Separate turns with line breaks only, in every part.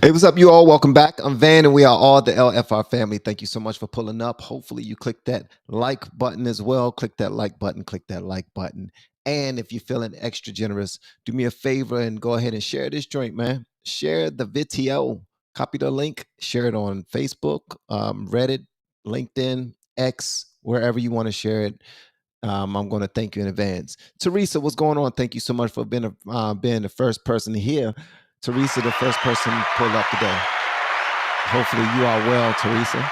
Hey, what's up, you all? Welcome back. I'm Van, and we are all the LFR family. Thank you so much for pulling up. Hopefully, you click that like button as well. Click that like button. Click that like button. And if you're feeling extra generous, do me a favor and go ahead and share this joint, man. Share the video. Copy the link. Share it on Facebook, Reddit, LinkedIn, X, wherever you want to share it. I'm going to thank you in advance. Teresa, what's going on? Thank you so much for being the first person here. Teresa, the first person pulled up today. Hopefully you are well, Teresa.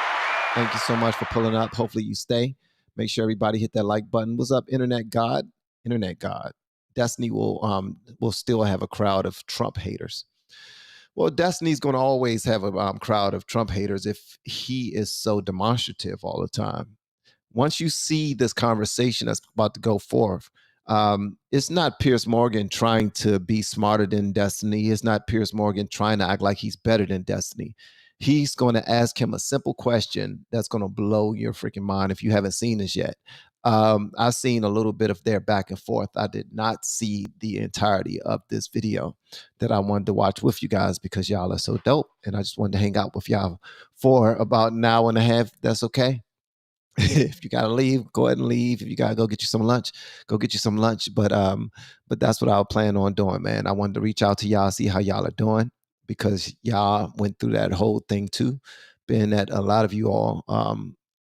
Thank you so much for pulling up. Hopefully you stay. Make sure everybody hit that like button. What's up, Internet God? Internet God. Destiny will still have a crowd of Trump haters. Well, Destiny's going to always have a crowd of Trump haters if he is so demonstrative all the time. Once you see this conversation that's about to go forth, it's not Piers Morgan trying to be smarter than Destiny. It's not Piers Morgan trying to act like he's better than Destiny. He's going to ask him a simple question that's going to blow your freaking mind if you haven't seen this yet. I've seen a little bit of their back and forth. I did not see the entirety of this video that I wanted to watch with you guys because y'all are so dope. And I just wanted to hang out with y'all for about an hour and a half. That's okay. If you gotta leave, go ahead and leave. If you gotta go get you some lunch, go get you some lunch. But that's what I plan on doing, man. I wanted to reach out to y'all, see how y'all are doing, because y'all went through that whole thing too. Being that a lot of you all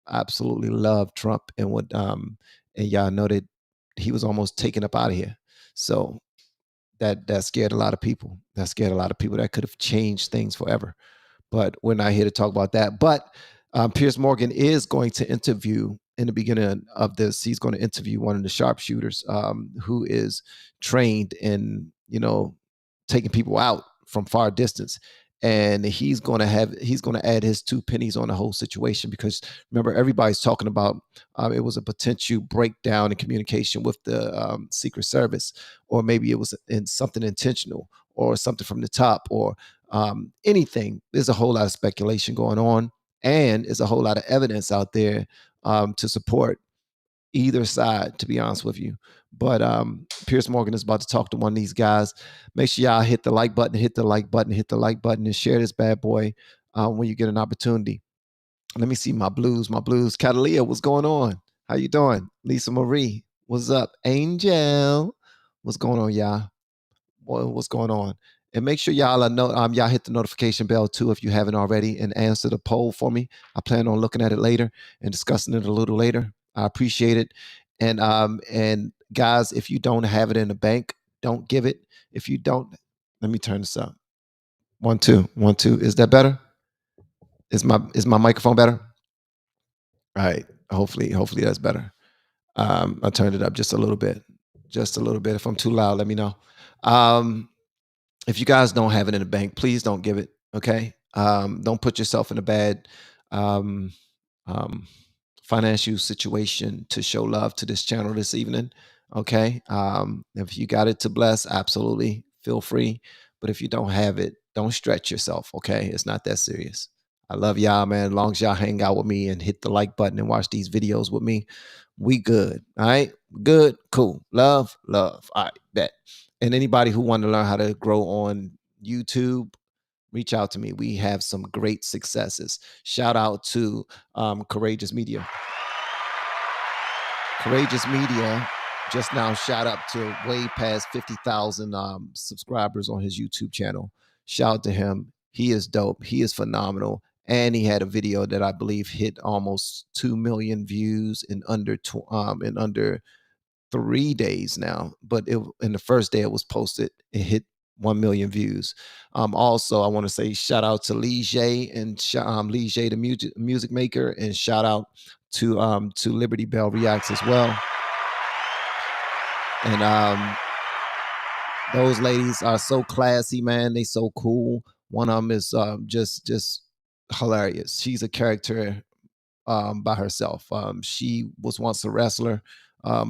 absolutely love Trump and and y'all know that he was almost taken up out of here. So that scared a lot of people. That scared a lot of people. That could have changed things forever. But we're not here to talk about that. But Piers Morgan is going to interview in the beginning of this. He's going to interview one of the sharpshooters who is trained in, taking people out from far distance. And he's going to add his two pennies on the whole situation because remember everybody's talking about it was a potential breakdown in communication with the Secret Service, or maybe it was something intentional or something from the top or anything. There's a whole lot of speculation going on, and there's a whole lot of evidence out there to support either side, to be honest with you. But Piers Morgan is about to talk to one of these guys. Make sure y'all hit the like button, hit the like button, hit the like button, and share this bad boy when you get an opportunity. Let me see my blues. Catalia, what's going on? How you doing? Lisa Marie, what's up? Angel, what's going on, y'all? What's going on? And make sure y'all hit the notification bell too if you haven't already, and answer the poll for me. I plan on looking at it later and discussing it a little later. I appreciate it. And guys, if you don't have it in the bank, don't give it. If you don't, let me turn this up. 1 2 1 2. Is that better? Is my microphone better? All right. Hopefully that's better. I turned it up just a little bit. Just a little bit. If I'm too loud, let me know. If you guys don't have it in the bank, please don't give it. Okay. Don't put yourself in a bad um, um, financial situation to show love to this channel this evening. Okay. If you got it to bless, absolutely feel free. But if you don't have it, don't stretch yourself. Okay. It's not that serious. I love y'all, man. As long as y'all hang out with me and hit the like button and watch these videos with me, we good. All right. Good. Cool. Love. All right. Bet. And anybody who want to learn how to grow on YouTube, reach out to me. We have some great successes. Shout out to Courageous Media. Courageous Media just now shot up to way past 50,000 subscribers on his YouTube channel. Shout out to him. He is dope. He is phenomenal. And he had a video that I believe hit almost 2 million views in under 3 days now. But in the first day it was posted, it hit 1 million views. Also, I want to say shout out to Lee J and Lee J, the music maker, and shout out to Liberty Bell Reacts as well. And those ladies are so classy, man. They so cool. One of them is just hilarious. She's a character by herself. She was once a wrestler,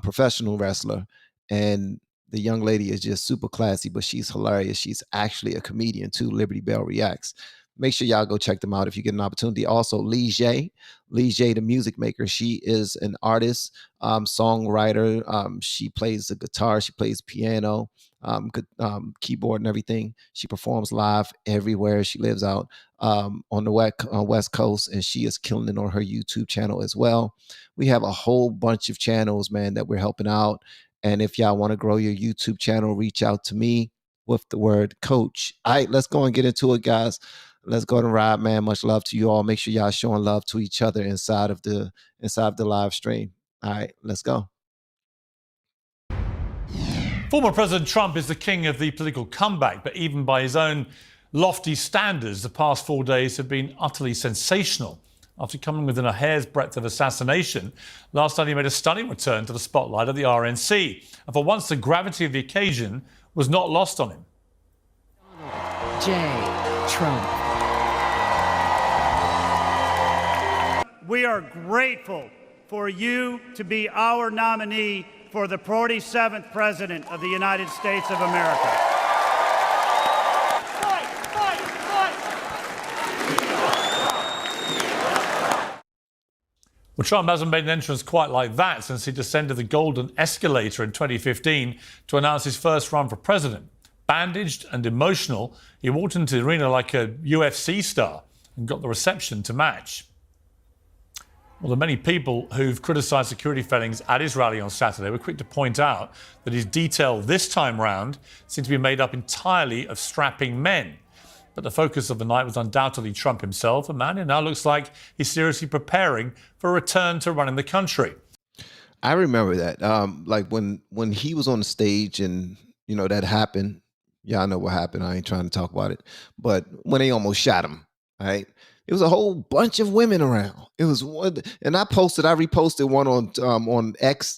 professional wrestler, and the young lady is just super classy, but she's hilarious. She's actually a comedian too. Liberty Bell Reacts. Make sure y'all go check them out if you get an opportunity. Also, Lee J, the music maker. She is an artist, songwriter. She plays the guitar. She plays piano, keyboard and everything. She performs live everywhere. She lives out on the West Coast, and she is killing it on her YouTube channel as well. We have a whole bunch of channels, man, that we're helping out. And if y'all want to grow your YouTube channel, reach out to me with the word coach. All right, let's go and get into it, guys. Let's go and ride, man. Much love to you all. Make sure y'all showing love to each other inside of the live stream. All right, let's go.
Former President Trump is the king of the political comeback, but even by his own lofty standards, the past 4 days have been utterly sensational. After coming within a hair's breadth of assassination, last night he made a stunning return to the spotlight of the RNC. And for once, the gravity of the occasion was not lost on him.
J. Trump.
We are grateful for you to be our nominee for the 47th President of the United States of America. Fight, fight, fight.
Well, Trump hasn't made an entrance quite like that since he descended the golden escalator in 2015 to announce his first run for president. Bandaged and emotional, he walked into the arena like a UFC star and got the reception to match. Well, the many people who've criticised security failings at his rally on Saturday were quick to point out that his detail this time round seemed to be made up entirely of strapping men. But the focus of the night was undoubtedly Trump himself, a man who now looks like he's seriously preparing for a return to running the country.
I remember that, like when he was on the stage and, you know, that happened. Y'all know what happened. I ain't trying to talk about it. But when they almost shot him, right? It was a whole bunch of women around. It was one, and I reposted one on X.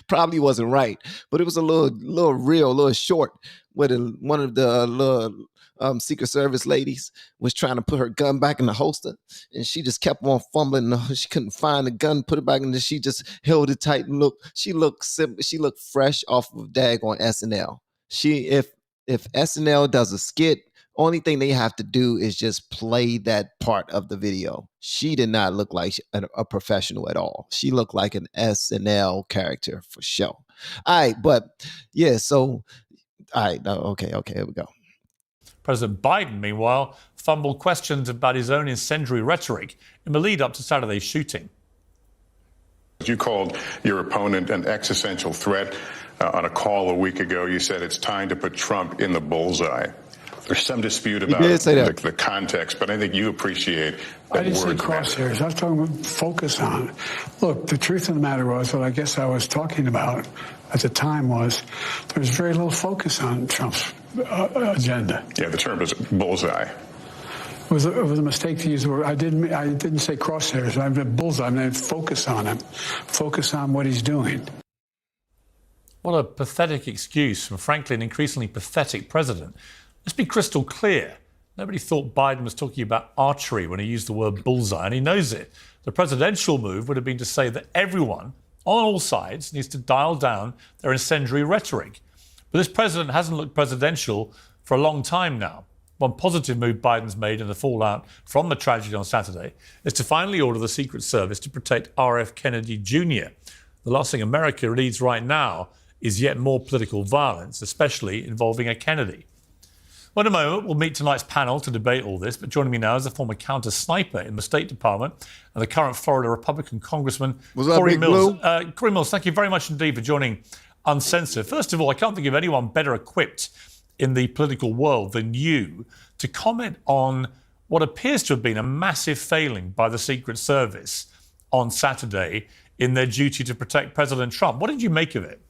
Probably wasn't right, but it was a little short, where one of the little Secret Service ladies was trying to put her gun back in the holster, and she just kept on fumbling. She couldn't find the gun, put it back, and then she just held it tight and she looked fresh off of daggone SNL. If SNL does a skit, only thing they have to do is just play that part of the video. She did not look like a professional at all. She looked like an SNL character for sure. All right, but yeah, so, all right, okay, here we go.
President Biden, meanwhile, fumbled questions about his own incendiary rhetoric in the lead up to Saturday's shooting.
You called your opponent an existential threat on a call a week ago. You said it's time to put Trump in the bullseye. There's some dispute about the context, but I think you appreciate that.
I didn't say crosshairs. I was talking about focus on. Look, the truth of the matter was, what I guess I was talking about at the time was there was very little focus on Trump's agenda.
Yeah, the term is bullseye.
It was a mistake to use the word. I didn't say crosshairs. I meant bullseye. I meant focus on him. Focus on what he's doing.
What a pathetic excuse from, frankly, an increasingly pathetic president. Let's be crystal clear. Nobody thought Biden was talking about archery when he used the word bullseye, and he knows it. The presidential move would have been to say that everyone, on all sides, needs to dial down their incendiary rhetoric. But this president hasn't looked presidential for a long time now. One positive move Biden's made in the fallout from the tragedy on Saturday is to finally order the Secret Service to protect RFK Kennedy Jr. The last thing America needs right now is yet more political violence, especially involving a Kennedy. Well, in a moment, we'll meet tonight's panel to debate all this, but joining me now is the former counter-sniper in the State Department and the current Florida Republican Congressman, Corey Mills. Corey Mills, thank you very much indeed for joining Uncensored. First of all, I can't think of anyone better equipped in the political world than you to comment on what appears to have been a massive failing by the Secret Service on Saturday in their duty to protect President Trump. What did you make of it?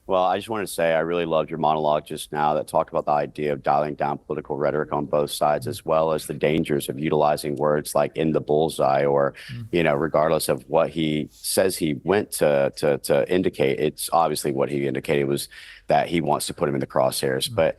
Well, I just wanted to say I really loved your monologue just now that talked about the idea of dialing down political rhetoric on both sides, as well as the dangers of utilizing words like in the bullseye or, you know, regardless of what he says he went to indicate. It's obviously what he indicated was that he wants to put him in the crosshairs. But,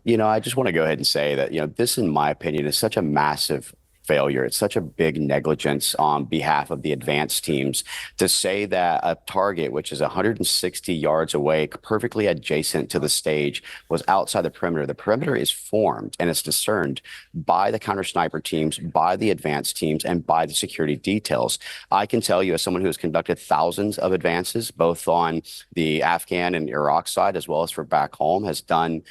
you know, I just want to go ahead and say that, you know, this, in my opinion, is such a massive failure. It's such a big negligence on behalf of the advanced teams to say that a target, which is 160 yards away, perfectly adjacent to the stage, was outside the perimeter. The perimeter is formed and it's discerned by the counter sniper teams, by the advanced teams, and by the security details. I can tell you, as someone who has conducted thousands of advances, both on the Afghan and Iraq side, as well as for back home, has done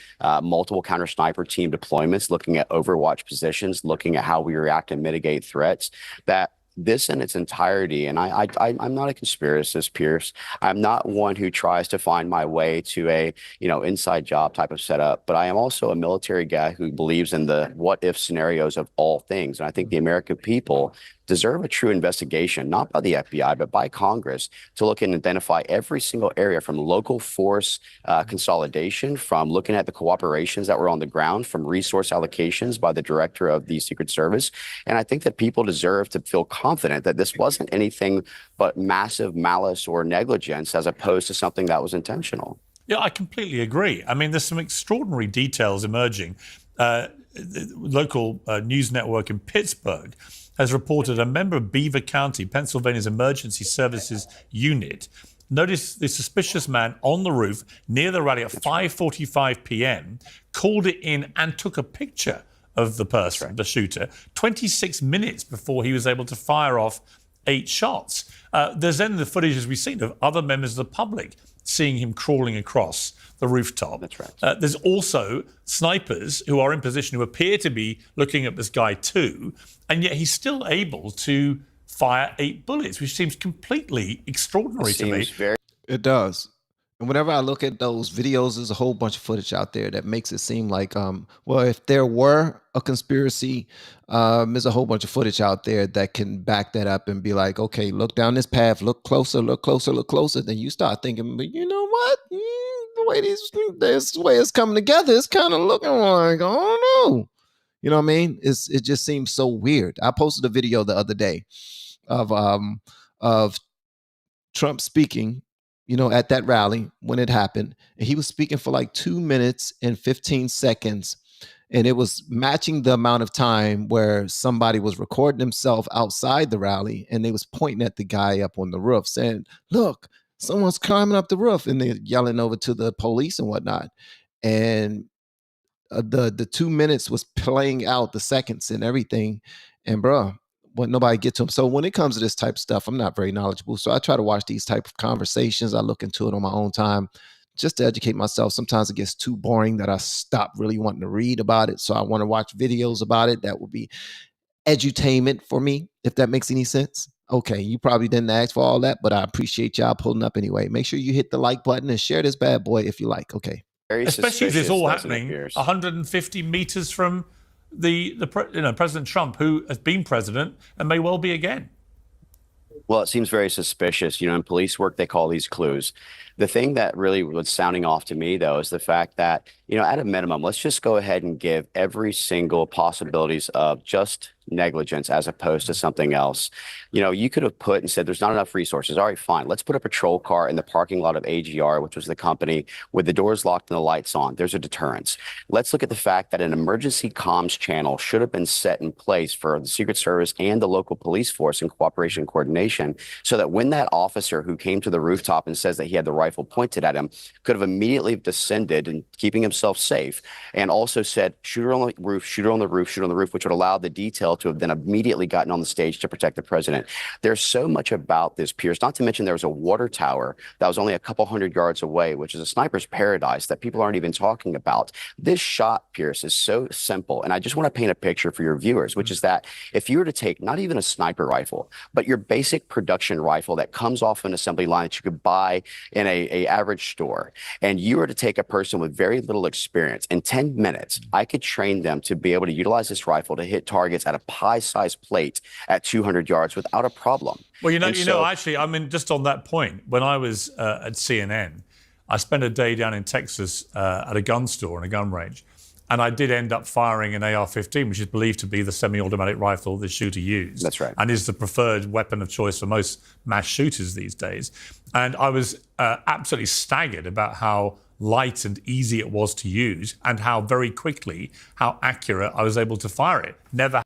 multiple counter sniper team deployments, looking at overwatch positions, looking at how we react and mitigate threats, that this in its entirety, and I'm not a conspiracist, Piers. I'm not one who tries to find my way to a, inside job type of setup, but I am also a military guy who believes in the what if scenarios of all things. And I think the American people deserve a true investigation, not by the FBI, but by Congress, to look and identify every single area, from local force consolidation, from looking at the cooperations that were on the ground, from resource allocations by the director of the Secret Service. And I think that people deserve to feel confident that this wasn't anything but massive malice or negligence, as opposed to something that was intentional.
Yeah, I completely agree. I mean, there's some extraordinary details emerging. The local news network in Pittsburgh has reported a member of Beaver County, Pennsylvania's emergency services unit, noticed the suspicious man on the roof near the rally at 5:45 p.m., called it in and took a picture of the person, the shooter, 26 minutes before he was able to fire off 8 shots. There's then the footage, as we've seen, of other members of the public seeing him crawling across the rooftop.
That's right.
There's also snipers who are in position who appear to be looking at this guy too, and yet he's still able to fire 8 bullets, which seems completely extraordinary to me.
It does. And whenever I look at those videos, there's a whole bunch of footage out there that makes it seem like, well, if there were a conspiracy, there's a whole bunch of footage out there that can back that up and be like, okay, look down this path, look closer, look closer, look closer. Then you start thinking, but you know what? The way this way it's coming together, it's kind of looking like, I don't know. You know what I mean? It just seems so weird. I posted a video the other day of Trump speaking, at that rally when it happened. And he was speaking for like 2 minutes and 15 seconds. And it was matching the amount of time where somebody was recording himself outside the rally, and they was pointing at the guy up on the roof saying, look, someone's climbing up the roof, and they're yelling over to the police and whatnot. And the 2 minutes was playing out the seconds and everything. And bruh, when nobody get to him. So when it comes to this type of stuff, I'm not very knowledgeable. So I try to watch these type of conversations. I look into it on my own time just to educate myself. Sometimes it gets too boring that I stop really wanting to read about it. So I want to watch videos about it. That will be edutainment for me, if that makes any sense. Okay, you probably didn't ask for all that, but I appreciate y'all pulling up anyway. Make sure you hit the like button and share this bad boy if you like. Okay.
Especially if it's all happening 150 meters from President Trump, who has been president and may well be again.
Well, it seems very suspicious. In police work, they call these clues. The thing that really was sounding off to me, though, is the fact that, at a minimum, let's just go ahead and give every single possibilities of just negligence as opposed to something else. You could have put and said there's not enough resources. All right, fine. Let's put a patrol car in the parking lot of AGR, which was the company, with the doors locked and the lights on. There's a deterrence. Let's look at the fact that an emergency comms channel should have been set in place for the Secret Service and the local police force in cooperation and coordination, so that when that officer who came to the rooftop and says that he had the rifle pointed at him could have immediately descended and keeping himself safe, and also said, shoot her on the roof, shoot her on the roof, shoot her on the roof, which would allow the detail to have then immediately gotten on the stage to protect the president. There's so much about this, Piers, not to mention there was a water tower that was only a couple hundred yards away, which is a sniper's paradise that people aren't even talking about. This shot, Piers, is so simple. And I just want to paint a picture for your viewers, which is that if you were to take not even a sniper rifle, but your basic production rifle that comes off an assembly line that you could buy in a average store, and you were to take a person with very little experience, in 10 minutes, I could train them to be able to utilize this rifle to hit targets at a pie-sized plate at 200 yards without a problem.
Well, actually, I mean, just on that point, when I was at CNN, I spent a day down in Texas at a gun store and a gun range, and I did end up firing an AR-15, which is believed to be the semi-automatic rifle the shooter used.
That's right.
And is the preferred weapon of choice for most mass shooters these days. And I was absolutely staggered about how light and easy it was to use, and how very quickly, how accurate I was able to fire it. Never.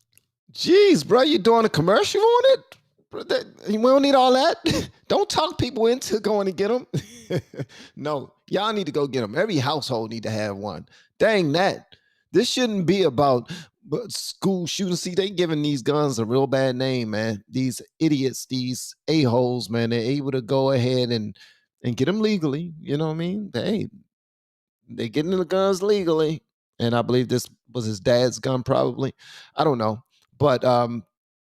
Jeez, bro, you doing a commercial on it? We don't need all that. Don't talk people into going to get them. No, y'all need to go get them. Every household need to have one. Dang that. This shouldn't be about school shooting. See, they giving these guns a real bad name, man. These idiots, these a-holes, man, they're able to go ahead and get them legally. You know what I mean? They getting the guns legally. And I believe this was his dad's gun, probably. I don't know. But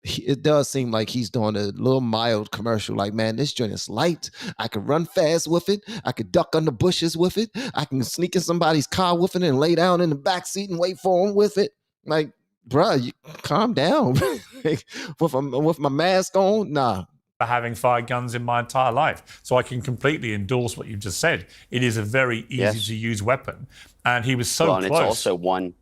it does seem like he's doing a little mild commercial. Like, man, this joint is light. I can run fast with it. I can duck under bushes with it. I can sneak in somebody's car with it and lay down in the back seat and wait for him with it. Like, bro, you calm down. with my mask on, nah.
Having fired guns in my entire life. So I can completely endorse what you've just said. It is a very easy to use weapon. And he was so close.
And it's also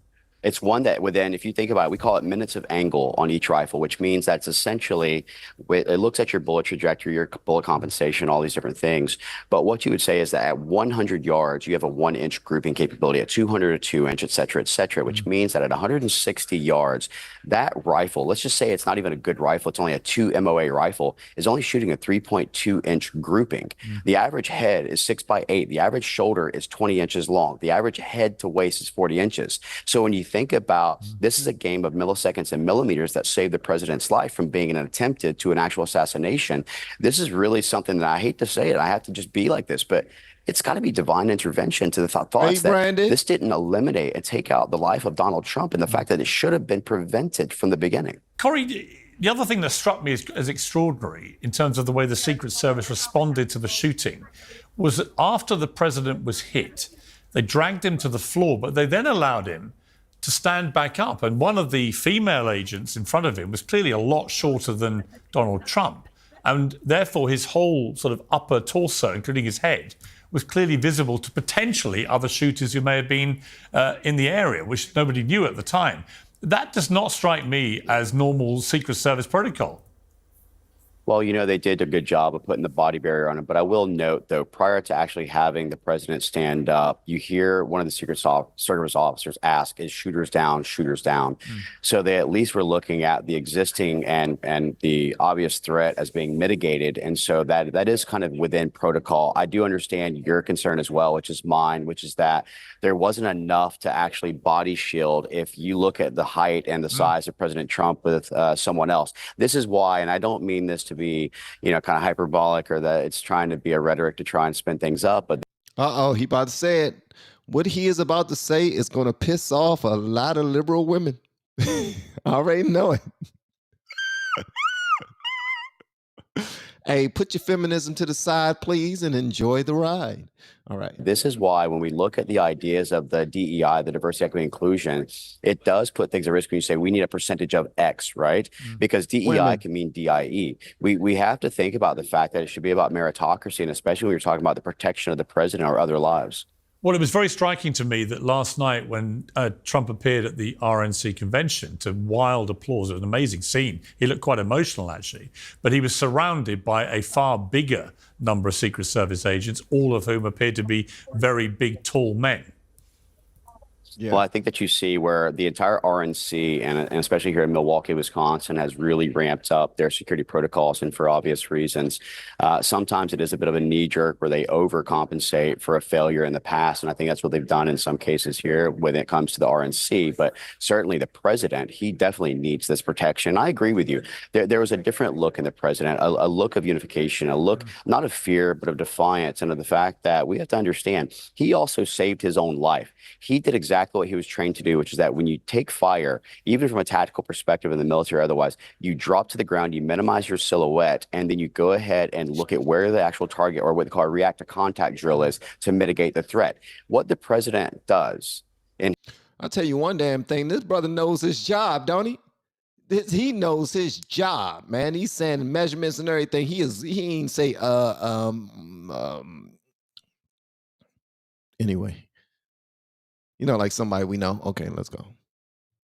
it's one that within, if you think about it, we call it minutes of angle on each rifle, which means that's essentially, it looks at your bullet trajectory, your bullet compensation, all these different things. But what you would say is that at 100 yards, you have a 1-inch grouping capability, at 200 a 2-inch, et cetera, which means that at 160 yards, that rifle, let's just say it's not even a good rifle, it's only a 2 MOA rifle, is only shooting a 3.2-inch grouping. The average head is 6x8. The average shoulder is 20 inches long. The average head to waist is 40 inches. So when you think about this is a game of milliseconds and millimeters that saved the president's life from being an attempted to an actual assassination. This is really something that I hate to say it. I have to just be like this, but it's got to be divine intervention to the thoughts that this didn't eliminate and take out the life of Donald Trump, and the fact that it should have been prevented from the beginning.
Corey, the other thing that struck me as extraordinary in terms of the way the Secret Service responded to the shooting was that after the president was hit, they dragged him to the floor, but they then allowed him to stand back up. And one of the female agents in front of him was clearly a lot shorter than Donald Trump. And therefore, his whole sort of upper torso, including his head, was clearly visible to potentially other shooters who may have been in the area, which nobody knew at the time. That does not strike me as normal Secret Service protocol.
Well, you know, they did a good job of putting the body barrier on him. But I will note, though, prior to actually having the president stand up, you hear one of the Secret Service officers ask, is shooters down, shooters down? So they at least were looking at the existing and the obvious threat as being mitigated. And so that is kind of within protocol. I do understand your concern as well, which is mine, which is that there wasn't enough to actually body shield if you look at the height and the size of President Trump with someone else. This is why, and I don't mean this to be, you know, kind of hyperbolic or that it's trying to be a rhetoric to try and spin things up. But
he about to say it. What he is about to say is going to piss off a lot of liberal women. I already know it. Hey, put your feminism to the side, please, and enjoy the ride. All right.
This is why when we look at the ideas of the DEI, the diversity, equity, inclusion, it does put things at risk when you say we need a percentage of X, right? Because DEI can mean DIE. We have to think about the fact that it should be about meritocracy, and especially when you're talking about the protection of the president or other lives.
Well, it was very striking to me that last night when Trump appeared at the RNC convention to wild applause, it was an amazing scene. He looked quite emotional, actually. But he was surrounded by a far bigger number of Secret Service agents, all of whom appeared to be very big, tall men.
Yeah. Well, I think that you see where the entire RNC and especially here in Milwaukee, Wisconsin, has really ramped up their security protocols, and for obvious reasons. Sometimes it is a bit of a knee jerk where they overcompensate for a failure in the past. And I think that's what they've done in some cases here when it comes to the RNC. But certainly the president, he definitely needs this protection. I agree with you. There was a different look in the president, a look of unification, a look not of fear, but of defiance, and of the fact that we have to understand he also saved his own life. He did exactly what he was trained to do, which is that when you take fire, even from a tactical perspective in the military, otherwise, you drop to the ground, you minimize your silhouette, and then you go ahead and look at where the actual target, or what they call a react to contact drill, is to mitigate the threat. What the president does, and
I'll tell you one damn thing, this brother knows his job, don't he? He knows his job, man. He's saying measurements and everything. He ain't say anyway. You know, like somebody we know. Okay, let's go.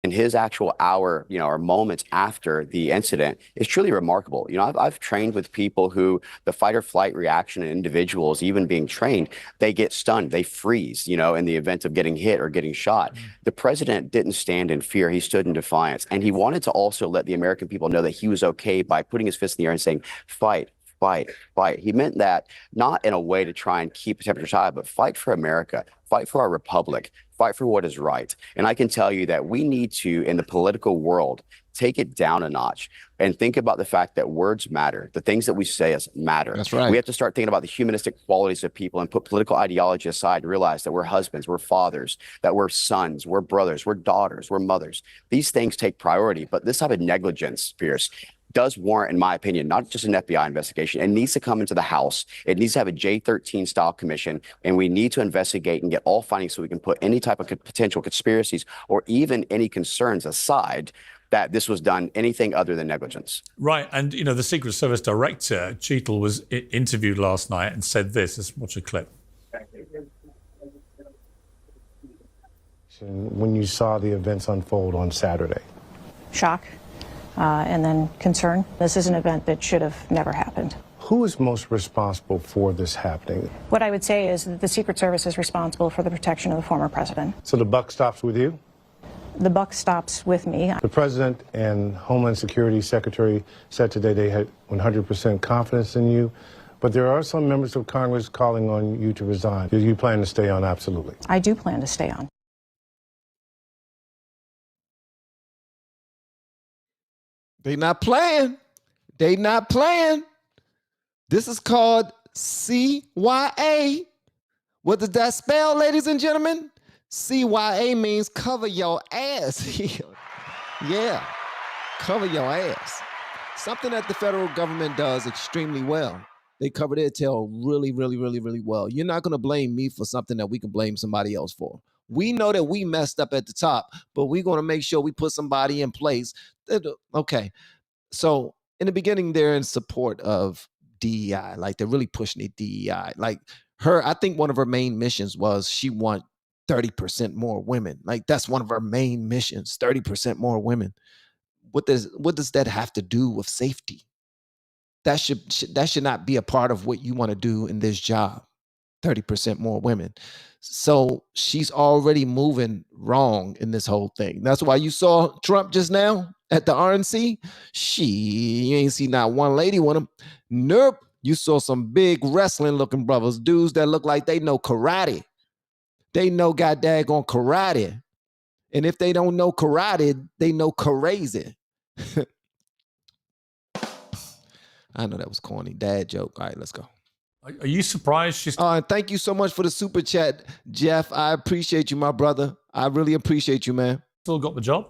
in his actual hour, or moments after the incident is truly remarkable. I've trained with people who the fight or flight reaction in individuals, even being trained, they get stunned, they freeze, in the event of getting hit or getting shot. The president didn't stand in fear. He stood in defiance. And he wanted to also let the American people know that he was okay by putting his fist in the air and saying, fight, fight, fight. He meant that not in a way to try and keep the temperature high, but fight for America, fight for our republic, fight for what is right. And I can tell you that we need to, in the political world, take it down a notch and think about the fact that words matter. The things that we say matter.
That's right.
We have to start thinking about the humanistic qualities of people and put political ideology aside and realize that we're husbands, we're fathers, that we're sons, we're brothers, we're daughters, we're mothers. These things take priority, but this type of negligence, Piers, does warrant, in my opinion, not just an FBI investigation. It needs to come into the House. It needs to have a J13 style commission, and we need to investigate and get all findings so we can put any type of potential conspiracies or even any concerns aside that this was done anything other than negligence.
Right. And, the Secret Service director, Cheetle, was interviewed last night and said this. Let's watch a clip.
When you saw the events unfold on Saturday?
Shock. And then concern. This is an event that should have never happened.
Who is most responsible for this happening?
What I would say is that the Secret Service is responsible for the protection of the former president.
So the buck stops with you?
The buck stops with me.
The president and Homeland Security Secretary said today they had 100% confidence in you, but there are some members of Congress calling on you to resign. Do you plan to stay on? Absolutely.
I do plan to stay on.
They not playing. They not playing. This is called CYA. What does that spell, ladies and gentlemen? CYA means cover your ass. Yeah, cover your ass. Something that the federal government does extremely well. They cover their tail really, really, really, really well. You're not going to blame me for something that we can blame somebody else for. We know that we messed up at the top, but we're going to make sure we put somebody in place. Okay. So in the beginning, they're in support of DEI. Like they're really pushing the DEI. Like I think one of her main missions was she want 30% more women. Like that's one of her main missions, 30% more women. What does that have to do with safety? That should not be a part of what you want to do in this job. 30% more women. So she's already moving wrong in this whole thing. That's why you saw Trump just now at the RNC. You ain't see not one lady with him. Nope. You saw some big wrestling looking brothers, dudes that look like they know karate. They know goddaggone karate. And if they don't know karate, they know crazy. I know that was corny. Dad joke. All right, let's go.
Are you surprised she's...
And thank you so much for the super chat, Jeff. I appreciate you, my brother. I really appreciate you, man.
Still got the job?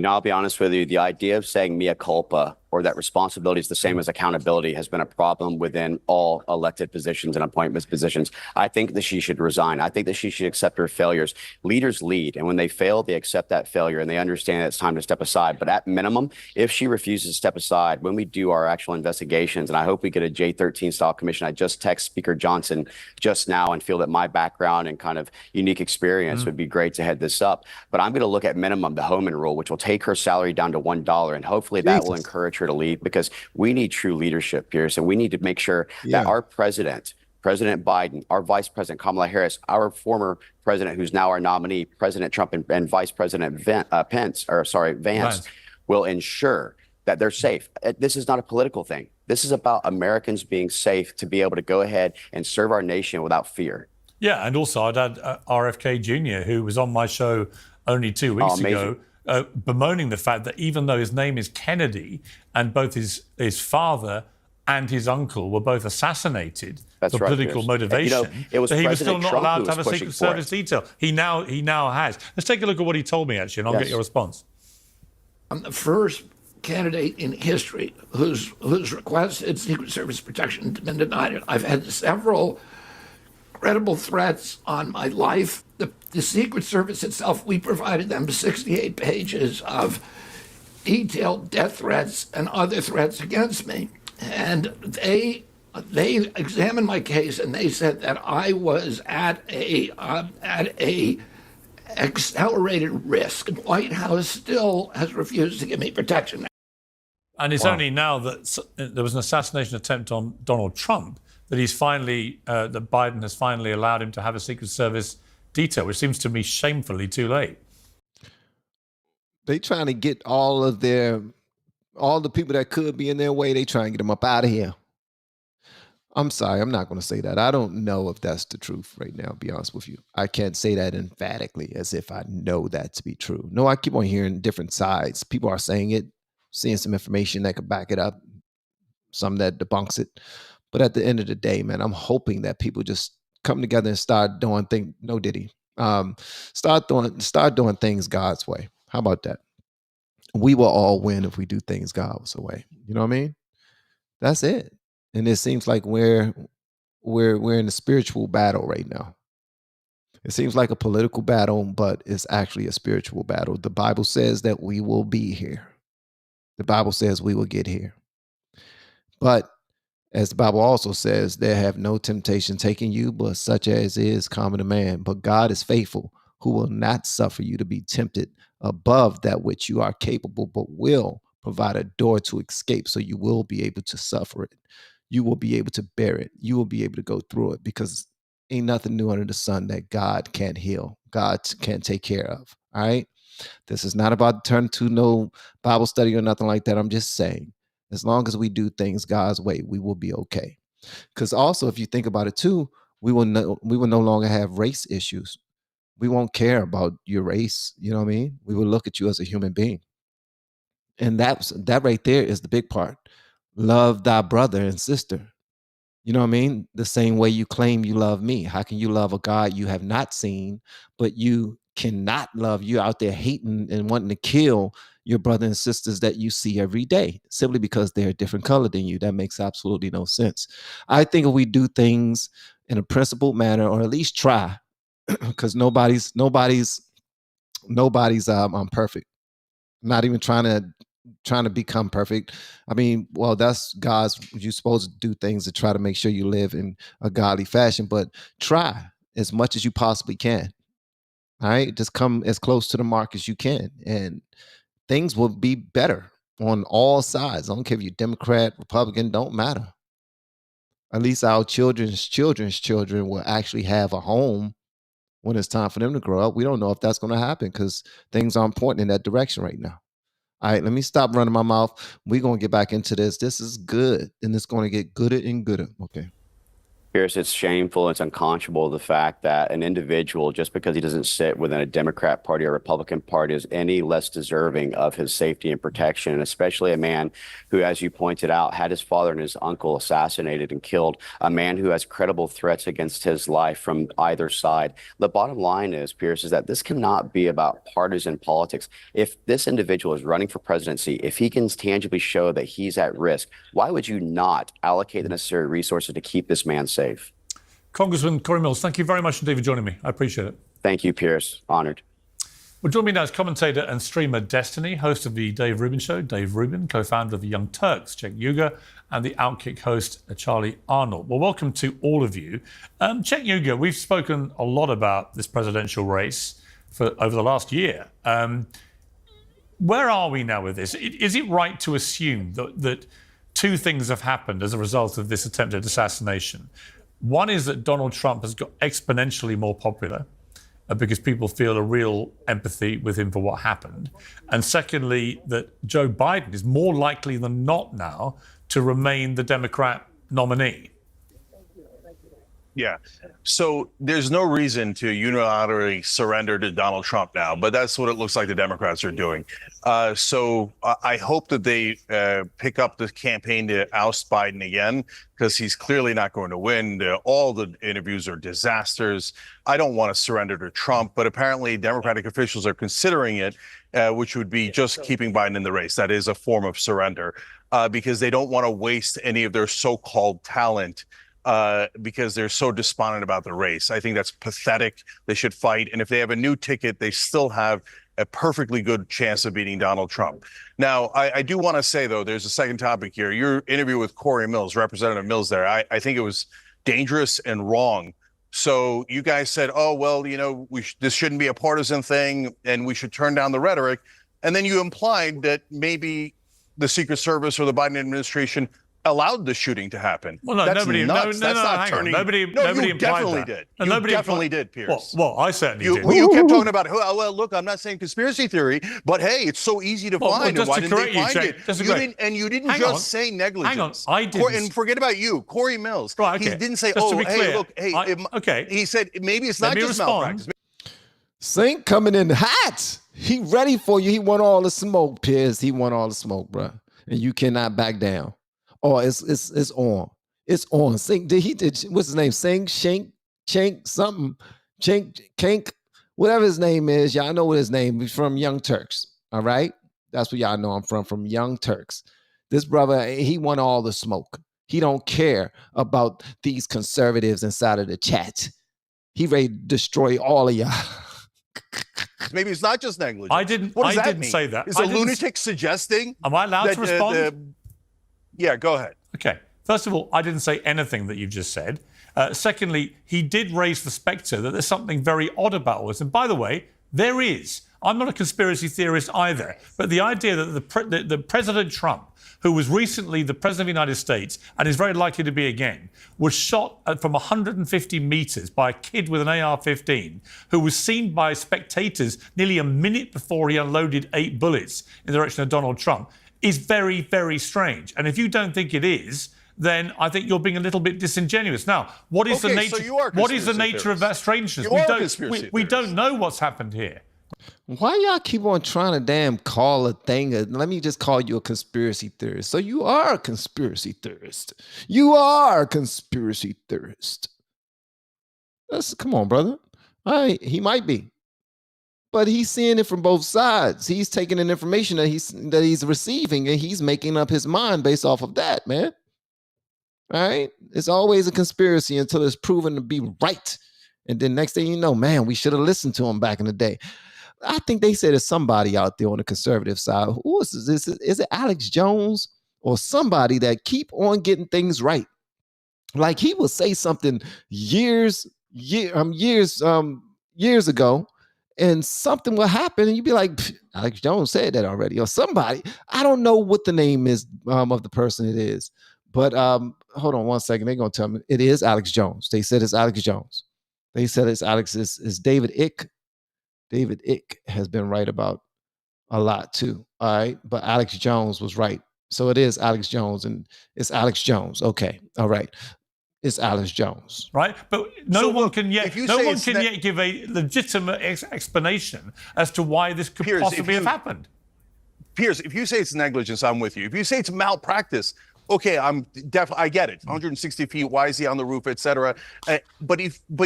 I'll be honest with you. The idea of saying mea culpa or that responsibility is the same as accountability has been a problem within all elected positions and appointments positions. I think that she should resign. I think that she should accept her failures. Leaders lead, and when they fail, they accept that failure and they understand that it's time to step aside. But at minimum, if she refuses to step aside, when we do our actual investigations, and I hope we get a J13 style commission. I just text Speaker Johnson just now and feel that my background and kind of unique experience would be great to head this up. But I'm going to look at minimum, the Homan rule, which will take her salary down to $1, and hopefully that will encourage her to lead, because we need true leadership, Piers, and we need to make sure that our President Biden, our Vice President Kamala Harris, our former president, who's now our nominee, President Trump, and Vice President Vance, will ensure that they're safe. This is not a political thing. This is about Americans being safe to be able to go ahead and serve our nation without fear.
Yeah, and also I'd add RFK Jr., who was on my show only 2 weeks ago, bemoaning the fact that even though his name is Kennedy and both his father and his uncle were both assassinated for political motivation,
it was
that he was still
President
not
Trump
allowed
who
to have a
was
Secret Service detail. He now has. Let's take a look at what he told me, actually, and I'll get your response.
I'm the first candidate in history whose requested Secret Service protection has been denied. I've had several credible threats on my life. The Secret Service itself, we provided them 68 pages of detailed death threats and other threats against me. And they examined my case and they said that I was at a accelerated risk. The White House still has refused to give me protection.
And it's only now that there was an assassination attempt on Donald Trump that he's finally, that Biden has finally allowed him to have a Secret Service detail, which seems to me shamefully too late.
They trying to get all the people that could be in their way, they try and get them up out of here. I'm sorry, I'm not going to say that. I don't know if that's the truth right now, to be honest with you. I can't say that emphatically as if I know that to be true. No, I keep on hearing different sides. People are saying it, seeing some information that could back it up, some that debunks it. But at the end of the day, man, I'm hoping that people just come together and start doing things. No, Diddy. Start doing things God's way. How about that? We will all win if we do things God's way. You know what I mean? That's it. And it seems like we're in a spiritual battle right now. It seems like a political battle, but it's actually a spiritual battle. The Bible says that we will be here. The Bible says we will get here. But as the Bible also says, there have no temptation taken you, but such as is common to man. But God is faithful, who will not suffer you to be tempted above that which you are capable, but will provide a door to escape, so you will be able to suffer it. You will be able to bear it. You will be able to go through it, because ain't nothing new under the sun that God can't heal, God can't take care of. All right. This is not about turn to no Bible study or nothing like that. I'm just saying, as long as we do things God's way, we will be okay. Because also, if you think about it too, we will no longer have race issues. We won't care about your race. You know what I mean? We will look at you as a human being. And that right there is the big part. Love thy brother and sister. You know what I mean? The same way you claim you love me. How can you love a God you have not seen, but you cannot love? You out there hating and wanting to kill your brother and sisters that you see every day, simply because they're a different color than you. That makes absolutely no sense. I think if we do things in a principled manner, or at least try, because nobody's perfect. Not even trying to become perfect. I mean, well, that's God's, you're supposed to do things to try to make sure you live in a godly fashion, but try as much as you possibly can. All right. Just come as close to the mark as you can, and things will be better on all sides. I don't care if you're Democrat, Republican, don't matter. At least our children's children will actually have a home when it's time for them to grow up. We don't know if that's going to happen, because things aren't pointing in that direction right now. All right, let me stop running my mouth. We're going to get back into this. This is good, and it's going to get gooder and gooder. Okay.
Piers, it's shameful, it's unconscionable, the fact that an individual, just because he doesn't sit within a Democrat Party or Republican Party, is any less deserving of his safety and protection, and especially a man who, as you pointed out, had his father and his uncle assassinated and killed, a man who has credible threats against his life from either side. The bottom line is, Piers, is that this cannot be about partisan politics. If this individual is running for presidency, if he can tangibly show that he's at risk, why would you not allocate the necessary resources to keep this man safe?
Congressman Corey Mills, thank you very much indeed for joining me. I appreciate it.
Thank you, Piers. Honored.
Well, join me now is commentator and streamer Destiny, host of the Dave Rubin Show, Dave Rubin, co-founder of the Young Turks, Czech Yuga, and the Outkick host, Charlie Arnold. Well, welcome to all of you. Czech Yuga, we've spoken a lot about this presidential race over the last year. Where are we now with this? Is it right to assume that two things have happened as a result of this attempted assassination? One is that Donald Trump has got exponentially more popular because people feel a real empathy with him for what happened. And secondly, that Joe Biden is more likely than not now to remain the Democrat nominee.
Yeah. So there's no reason to unilaterally surrender to Donald Trump now, but that's what it looks like the Democrats are doing. So I hope that they pick up the campaign to oust Biden again, because he's clearly not going to win. All the interviews are disasters. I don't want to surrender to Trump, but apparently Democratic officials are considering it, which would be just keeping Biden in the race. That is a form of surrender, because they don't want to waste any of their so-called talent because they're so despondent about the race. I think that's pathetic. They should fight. And if they have a new ticket, they still have a perfectly good chance of beating Donald Trump. Now, I do want to say, though, there's a second topic here. Your interview with Corey Mills, Representative Mills there, I think it was dangerous and wrong So you guys said, oh, well, you know, this shouldn't be a partisan thing and we should turn down the rhetoric. And then you implied that maybe the Secret Service or the Biden administration allowed the shooting to happen.
Well, no,
that's
nobody,
nuts.
no,
That's
no,
not
hang
turning.
on. Nobody
you
implied
definitely
that.
did.
No,
You
nobody
definitely did, Piers.
Well, I certainly did.
You kept talking about, well, look, I'm not saying conspiracy theory, but hey, it's so easy to find.
Just
why
to
didn't they
correct
find
you,
it? You didn't just say negligence.
Hang on, I didn't.
And forget about you, Corey Mills.
Right, okay.
He didn't say,
just
hey,
clear,
look, hey,
okay.
He said maybe it's not just malpractice.
Sink coming in hot. He ready for you. He want all the smoke, Piers. He want all the smoke, bro. And you cannot back down. Oh, it's on. It's on. Sink. What's his name? Sink, Shank, something. Kank, whatever his name is. Y'all know what his name is. He's from Young Turks. All right? That's what y'all know I'm from Young Turks. This brother, he want all the smoke. He don't care about these conservatives inside of the chat. He ready to destroy all of y'all.
Maybe it's not just negligence.
I didn't say that.
Is a lunatic suggesting?
Am I allowed to respond?
Yeah, go ahead.
Okay. First of all, I didn't say anything that you've just said. Secondly, he did raise the spectre that there's something very odd about all this. And by the way, there is. I'm not a conspiracy theorist either. But the idea that the President Trump, who was recently the President of the United States and is very likely to be again, was shot from 150 meters by a kid with an AR-15 who was seen by spectators nearly a minute before he unloaded 8 bullets in the direction of Donald Trump is very, very strange. And if you don't think it is, then I think you're being a little bit disingenuous. Now, what is the nature of that strangeness? We don't know what's happened here.
Why y'all keep on trying to damn call a thing? Let me just call you a conspiracy theorist. So you are a conspiracy theorist. You are a conspiracy theorist. Come on, brother. He might be. But he's seeing it from both sides. He's taking in information that he's receiving, and he's making up his mind based off of that, man. All right? It's always a conspiracy until it's proven to be right. And then next thing you know, man, we should have listened to him back in the day. I think they say there's somebody out there on the conservative side. Who is this? Is it Alex Jones or somebody that keep on getting things right? Like he will say something years ago, and something will happen, and you'd be like, Alex Jones said that already, or somebody. I don't know what the name is of the person it is, but hold on one second. They're gonna tell me it is Alex Jones. They said it's Alex Jones. They said it's Alex. It's David Icke. David Icke has been right about a lot too. All right. But Alex Jones was right. So it is Alex Jones, and it's Alex Jones. Okay. All right. It's Alex Jones.
Right. But no one can yet give a legitimate explanation as to why this could possibly have happened.
Piers, if you say it's negligence, I'm with you. If you say it's malpractice, okay, I get it. 160 feet, why is he on the roof, et cetera. But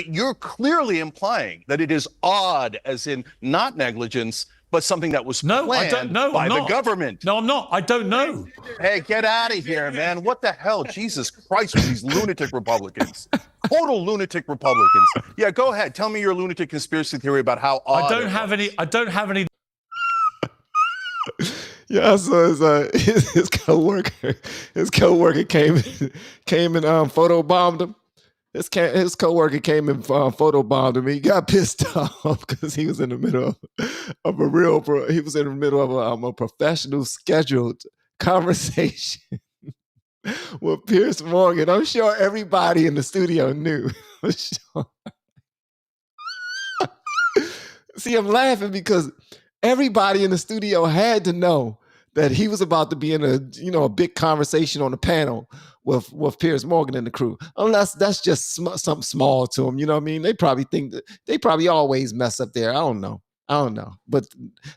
you're clearly implying that it is odd, as in not negligence, but something that was planned by the government.
No, I'm not. I don't know.
Hey, get out of here, man. What the hell? Jesus Christ with these lunatic Republicans. Total lunatic Republicans. Yeah, go ahead. Tell me your lunatic conspiracy theory about how odd
I don't have any.
Yeah, so his coworker came and photobombed him. His coworker came and photobombed him. He got pissed off because he was in the middle of a professional scheduled conversation with Piers Morgan. I'm sure everybody in the studio knew. See, I'm laughing because everybody in the studio had to know that he was about to be in a big conversation on the panel with Piers Morgan and the crew. Unless that's just something small to them, you know what I mean? They probably think that they probably always mess up there. I don't know. But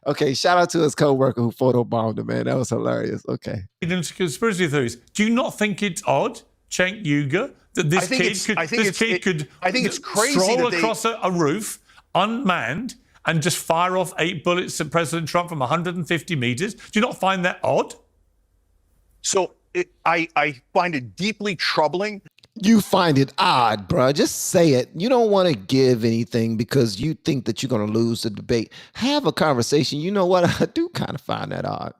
okay, shout out to his coworker who photobombed him, man. That was hilarious. Okay.
Into conspiracy theories. Do you not think it's odd, Cenk Uygur, that this kid could stroll across a roof unmanned and just fire off 8 bullets at President Trump from 150 meters? Do you not find that odd?
So I find it deeply troubling.
You find it odd, bro. Just say it. You don't want to give anything because you think that you're going to lose the debate. Have a conversation. You know what? I do kind of find that odd.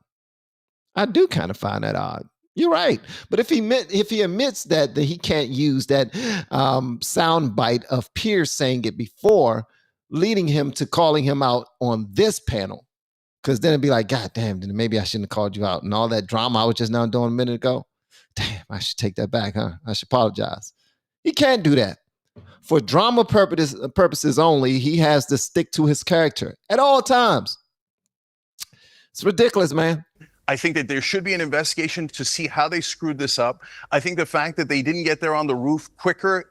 You're right. But if he admits that he can't use that sound bite of Piers saying it before, leading him to calling him out on this panel, because then it'd be like, God damn, then maybe I shouldn't have called you out. And all that drama I was just now doing a minute ago. Damn, I should take that back, huh? I should apologize. He can't do that. For drama purposes only, he has to stick to his character at all times. It's ridiculous, man.
I think that there should be an investigation to see how they screwed this up. I think the fact that they didn't get there on the roof quicker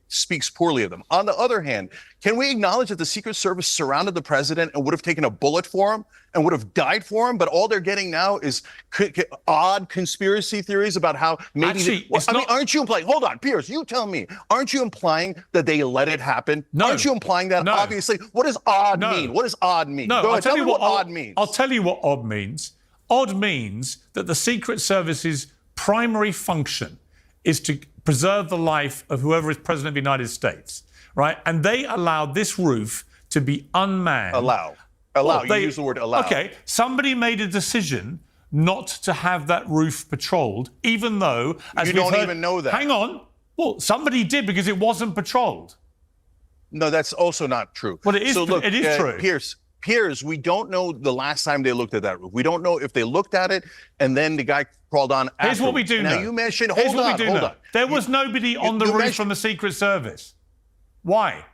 speaks poorly of them. On the other hand, can we acknowledge that the Secret Service surrounded the president and would have taken a bullet for him and would have died for him? But all they're getting now is odd conspiracy theories about how maybe.
Actually,
aren't you implying? Hold on, Piers, you tell me. Aren't you implying that they let it happen?
No.
Aren't you implying that?
No.
Obviously, what does odd mean? What does odd mean?
No,
Go ahead, tell me what odd means.
I'll tell you what odd means. Odd means that the Secret Service's primary function is to preserve the life of whoever is president of the United States, right? And they allowed this roof to be unmanned.
Allow. You use the word allow.
Okay, somebody made a decision not to have that roof patrolled, even though, as
you
we've
don't
heard,
even know that.
Hang on. Well, somebody did because it wasn't patrolled.
No, that's also not true.
Well, it is.
So look,
it is true.
Piers, we don't know the last time they looked at that roof. We don't know if they looked at it and then the guy crawled on after.
Here's what we do know.
Now, you mentioned,
Here's what
hold
we do know.
on.
There was nobody on the roof from the Secret Service. Why?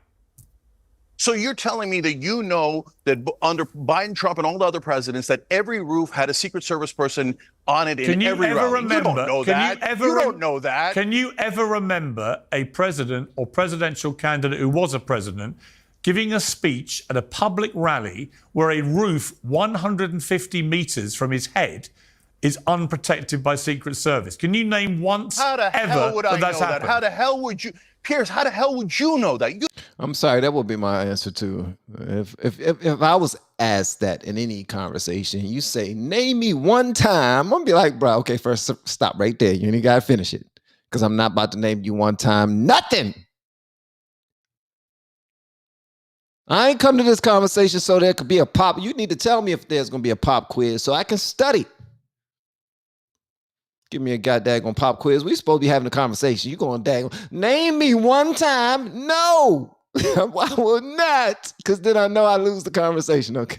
So you're telling me that you know that under Biden, Trump, and all the other presidents, that every roof had a Secret Service person on it in every round. You don't know that. You don't know that.
Can you ever remember a president or presidential candidate who was a president giving a speech at a public rally where a roof 150 meters from his head is unprotected by Secret Service? Can you name once
ever that that's happened? How the hell would you, Piers? How the hell would you know that?
I'm sorry, that would be my answer too. If I was asked that in any conversation, you say, "Name me one time," I'm gonna be like, "Bro, okay, first stop right there. You ain't gotta finish it, because I'm not about to name you one time. Nothing." I ain't come to this conversation so there could be a pop. You need to tell me if there's going to be a pop quiz so I can study. Give me a goddamn pop quiz. We supposed to be having a conversation. You going dang? Name me one time. No, I will not, because then I know I lose the conversation. Okay.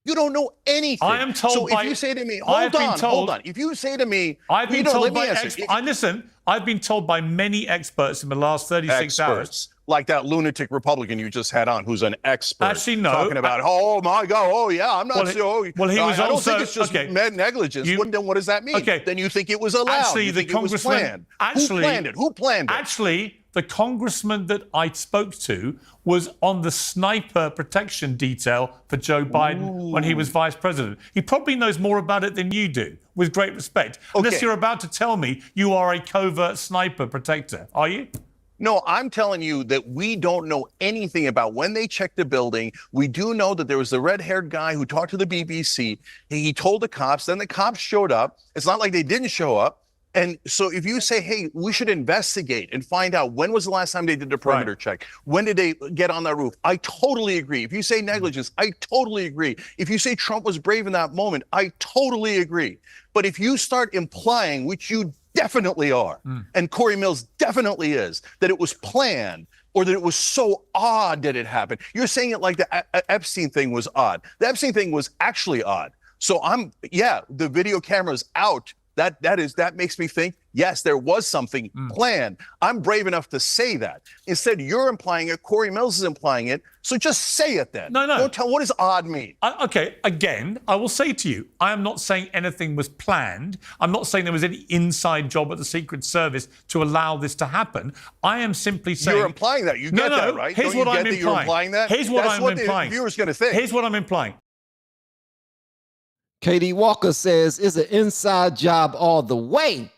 You don't know anything.
I am told.
So
by,
if you say to me, hold on. If you say to me,
I've been told by listen. I've been told by many experts in the last 36 hours.
Like that lunatic Republican you just had on, who's an expert.
Actually, no.
Talking about, oh my God, oh yeah, I'm not sure.
Well, he was
I don't
also,
think it's just negligence. Then what does that mean?
Okay.
Then you think it was allowed.
Actually,
you
the
think congressman. It was planned.
Actually,
who planned it? Who planned it?
Actually, the congressman that I spoke to was on the sniper protection detail for Joe Biden when he was vice president. He probably knows more about it than you do, with great respect. Unless you're about to tell me you are a covert sniper protector. Are you?
No, I'm telling you that we don't know anything about when they checked the building. We do know that there was the red-haired guy who talked to the BBC. He told the cops, then the cops showed up. It's not like they didn't show up. And so if you say, hey, we should investigate and find out when was the last time they did the perimeter check? When did they get on that roof? I totally agree. If you say negligence, I totally agree. If you say Trump was brave in that moment, I totally agree. But if you start implying, which you definitely are, and Corey Mills definitely is, that it was planned or that it was so odd that it happened, you're saying it like the Epstein thing was odd. The Epstein thing was actually odd. So the video camera's out. That makes me think, yes, there was something planned. I'm brave enough to say that. Instead, you're implying it. Corey Mills is implying it. So just say it then.
No.
Don't tell. What does odd mean?
Okay, again, I will say to you, I am not saying anything was planned. I'm not saying there was any inside job at the Secret Service to allow this to happen. I am simply saying...
You're implying that. You get that, right?
Here's what I'm implying.
You're implying that?
Here's what I'm implying.
That's what the viewer's going to think.
Here's what I'm implying.
KD Walker says, it's an inside job all the way.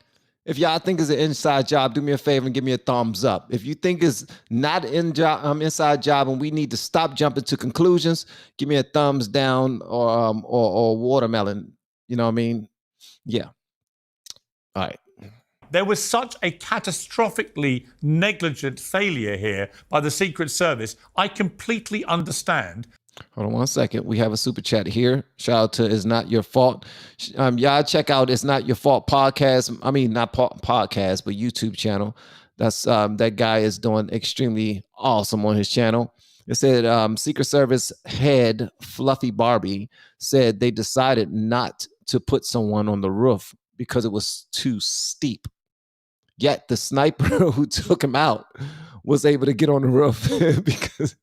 If y'all think it's an inside job, do me a favor and give me a thumbs up. If you think it's not an inside job and we need to stop jumping to conclusions, give me a thumbs down or watermelon. You know what I mean? Yeah. All right.
There was such a catastrophically negligent failure here by the Secret Service. I completely understand
Hold on one second. We have a super chat here. Shout out to It's Not Your Fault. Y'all check out It's Not Your Fault podcast. I mean, not podcast, but YouTube channel. That's that guy is doing extremely awesome on his channel. It said Secret Service head Fluffy Barbie said they decided not to put someone on the roof because it was too steep. Yet the sniper who took him out was able to get on the roof because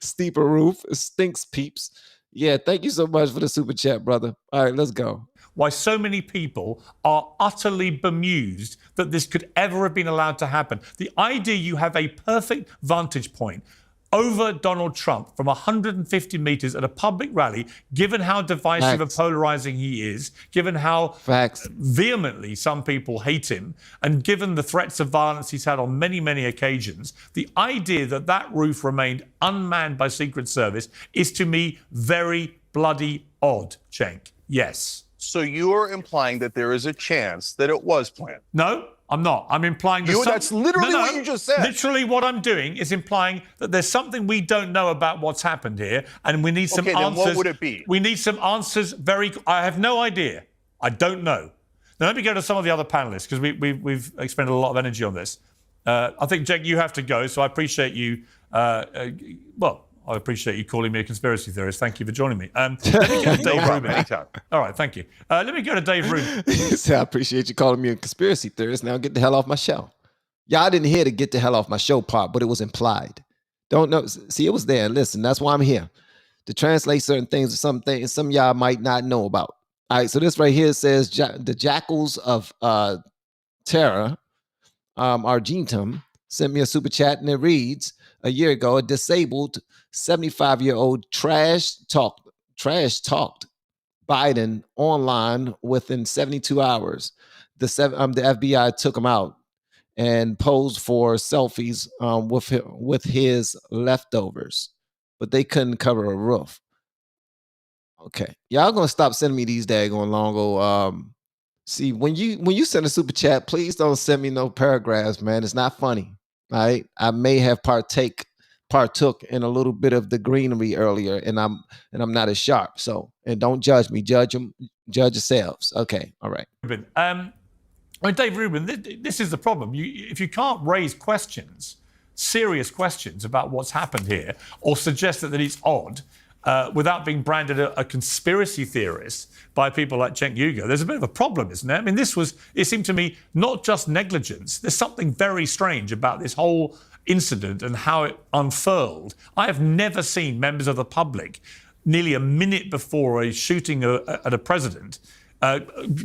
steeper roof stinks, peeps. Yeah, thank you so much for the super chat, brother. All right, let's go.
Why so many people are utterly bemused that this could ever have been allowed to happen. The idea you have a perfect vantage point over Donald Trump from 150 meters at a public rally, given how divisive and polarizing he is, given how vehemently some people hate him, and given the threats of violence he's had on many, many occasions, the idea that that roof remained unmanned by Secret Service is to me very bloody odd, Cenk. Yes.
So you're implying that there is a chance that it was planned?
No, I'm not. I'm implying
that's literally what you just said.
Literally what I'm doing is implying that there's something we don't know about what's happened here, and we need some answers.
Then what would it be?
We need some answers I have no idea. I don't know. Now let me go to some of the other panelists, because we've expended a lot of energy on this. I think, Cenk, you have to go, so I appreciate you, I appreciate you calling me a conspiracy theorist. Thank you for joining me. Let me go to Dave Rubin.
Anytime.
All right, thank you. Let me go to Dave Rubin.
I appreciate you calling me a conspiracy theorist. Now get the hell off my show. Y'all didn't hear the get the hell off my show part, but it was implied. Don't know. See, it was there. Listen, that's why I'm here, to translate certain things or some things some y'all might not know about. All right, so this right here says the Jackals of Terror, Argentum, sent me a super chat, and it reads, a year ago, a disabled 75-year-old trash talked Biden online within 72 hours. The FBI took him out and posed for selfies with his leftovers, but they couldn't cover a roof. Okay, y'all gonna stop sending me these daggone longo. See, when you send a super chat, please don't send me no paragraphs, man. It's not funny. All right, I may have partook in a little bit of the greenery earlier, and I'm not as sharp. So, and don't judge me. Judge yourselves. Okay, all right.
Dave Rubin, this is the problem. If you can't raise questions, serious questions about what's happened here, or suggest that it's odd, without being branded a conspiracy theorist by people like Cenk Uygur, there's a bit of a problem, isn't there? I mean, it seemed to me, not just negligence. There's something very strange about this whole incident and how it unfurled. I have never seen members of the public, nearly a minute before a shooting at a president,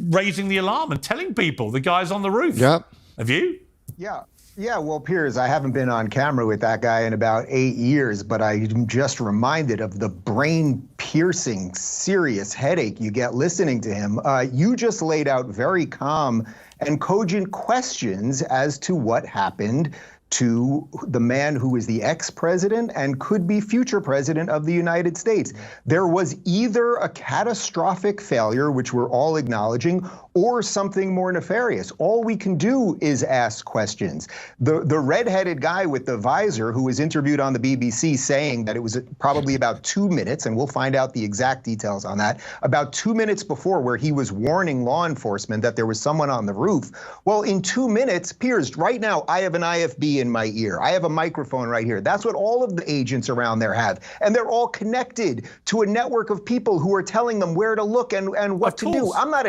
raising the alarm and telling people the guy's on the roof.
Yep.
Have you?
Yeah, well, Piers, I haven't been on camera with that guy in about 8 years, but I'm just reminded of the brain-piercing, serious headache you get listening to him. You just laid out very calm and cogent questions as to what happened to the man who is the ex-president and could be future president of the United States. There was either a catastrophic failure, which we're all acknowledging, or something more nefarious. All we can do is ask questions. The red-headed guy with the visor who was interviewed on the BBC saying that it was probably about 2 minutes, and we'll find out the exact details on that, about 2 minutes before, where he was warning law enforcement that there was someone on the roof. Well, in 2 minutes, Piers, right now I have an IFB in my ear. I have a microphone right here. That's what all of the agents around there have. And they're all connected to a network of people who are telling them where to look and what to do. I'm not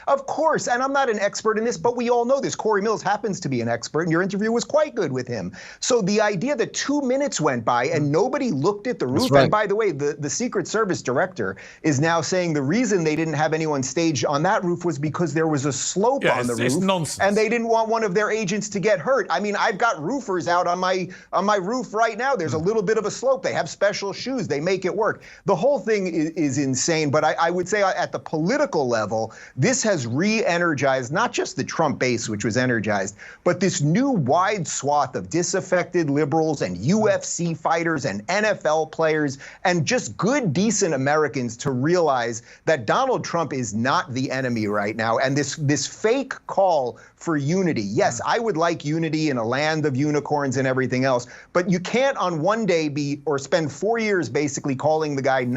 of course, and I'm not an expert in this, but we all know this. Corey Mills happens to be an expert, and your interview was quite good with him. So the idea that 2 minutes went by and nobody looked at the roof, and by the way, the Secret Service director is now saying the reason they didn't have anyone staged on that roof was because there was a slope on the roof,
nonsense.
And they didn't want one of their agents to get hurt. I mean, I've got roofers out on my roof right now. There's a little bit of a slope. They have special shoes. They make it work. The whole thing is insane, but I would say at the political level, this has re-energized not just the Trump base, which was energized, but this new wide swath of disaffected liberals and UFC fighters and NFL players and just good, decent Americans to realize that Donald Trump is not the enemy right now. And this fake call for unity. Yes, I would like unity in a land of unicorns and everything else. But you can't on one day spend 4 years basically calling the guy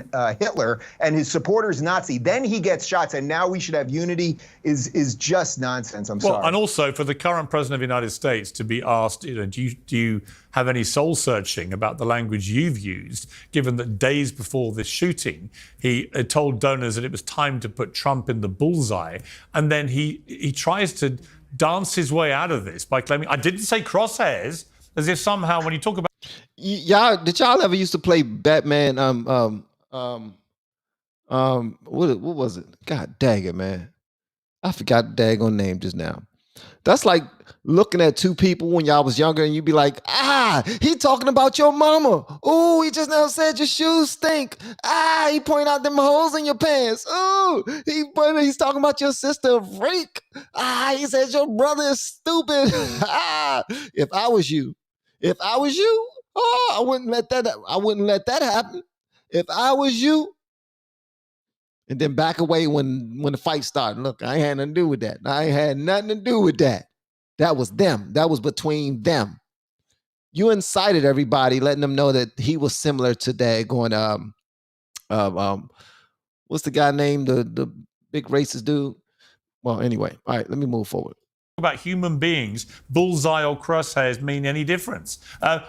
Hitler and his supporters Nazi. Then he gets shots, and now we should have unity is just nonsense. I'm sorry.
And also for the current president of the United States to be asked, do you have any soul searching about the language you've used, given that days before this shooting, he told donors that it was time to put Trump in the bullseye. And then he tries to dance his way out of this by claiming, I didn't say crosshairs, as if somehow when you talk about...
Did y'all ever used to play Batman? What was it? God dang it, man. I forgot the daggone name just now. That's like looking at two people when y'all was younger and you'd be like, he talking about your mama. Ooh, he just now said your shoes stink. He pointing out them holes in your pants. Ooh, he's talking about your sister, freak. He says your brother is stupid. If I was you, I wouldn't let that happen. If I was you. And then back away when the fight started. Look, I ain't had nothing to do with that. I ain't had nothing to do with that. That was them. That was between them. You incited everybody, letting them know that he was similar to that going, what's the guy named, the big racist dude? Well, anyway, all right, let me move forward.
About human beings, bullseye or crosshairs mean any difference.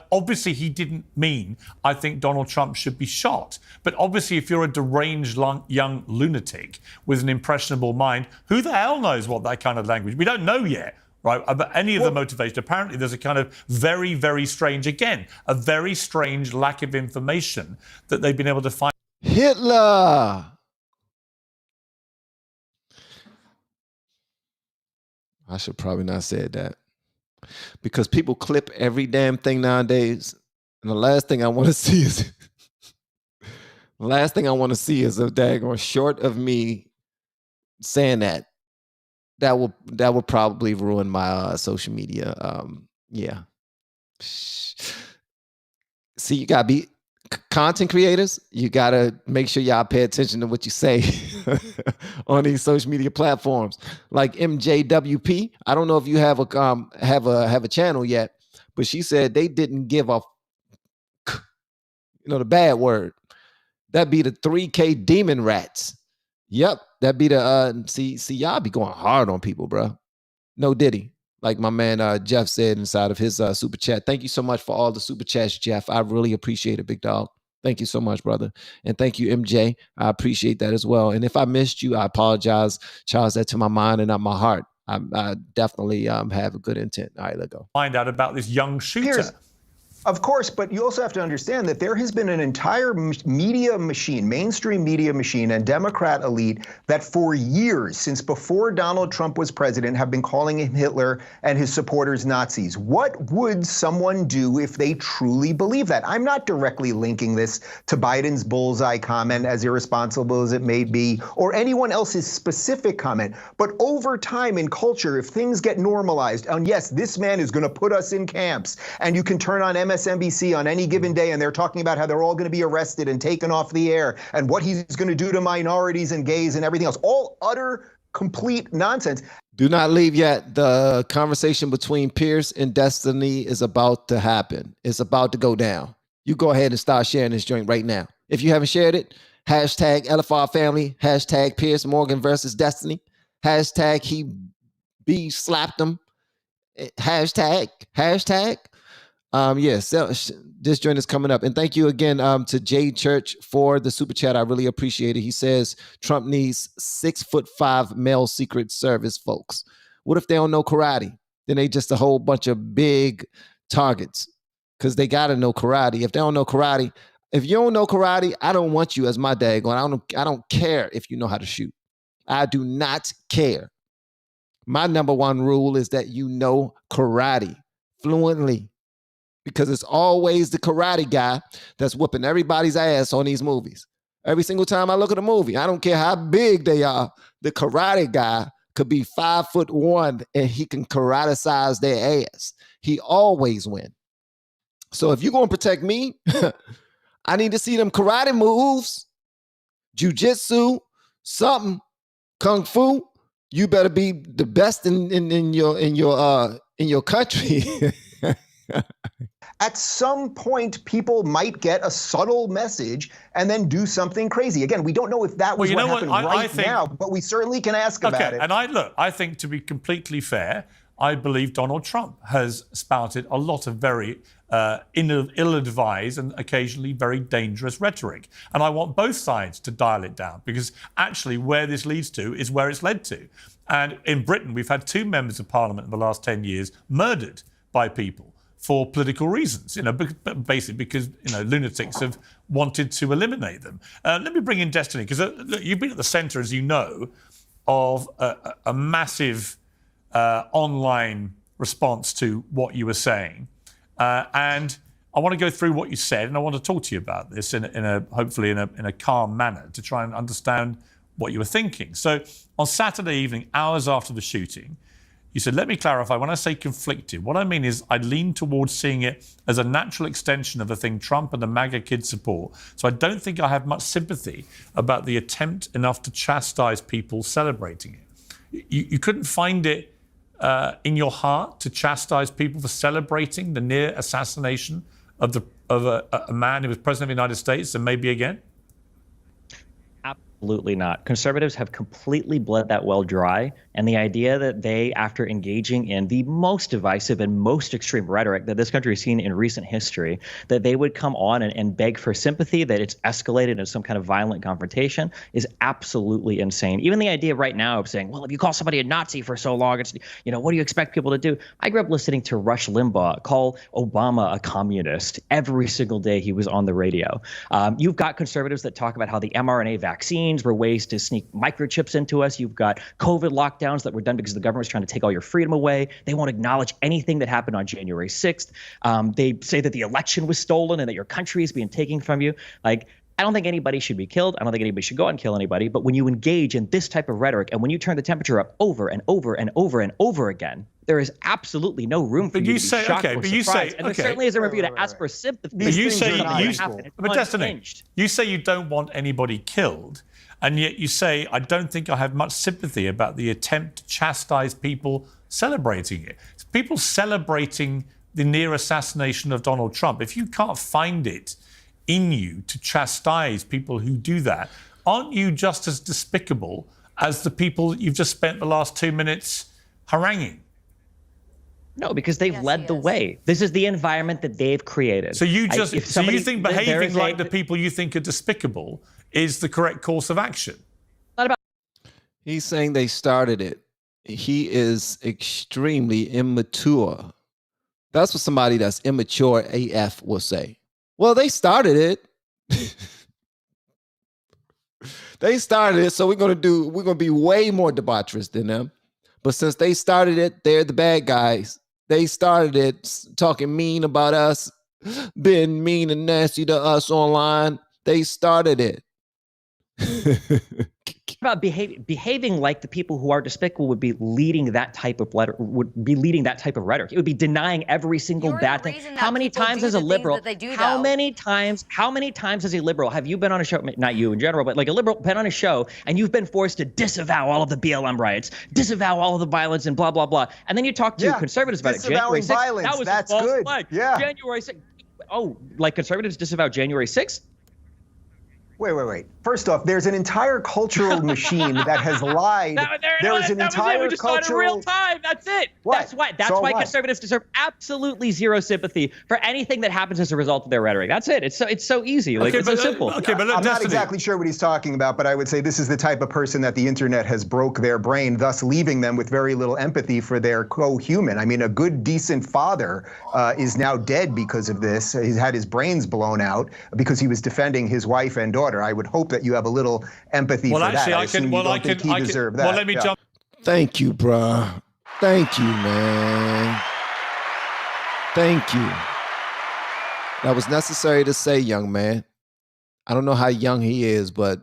Obviously, he didn't mean, I think Donald Trump should be shot. But obviously, if you're a deranged young lunatic with an impressionable mind, who the hell knows what that kind of language? We don't know yet, right, about any of the motivation. Apparently, there's a kind of very, very strange, again, a very strange lack of information that they've been able to find.
Hitler! I should probably not say that, because people clip every damn thing nowadays, and the last thing I want to see is a daggone short of me saying that. That will probably ruin my social media. Yeah. See, you gotta be content creators. You gotta make sure y'all pay attention to what you say on these social media platforms, like MJWP. I don't know if you have a channel yet, but she said they didn't give a, the bad word. That'd be the 3K demon rats. Yep, that'd be the see y'all be going hard on people, bro. No diddy. Like my man Jeff said inside of his super chat. Thank you so much for all the super chats, Jeff. I really appreciate it, big dog. Thank you so much, brother. And thank you, MJ. I appreciate that as well. And if I missed you, I apologize. Charles, that to my mind and not my heart. I definitely have a good intent. All right, let's go.
Find out about this young shooter.
Piers, of course, but you also have to understand that there has been an entire media machine, mainstream media machine and Democrat elite that for years, since before Donald Trump was president, have been calling him Hitler and his supporters Nazis. What would someone do if they truly believe that? I'm not directly linking this to Biden's bullseye comment, as irresponsible as it may be, or anyone else's specific comment. But over time in culture, if things get normalized, and yes, this man is going to put us in camps, and you can turn on MSNBC on any given day, and they're talking about how they're all going to be arrested and taken off the air, and what he's going to do to minorities and gays and everything else. All utter, complete nonsense.
Do not leave yet. The conversation between Piers and Destiny is about to happen. It's about to go down. You go ahead and start sharing this joint right now. If you haven't shared it, hashtag LFR Family, hashtag Piers Morgan versus Destiny, hashtag he slapped him, hashtag. Yes, this joint is coming up. And thank you again to Jay Church for the super chat. I really appreciate it. He says Trump needs 6'5" male Secret Service folks. What if they don't know karate? Then they just a whole bunch of big targets because they got to know karate. If they don't know karate, if you don't know karate, I don't want you as my daggone. I don't care if you know how to shoot. I do not care. My number one rule is that you know karate fluently. Because it's always the karate guy that's whooping everybody's ass on these movies. Every single time I look at a movie, I don't care how big they are, the karate guy could be 5'1" and he can karate-size their ass. He always wins. So if you're going to protect me, I need to see them karate moves, jiu-jitsu, something, kung fu. You better be the best in your country.
at some point people might get a subtle message and then do something crazy. Again, we don't know if that was what happened right now, but we certainly can ask about it.
And I think to be completely fair, I believe Donald Trump has spouted a lot of very ill-advised and occasionally very dangerous rhetoric. And I want both sides to dial it down, because actually where this leads to is where it's led to. And in Britain, we've had 2 members of parliament in the last 10 years murdered by people for political reasons, basically because, lunatics have wanted to eliminate them. Let me bring in Destiny, because you've been at the centre, as you know, of a massive online response to what you were saying. And I want to go through what you said, and I want to talk to you about this hopefully in a calm manner to try and understand what you were thinking. So on Saturday evening, hours after the shooting, you said, let me clarify, when I say conflicted, what I mean is I lean towards seeing it as a natural extension of the thing Trump and the MAGA kids support. So I don't think I have much sympathy about the attempt enough to chastise people celebrating it. You couldn't find it in your heart to chastise people for celebrating the near assassination of a man who was president of the United States and maybe again?
Absolutely not. Conservatives have completely bled that well dry. And the idea that they, after engaging in the most divisive and most extreme rhetoric that this country has seen in recent history, that they would come on and beg for sympathy, that it's escalated into some kind of violent confrontation, is absolutely insane. Even the idea right now of saying, well, if you call somebody a Nazi for so long, it's, what do you expect people to do? I grew up listening to Rush Limbaugh call Obama a communist every single day he was on the radio. You've got conservatives that talk about how the mRNA vaccines were ways to sneak microchips into us. You've got COVID lockdowns that were done because the government was trying to take all your freedom away. They won't acknowledge anything that happened on January 6th. They say that the election was stolen and that your country is being taken from you. Like, I don't think anybody should be killed. I don't think anybody should go out and kill anybody. But when you engage in this type of rhetoric and when you turn the temperature up over and over and over and over again, there is absolutely no room for you to be shocked or surprised. And there certainly isn't room for you to ask for sympathy.
But Destiny, you say you don't want anybody killed. And yet you say, I don't think I have much sympathy about the attempt to chastise people celebrating it. It's people celebrating the near assassination of Donald Trump. If you can't find it in you to chastise people who do that, aren't you just as despicable as the people that you've just spent the last 2 minutes haranguing?
No, because they've led the way. This is the environment that they've created.
So you think behaving like the people you think are despicable is the correct course of action?
He's saying they started it. He is extremely immature. That's what somebody that's immature AF will say. Well, they started it. They started it, so we're gonna be way more debaucherous than them. But since they started it, they're the bad guys. They started it, talking mean about us, being mean and nasty to us online. They started it.
About behaving like the people who are despicable would be leading that type of rhetoric. It would be denying every single bad thing. How many times as a liberal? How many times as a liberal have you been on a show? Not you in general, but like a liberal been on a show and you've been forced to disavow all of the BLM riots, disavow all of the violence, and blah blah blah. And then you talk to conservatives about it. January 6th, that was a false flag. Yeah. January 6th. Oh, like conservatives disavow January 6th?
Wait. First off, there's an entire cultural machine that has lied. There is an entire
we just saw it in real time. That's it. What? That's why conservatives deserve absolutely zero sympathy for anything that happens as a result of their rhetoric. That's it. It's so easy. Like, it's so simple.
Okay, but I'm not exactly sure what he's talking about, but I would say this is the type of person that the internet has broke their brain, thus leaving them with very little empathy for their co-human. I mean, a good, decent father is now dead because of this. He's had his brains blown out because he was defending his wife and daughter. I would hope that you have a little empathy for that. I can deserve that.
Well, let me jump.
Thank you, bruh. Thank you, man. Thank you. That was necessary to say, young man. I don't know how young he is, but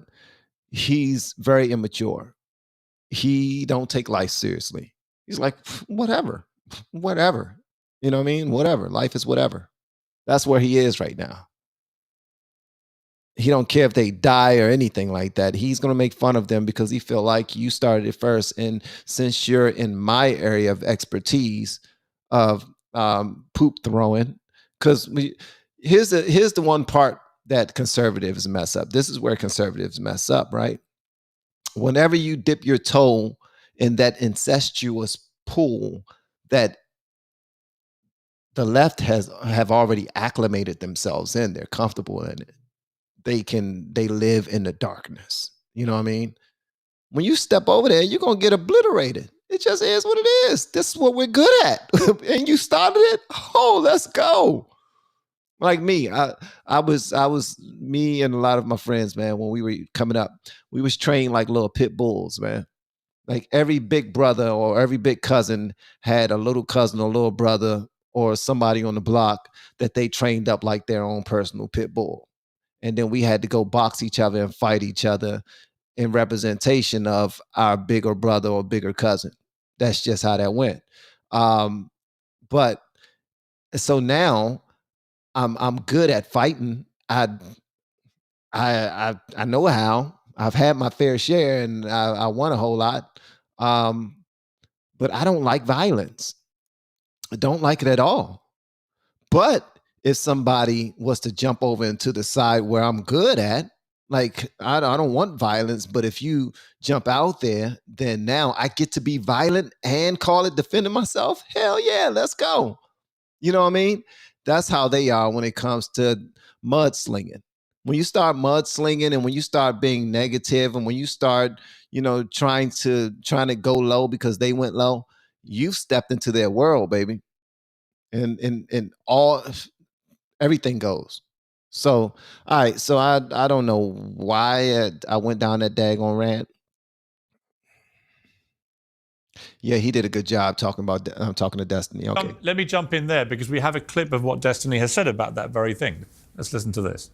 he's very immature. He don't take life seriously. He's like, whatever. You know what I mean? Whatever. Life is whatever. That's where he is right now. He don't care if they die or anything like that. He's going to make fun of them because he feel like you started it first. And since you're in my area of expertise of poop throwing Because here's the one part that conservatives mess up. This is where conservatives mess up, right? Whenever you dip your toe in that incestuous pool that the left have already acclimated themselves in, they're comfortable in it. They live in the darkness. You know what I mean? When you step over there, you're gonna get obliterated. It just is what it is. This is what we're good at. And you started it. Oh, let's go. Like me, I was me and a lot of my friends, man. When we were coming up, we was trained like little pit bulls, man. Like every big brother or every big cousin had a little cousin or little brother or somebody on the block that they trained up like their own personal pit bull. And then we had to go box each other and fight each other in representation of our bigger brother or bigger cousin. That's just how that went. But so now I'm good at fighting. I know how. I've had my fair share and I won a whole lot. But I don't like violence. I don't like it at all. But if somebody was to jump over into the side where I'm good at, like I don't want violence, but if you jump out there, then now I get to be violent and call it defending myself. Hell yeah, let's go. You know what I mean? That's how they are when it comes to mudslinging. When you start mudslinging and when you start being negative and when you start, trying to go low because they went low, you've stepped into their world, baby. And all everything goes. So, all right. So I don't know why I went down that daggone rant. Yeah, he did a good job talking to Destiny. Okay.
Let me jump in there because we have a clip of what Destiny has said about that very thing. Let's listen to this.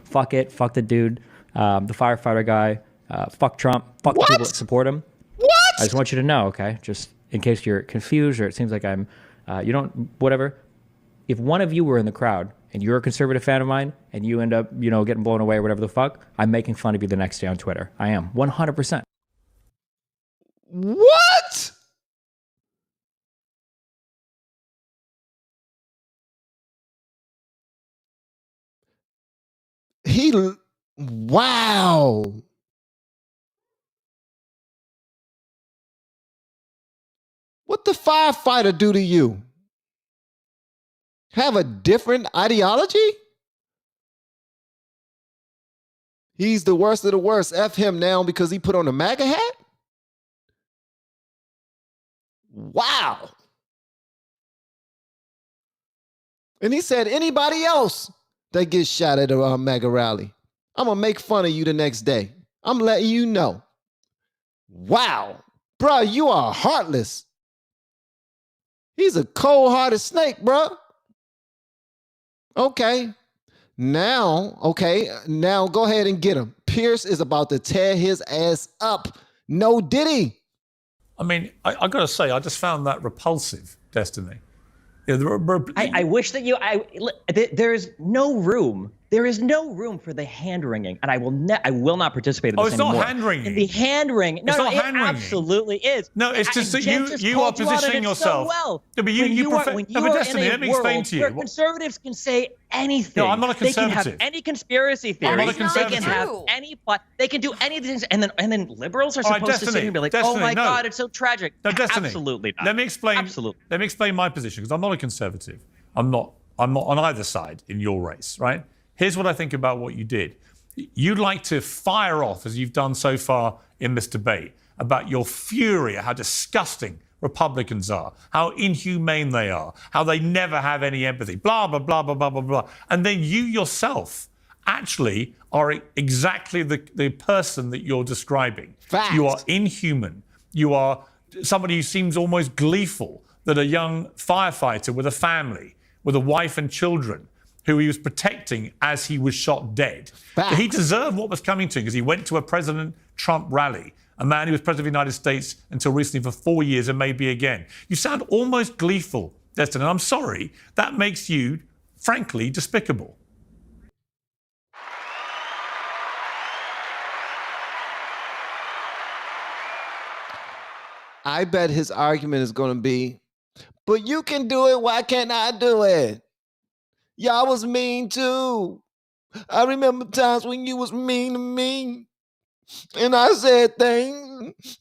Fuck it. Fuck the dude, the firefighter guy. Fuck Trump. Fuck the people that support him.
What?
I just want you to know, okay? Just in case you're confused or it seems like I'm, whatever. If one of you were in the crowd and you're a conservative fan of mine and you end up, getting blown away or whatever the fuck, I'm making fun of you the next day on Twitter. I am 100%.
What? Wow. What the firefighter do to you? Have a different ideology? He's the worst of the worst. F him now because he put on a MAGA hat? Wow. And he said, anybody else that gets shot at a MAGA rally, I'm going to make fun of you the next day. I'm letting you know. Wow. Bro, you are heartless. He's a cold-hearted snake, bro. Okay. Now go ahead and get him. Piers is about to tear his ass up. No diddy.
I mean, I got to say, I just found that repulsive, Destiny. Yeah,
I wish that there's no room. There is no room for the hand wringing, and I will not participate in this anymore.
Oh, it's not hand wringing.
The hand wringing. No,
it
absolutely is.
No, it's just that you are positioning yourself.
So well.
No, but Destiny, let me explain to you.
Where conservatives can say anything.
No, I'm not a conservative.
They can have any conspiracy theory.
I'm not a conservative.
They can have any plot. They can do any of these things, and then liberals are supposed to sit here and be like, "Oh my God, it's so tragic."
No, Destiny.
Absolutely not.
Let me explain.
Absolutely.
Let me explain my position because I'm not a conservative. I'm not on either side in your race, right? Here's what I think about what you did. You'd like to fire off, as you've done so far in this debate, about your fury at how disgusting Republicans are, how inhumane they are, how they never have any empathy, blah, blah, blah, blah, blah, blah, blah. And then you yourself actually are exactly the person that you're describing.
Fact.
You are inhuman. You are somebody who seems almost gleeful that a young firefighter with a family, with a wife and children, who he was protecting as he was shot dead. He deserved what was coming to him because he went to a President Trump rally, a man who was president of the United States until recently for 4 years and maybe again. You sound almost gleeful, Destin, and I'm sorry, that makes you, frankly, despicable.
I bet his argument is going to be, but you can do it, why can't I do it? Y'all was mean too. I remember times when you was mean to me. And I said things.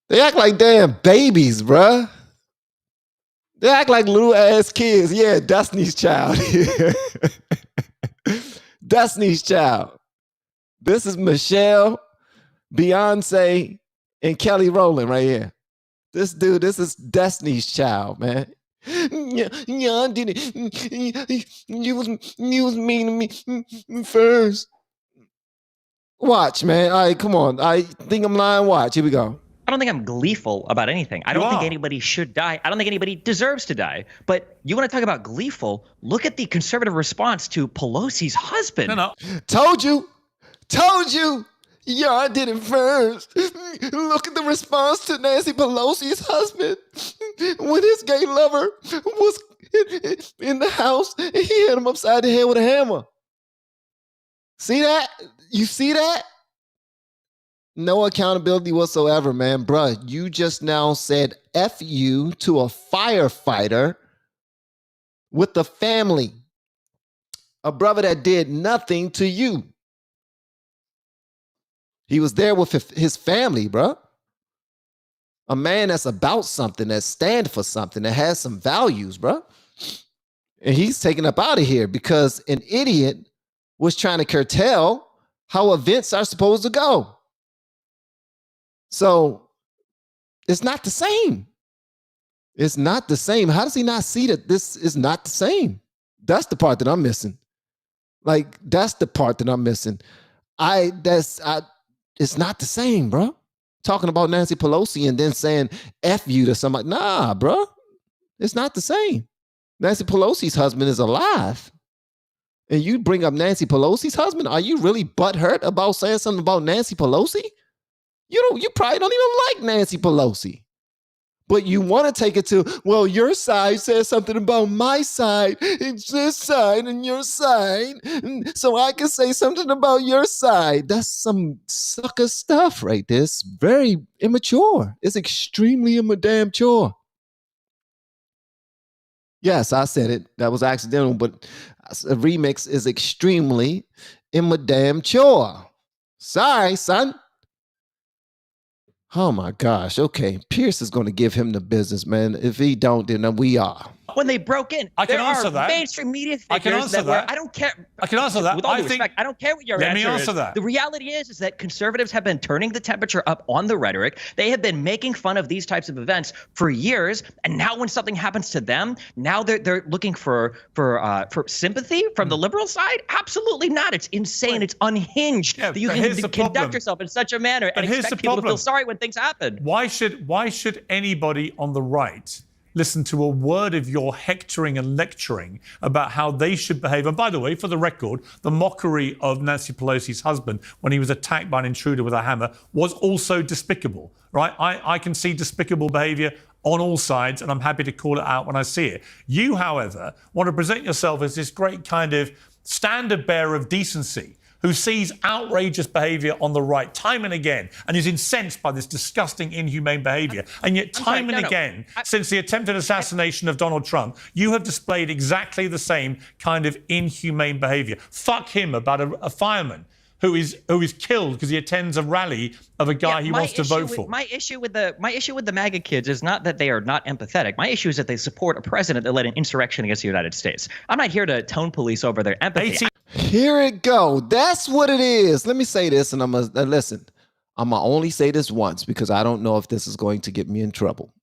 They act like damn babies, bruh. They act like little ass kids. Yeah, Destiny's Child. Destiny's Child. This is Michelle, Beyonce, and Kelly Rowland right here. This dude, this is Destiny's Child, man. Yeah, I did it. You was mean to me first. Watch, man. All right, come on. I think I'm lying. Watch. Here we go.
I don't think I'm gleeful about anything. I don't think anybody should die. I don't think anybody deserves to die. But you want to talk about gleeful? Look at the conservative response to Pelosi's husband.
No. Told you. Yeah, I did it first. Look at the response to Nancy Pelosi's husband when his gay lover was in the house and he hit him upside the head with a hammer. See that? You see that? No accountability whatsoever, man. Bruh, you just now said F you to a firefighter with the family. A brother that did nothing to you. He was there with his family, bruh. A man that's about something, that stands for something, that has some values, bruh. And he's taken up out of here because an idiot was trying to curtail how events are supposed to go. So it's not the same. It's not the same. How does he not see that this is not the same? That's the part that I'm missing. Like, that's the part that I'm missing. It's not the same, bro. Talking about Nancy Pelosi and then saying F you to somebody. Nah, bro. It's not the same. Nancy Pelosi's husband is alive. And you bring up Nancy Pelosi's husband? Are you really butthurt about saying something about Nancy Pelosi? You probably don't even like Nancy Pelosi. But you want to take it to, well, your side says something about my side. It's this side and your side. So I can say something about your side. That's some sucker stuff right there. It's very immature. It's extremely immature. Yes, I said it. That was accidental, but a remix is extremely immature. Sorry, son. Oh my gosh. Okay. Pierce is going to give him the business, man. If he don't, then we are.
When they broke in,
I can answer that.
Mainstream media figures
I can answer that.
I don't care.
I can answer that.
With all due respect, I don't care what your answer is.
Let me answer that.
The reality is that conservatives have been turning the temperature up on the rhetoric. They have been making fun of these types of events for years, and now when something happens to them, now they're looking for sympathy from the liberal side. Absolutely not. It's insane. It's unhinged that you can conduct yourself in such a manner and expect people to feel sorry when things happen.
Why should anybody on the right listen to a word of your hectoring and lecturing about how they should behave? And by the way, for the record, the mockery of Nancy Pelosi's husband when he was attacked by an intruder with a hammer was also despicable, right? I can see despicable behavior on all sides, and I'm happy to call it out when I see it. You, however, want to present yourself as this great kind of standard bearer of decency, who sees outrageous behavior on the right time and again and is incensed by this disgusting, inhumane behavior. And yet time and again, since the attempted assassination of Donald Trump, you have displayed exactly the same kind of inhumane behavior. Fuck him about a fireman who is killed because he attends a rally of a guy he wants to vote for.
My issue with the MAGA kids is not that they are not empathetic. My issue is that they support a president that led an insurrection against the United States. I'm not here to tone police over their empathy.
Here it go. That's what it is. Let me say this, and I'm gonna listen. I'm gonna only say this once because I don't know if this is going to get me in trouble.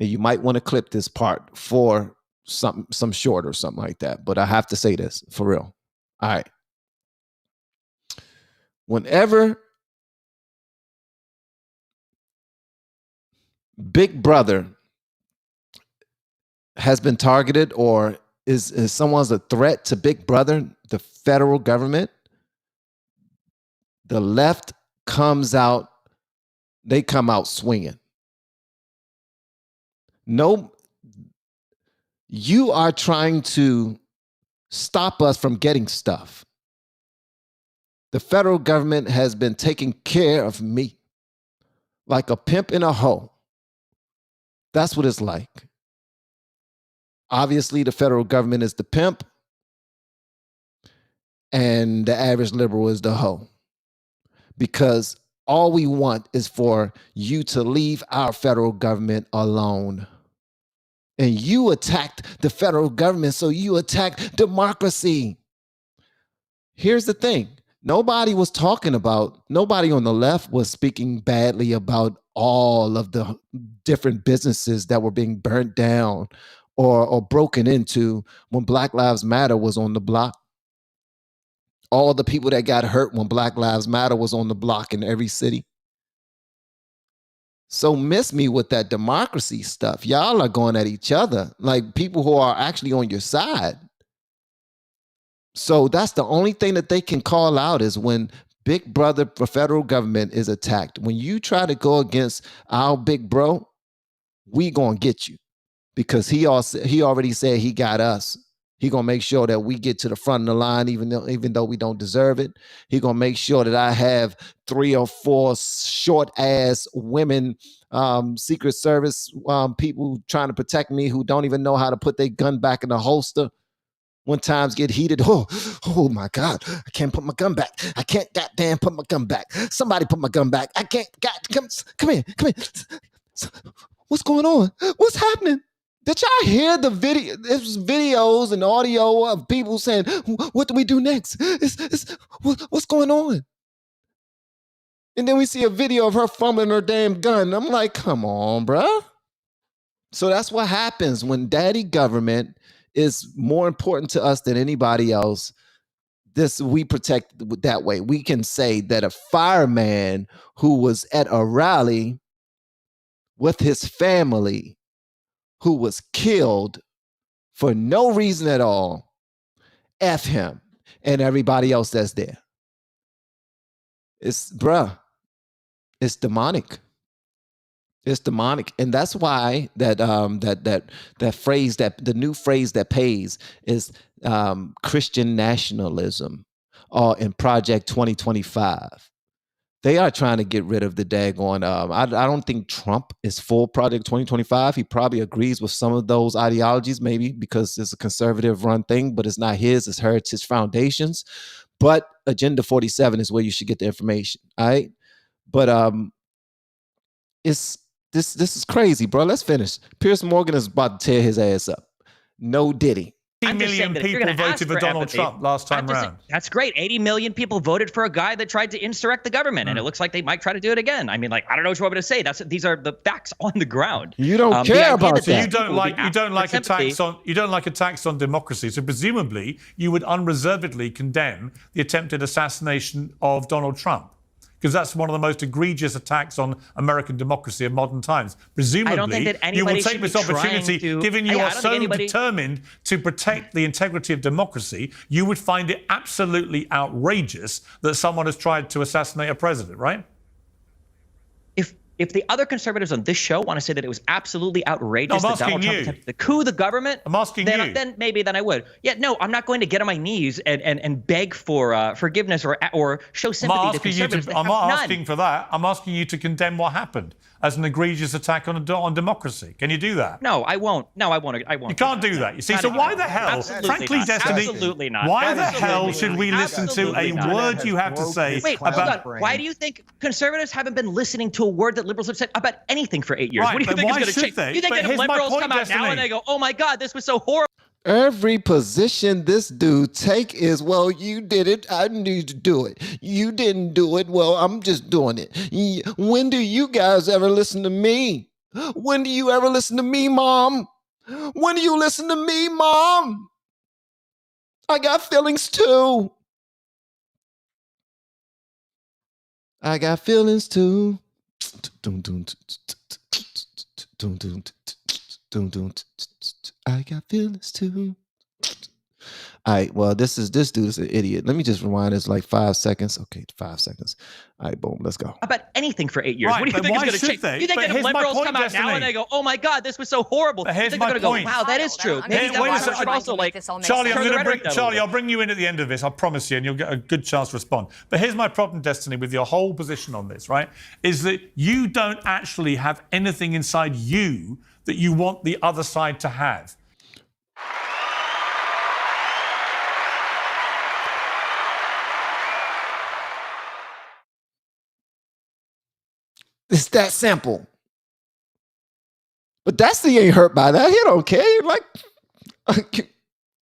And you might want to clip this part for some short or something like that. But I have to say this for real. All right. Whenever Big Brother has been targeted or is someone's a threat to Big Brother, the federal government, the left comes out, they come out swinging. No, you are trying to stop us from getting stuff. The federal government has been taking care of me. like a pimp in a hoe. That's what it's like. Obviously, the federal government is the pimp, and the average liberal is the hoe. Because all we want is for you to leave our federal government alone. And you attacked the federal government, so you attacked democracy. Here's the thing. Nobody on the left was speaking badly about all of the different businesses that were being burnt down or broken into when Black Lives Matter was on the block. All the people that got hurt when Black Lives Matter was on the block in every city. So miss me with that democracy stuff. Y'all are going at each other, like people who are actually on your side. So that's the only thing that they can call out is when big brother, the federal government is attacked. When you try to go against our big bro, we gonna get you, because he already said he got us. He gonna make sure that we get to the front of the line, even though we don't deserve it. He gonna make sure that I have 3 or 4 short ass women, Secret Service people trying to protect me who don't even know how to put their gun back in the holster. When times get heated, oh my God, I can't put my gun back. I can't goddamn put my gun back. Somebody put my gun back. I can't. Come here. What's going on? What's happening? Did y'all hear the video? There's videos and audio of people saying, what do we do next? What's going on? And then we see a video of her fumbling her damn gun. I'm like, come on, bruh. So that's what happens when daddy government is more important to us than anybody else. We protect that way. We can say that a fireman who was at a rally with his family who was killed for no reason at all, F him and everybody else that's there. It's demonic. It's demonic. And that's why that phrase, that the new phrase that pays is Christian nationalism, in Project 2025. They are trying to get rid of the daggone. I don't think Trump is full Project 2025. He probably agrees with some of those ideologies, maybe because it's a conservative run thing, but it's not his, it's Heritage Foundation's. But Agenda 47 is where you should get the information. All right. But this is crazy, bro. Let's finish. Piers Morgan is about to tear his ass up. No diddy.
80 million people voted for Donald Trump last time round.
That's great. 80 million people voted for a guy that tried to insurrect the government, and it looks like they might try to do it again. I mean, like, I don't know what you want me to say. These are the facts on the ground.
You don't care about that.
So you don't like attacks on democracy. So presumably you would unreservedly condemn the attempted assassination of Donald Trump, because that's one of the most egregious attacks on American democracy in modern times. Presumably, you will take this opportunity, given you are so determined to protect the integrity of democracy, you would find it absolutely outrageous that someone has tried to assassinate a president, right?
If the other conservatives on this show want to say that it was absolutely outrageous that Donald Trump attempted to coup the government, then maybe I would. Yeah, no, I'm not going to get on my knees and beg for forgiveness or show sympathy to conservatives.
I'm not asking for that. I'm asking you to condemn what happened as an egregious attack on democracy. Can you do that?
No, I won't. I won't.
You can't do that. You see, so why the hell, frankly, Destiny,
absolutely not.
Why the hell should we listen to a word you have to say about...
Why do you think conservatives haven't been listening to a word that liberals have said about anything for 8 years?
Right,
what do you think is going to change?
They?
You think if liberals come out now and they go, oh my God, this was so horrible?
Every position this dude take is, well, you did it, I need to do it. You didn't do it, well, I'm just doing it. When do you guys ever listen to me? When do you ever listen to me, Mom? When do you listen to me, Mom? I got feelings too. I got feelings too. I got feelings too. All right. Well, this dude is an idiot. Let me just rewind this like 5 seconds. Okay, 5 seconds. All right, boom. Let's go.
How about anything for 8 years?
Right,
what do you
but
think
why
is going to
should
change?
they?
You think
But
that if
here's my
liberals
point,
come out now
Destiny.
and they go, "Oh my God, this was so horrible,"
But
you
here's
think
my
they're going to
point.
go, "Wow, that is true." Maybe
Wait a
that
second.
should also like
Charlie,
Charlie,
I'll bring you in at the end of this. I promise you, and you'll get a good chance to respond. But here's my problem, Destiny, with your whole position on this, right? Is that you don't actually have anything inside you that you want the other side to have.
It's that simple. But Destiny ain't hurt by that. He don't care. Like,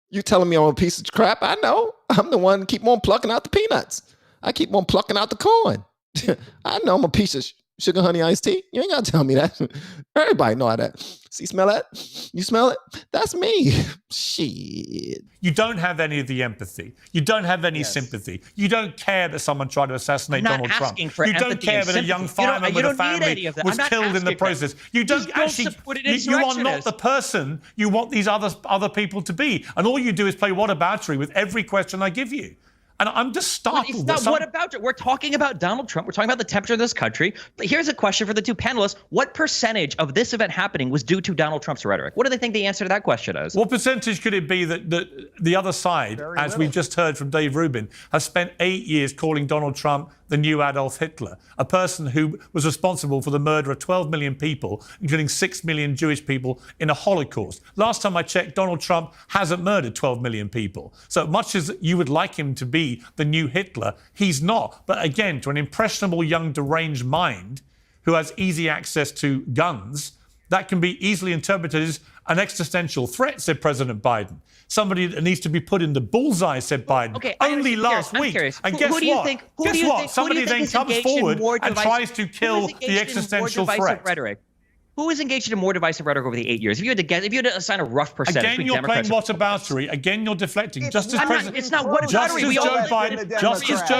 you telling me I'm a piece of crap? I know. I'm the one keep on plucking out the peanuts. I keep on plucking out the corn. I know I'm a piece of sugar, honey, iced tea. You ain't got to tell me that. Everybody know that. See, smell that? You smell it? That's me. Shit.
You don't have any of the empathy. You don't have any sympathy. You don't care that someone tried to assassinate Donald Trump. You don't care that a young fireman with a family was killed in the process. You don't actually. You are not the person you want these other people to be. And all you do is play whataboutery with every question I give you. And I'm just startled.
It's not what about it. We're talking about Donald Trump. We're talking about the temperature of this country. But here's a question for the two panelists. What percentage of this event happening was due to Donald Trump's rhetoric? What do they think the answer to that question is?
What percentage could it be that the other side, as we've just heard from Dave Rubin, has spent 8 years calling Donald Trump the new Adolf Hitler, a person who was responsible for the murder of 12 million people, including 6 million Jewish people in a Holocaust. Last time I checked, Donald Trump hasn't murdered 12 million people. So much as you would like him to be the new Hitler, he's not. But again, to an impressionable young deranged mind who has easy access to guns, that can be easily interpreted as an existential threat, said President Biden. Somebody that needs to be put in the bullseye, said Biden.
Okay,
only last week. And guess what? Guess what? Somebody then comes forward and tries to kill the existential threat.
Rhetoric? Who is engaged in more divisive rhetoric over the 8 years? If you had to guess, if you had to assign a rough percentage,
again, you're playing whataboutery. Again, you're deflecting. Just as Joe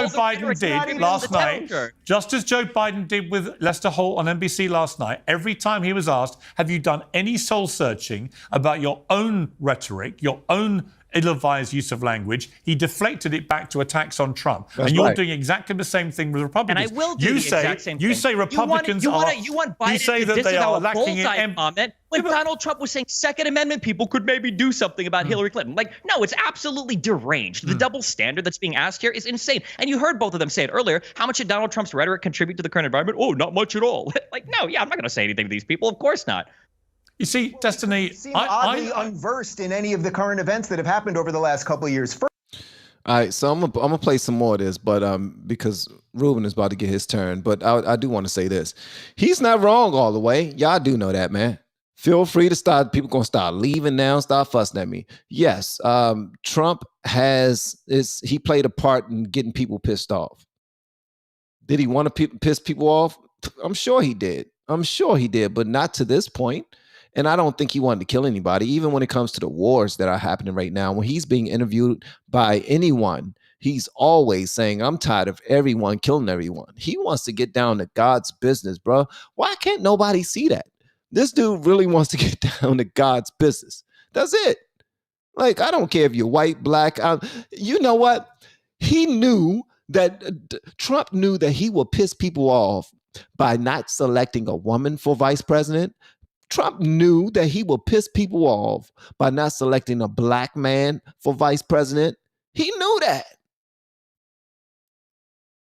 Biden did last night. Just as Joe Biden did with Lester Holt on NBC last night. Every time he was asked, "Have you done any soul searching about your own rhetoric, your own ill-advised use of language?" He deflected it back to attacks on Trump.
That's
and you're
right.
doing exactly the same thing with Republicans.
And I will do the exact same thing.
You say Republicans
you want Biden
you say
to
that they are lacking in
comment when Donald Trump was saying Second Amendment people could maybe do something about Hillary Clinton. Like, no, it's absolutely deranged. The double standard that's being asked here is insane. And you heard both of them say it earlier. How much did Donald Trump's rhetoric contribute to the current environment? Oh, not much at all. Like, no, yeah, I'm not going to say anything to these people. Of course not.
You see, Destiny,
oddly unversed in any of the current events that have happened over the last couple of years.
All right, so I'm gonna play some more of this, but because Ruben is about to get his turn, but I do want to say this: he's not wrong all the way. Y'all do know that, man. Feel free to start. People gonna start leaving now, start fussing at me. Yes, Trump he played a part in getting people pissed off. Did he want to piss people off? I'm sure he did. But not to this point. And I don't think he wanted to kill anybody, even when it comes to the wars that are happening right now. When he's being interviewed by anyone, he's always saying, "I'm tired of everyone killing everyone." He wants to get down to God's business, bro. Why can't nobody see that? This dude really wants to get down to God's business. That's it. Like, I don't care if you're white, black. You know what? He knew that Trump knew that he will piss people off by not selecting a woman for vice president. Trump knew that he will piss people off by not selecting a black man for vice president. He knew that.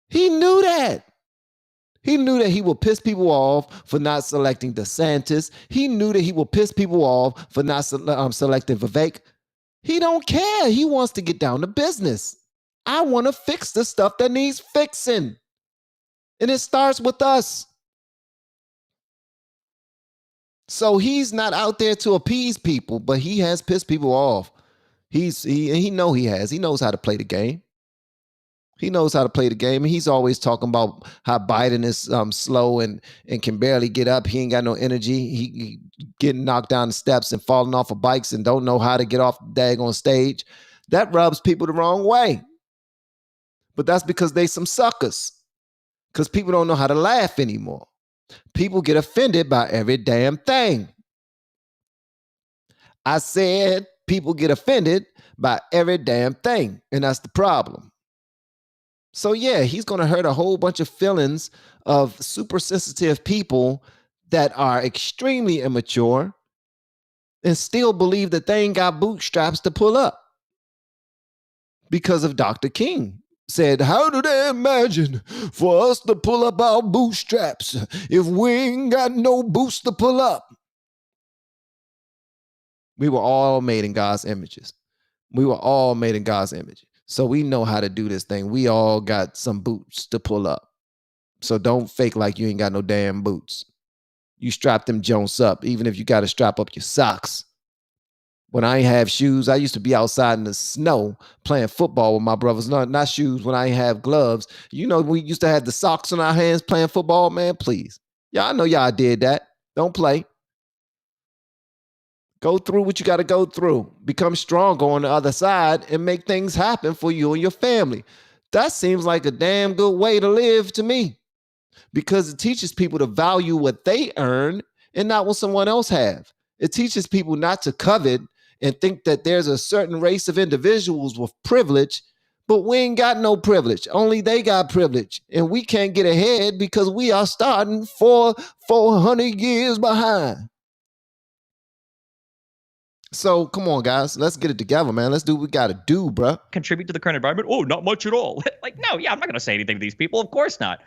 He knew that. He knew that he will piss people off for not selecting DeSantis. He knew that he will piss people off for not selecting Vivek. He don't care. He wants to get down to business. I want to fix the stuff that needs fixing. And it starts with us. So he's not out there to appease people, but he has pissed people off. He has. He knows how to play the game. He knows how to play the game, and he's always talking about how Biden is slow and can barely get up. He ain't got no energy. He getting knocked down the steps and falling off of bikes and don't know how to get off the daggone stage. That rubs people the wrong way. But that's because they some suckers. Because people don't know how to laugh anymore. People get offended by every damn thing. I said people get offended by every damn thing, and that's the problem. So yeah, he's going to hurt a whole bunch of feelings of super sensitive people that are extremely immature and still believe that they ain't got bootstraps to pull up because of Dr. King. Said, how do they imagine for us to pull up our bootstraps if we ain't got no boots to pull up? We were all made in God's images. We were all made in God's image. So we know how to do this thing. We all got some boots to pull up. So don't fake like you ain't got no damn boots. You strap them Jones up, even if you got to strap up your socks. When I ain't have shoes, I used to be outside in the snow playing football with my brothers. Not shoes when I ain't have gloves. You know, we used to have the socks on our hands playing football, man, please. Y'all know y'all did that. Don't play. Go through what you got to go through. Become stronger on the other side and make things happen for you and your family. That seems like a damn good way to live to me, because it teaches people to value what they earn and not what someone else have. It teaches people not to covet and think that there's a certain race of individuals with privilege, but we ain't got no privilege. Only they got privilege. And we can't get ahead because we are starting 400 years behind. So come on, guys. Let's get it together, man. Let's do what we got to do, bruh.
Contribute to the current environment? Oh, not much at all. Like, no, yeah, I'm not going to say anything to these people. Of course not.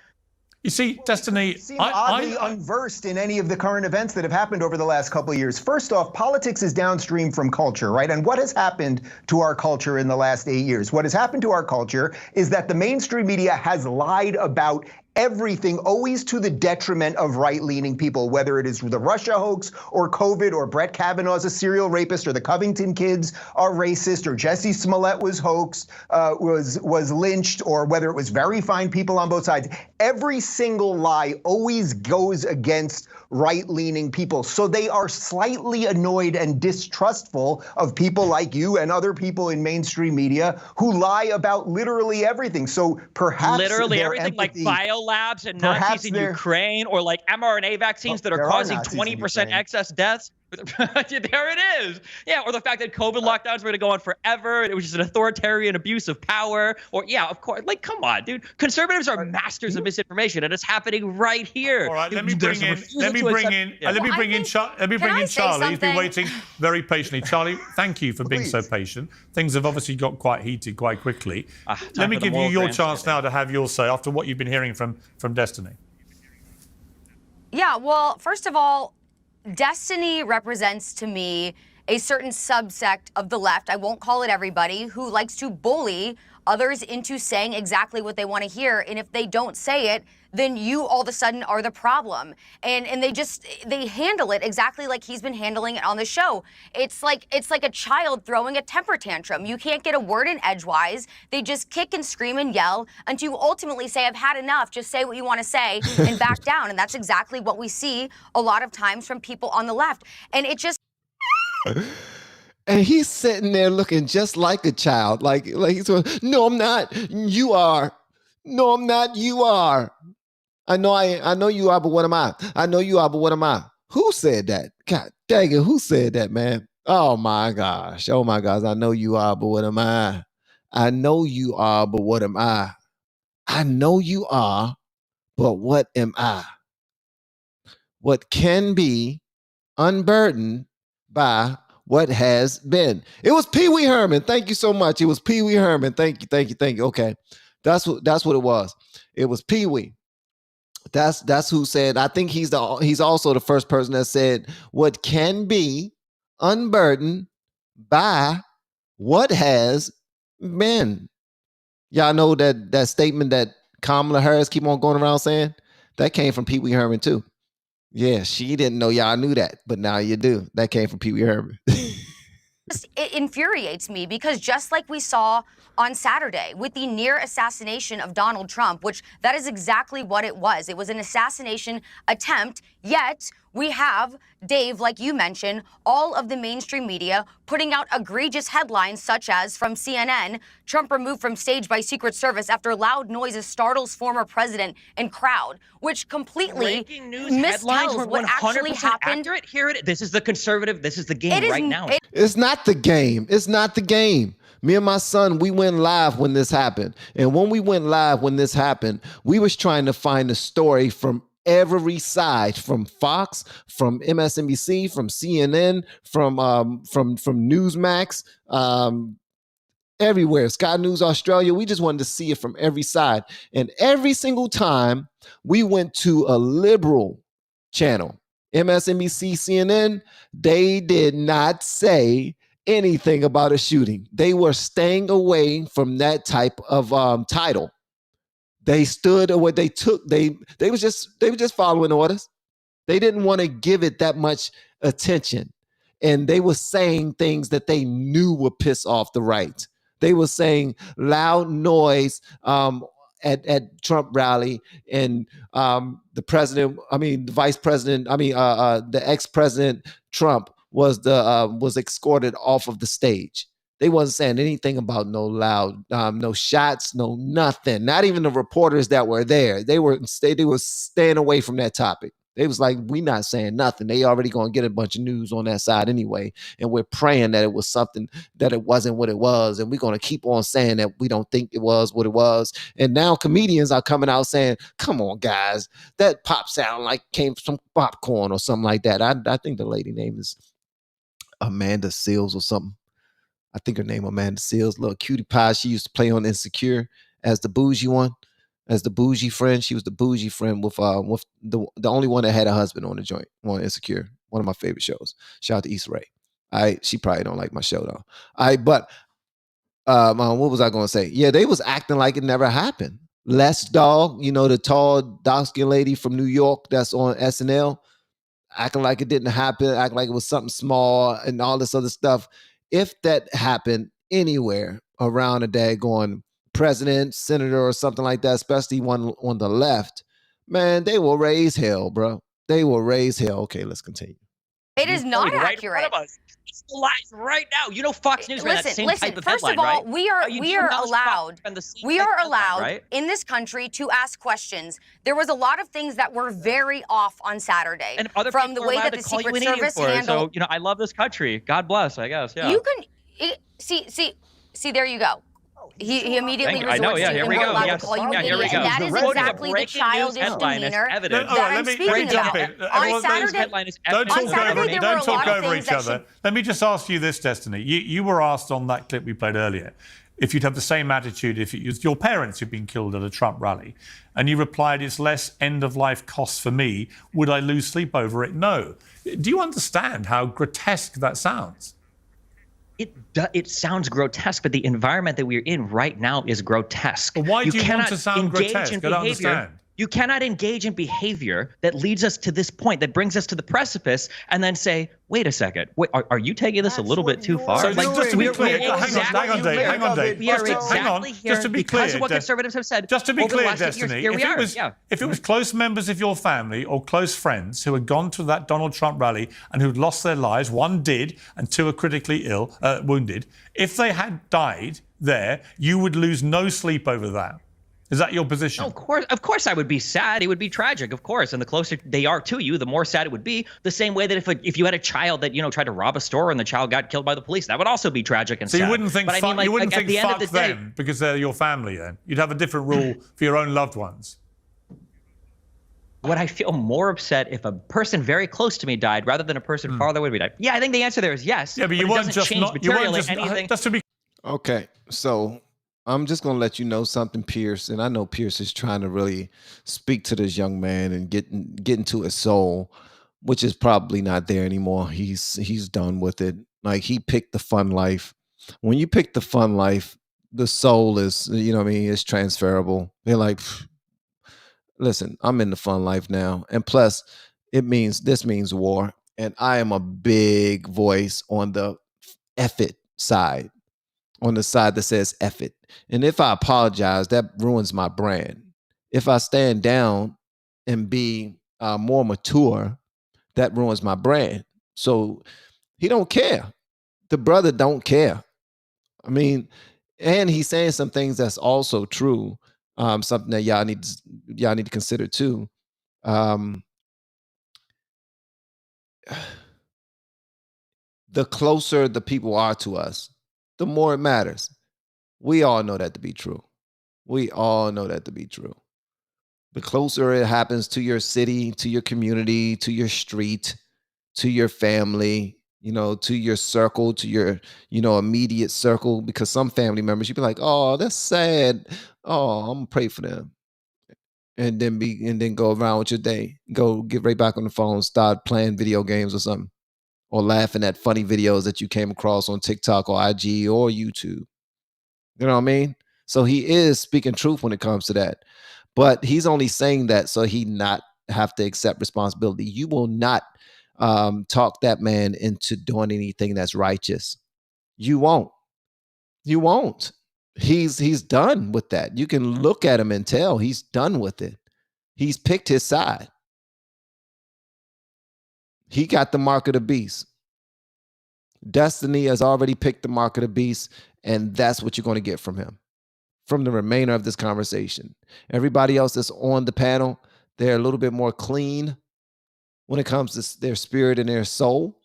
You see, Destiny,
You seem oddly unversed in any of the current events that have happened over the last couple of years. First off, politics is downstream from culture, right? And what has happened to our culture in the last 8 years? What has happened to our culture is that the mainstream media has lied about everything, always to the detriment of right-leaning people, whether it is the Russia hoax or COVID or Brett Kavanaugh's a serial rapist or the Covington kids are racist or Jesse Smollett was hoaxed, was lynched, or whether it was very fine people on both sides. Every single lie always goes against right-leaning people. So they are slightly annoyed and distrustful of people like you and other people in mainstream media who lie about literally everything. So perhaps
literally everything, like biolabs and Nazis in Ukraine, or like mRNA vaccines that are causing 20% excess deaths. There it is. Yeah, or the fact that COVID lockdowns were going to go on forever, and it was just an authoritarian abuse of power. Or yeah, of course. Like, come on, dude. Conservatives are masters of misinformation, and it's happening right here.
All right, let me bring in Charlie. He's been waiting very patiently. Charlie, thank you for being so patient. Things have obviously got quite heated quite quickly. Let me give you your chance now to have your say after what you've been hearing from Destiny.
Yeah, well, first of all, Destiny represents to me a certain subsect of the left, I won't call it everybody, who likes to bully others into saying exactly what they want to hear. And if they don't say it, then you all of a sudden are the problem. And they handle it exactly like he's been handling it on the show. It's like a child throwing a temper tantrum. You can't get a word in edgewise. They just kick and scream and yell until you ultimately say, I've had enough, just say what you want to say and back down. And that's exactly what we see a lot of times from people on the left. And it just...
And he's sitting there looking just like a child. Like he's going, no, I'm not. You are. No, I'm not. You are. I know you are, but what am I? I know you are, but what am I? Who said that? God dang it, who said that, man? Oh my gosh. Oh my gosh. I know you are, but what am I? I know you are, but what am I? I know you are, but what am I? What can be unburdened by what has been. It was Pee Wee Herman. Thank you so much. It was Pee Wee Herman. Thank you. Okay. That's what it was. It was Pee Wee. That's who said, I think he's also the first person that said what can be unburdened by what has been. Y'all know that statement that Kamala Harris keep on going around saying? That came from Pee Wee Herman too. Yeah, she didn't know y'all knew that, but now you do. That came from Pee Wee Herman.
It infuriates me because just like we saw on Saturday with the near assassination of Donald Trump, which that is exactly what it was. It was an assassination attempt, yet we have, Dave, like you mentioned, all of the mainstream media putting out egregious headlines such as from CNN, Trump removed from stage by Secret Service after loud noises startles former president and crowd, which completely mistells what actually happened.
Accurate. Here it is. This is the conservative. This is the game right now.
It's not the game. It's not the game. Me and my son, we went live when this happened. And when we went live when this happened, we was trying to find the story from every side, from Fox, from MSNBC, from CNN, from Newsmax, everywhere, Sky News Australia. We just wanted to see it from every side. And every single time we went to a liberal channel, MSNBC, CNN, they did not say anything about a shooting. They were staying away from that type of title. They stood or what they took. They were just following orders. They didn't want to give it that much attention, and they were saying things that they knew would piss off the right. They were saying loud noise at Trump rally, and the president, the vice president, the ex-president Trump was escorted off of the stage. They wasn't saying anything about no loud, no shots, no nothing. Not even the reporters that were there. They were staying away from that topic. They was like, we not saying nothing. They already gonna get a bunch of news on that side anyway. And we're praying that it was something, that it wasn't what it was. And we're gonna keep on saying that we don't think it was what it was. And now comedians are coming out saying, come on, guys, that pop sound like came from popcorn or something like that. I think the lady name is Amanda Seals or something. I think her name Amanda Seals, little cutie pie. She used to play on Insecure as the bougie one, as the bougie friend. She was the bougie friend with the only one that had a husband on the joint, on Insecure. One of my favorite shows. Shout out to Issa Rae. She probably don't like my show though. But what was I going to say? Yeah, they was acting like it never happened. Les Dog, the tall, dark-skinned lady from New York that's on SNL, acting like it didn't happen, acting like it was something small and all this other stuff. If that happened anywhere around a daggone president, senator, or something like that, especially one on the left, man, they will raise hell, bro. They will raise hell. Okay, let's continue.
It is not accurate.
It's live right now. Fox News ran that same type of
first
headline,
of all,
right?
we are allowed in this country to ask questions. There was a lot of things that were very off on Saturday,
and other
from the way that the Secret Service handled.
So I love this country. God bless, I guess. Yeah.
You can see. There you go. He immediately resorts to
here we go.
Yes. Call you
here we go.
That is exactly the childish demeanor that I'm speaking about. On Saturday,
don't talk over each other. Let me just ask you this, Destiny. You were asked on that clip we played earlier if you'd have the same attitude if it was your parents who'd been killed at a Trump rally, and you replied, "It's less end-of-life costs for me. Would I lose sleep over it? No." Do you understand how grotesque that sounds?
It sounds grotesque, but the environment that we're in right now is grotesque.
But why do you want to sound grotesque? I don't understand.
You cannot engage in behavior that leads us to this point, that brings us to the precipice, and then say, wait a second, wait, are you taking this a little bit too far?
So just to be clear, hang on, Dave.
We are exactly here
just to be clear,
because of what conservatives have said.
Just to be clear, Destiny, if it was close members of your family or close friends who had gone to that Donald Trump rally and who'd lost their lives, one did, and two are critically wounded, if they had died there, you would lose no sleep over that. Is that your position?
No, of course I would be sad. It would be tragic, of course. And the closer they are to you, the more sad it would be. The same way that if you had a child that, tried to rob a store and the child got killed by the police, that would also be tragic and sad.
So you wouldn't think fuck them because they're your family then? You'd have a different rule for your own loved ones.
Would I feel more upset if a person very close to me died rather than a person farther away died? Yeah, I think the answer there is yes.
Yeah, but you weren't just
anything.
Just to be
okay, so I'm just going to let you know something, Piers, and I know Piers is trying to really speak to this young man and get into his soul, which is probably not there anymore. He's done with it. Like, he picked the fun life. When you pick the fun life, the soul is, it's transferable. They're like, listen, I'm in the fun life now. And plus, this means war. And I am a big voice on the F it side. On the side that says F it. And if I apologize, that ruins my brand. If I stand down and be more mature, that ruins my brand. So he don't care. The brother don't care. I mean, and he's saying some things that's also true. Something that y'all need to consider too. The closer the people are to us, the more it matters. We all know that to be true. We all know that to be true. The closer it happens to your city, to your community, to your street, to your family, to your circle, to your, immediate circle, because some family members, you'd be like, oh, that's sad. Oh, I'm gonna pray for them. And then go around with your day. Go get right back on the phone, start playing video games or something. Or laughing at funny videos that you came across on TikTok or IG or YouTube. You know what I mean? So he is speaking truth when it comes to that. But he's only saying that so he not have to accept responsibility. You will not talk that man into doing anything that's righteous. You won't. You won't. He's done with that. You can look at him and tell he's done with it. He's picked his side. He got the mark of the beast. Destiny has already picked the mark of the beast, and that's what you're going to get from him, from the remainder of this conversation. Everybody else that's on the panel, they're a little bit more clean when it comes to their spirit and their soul,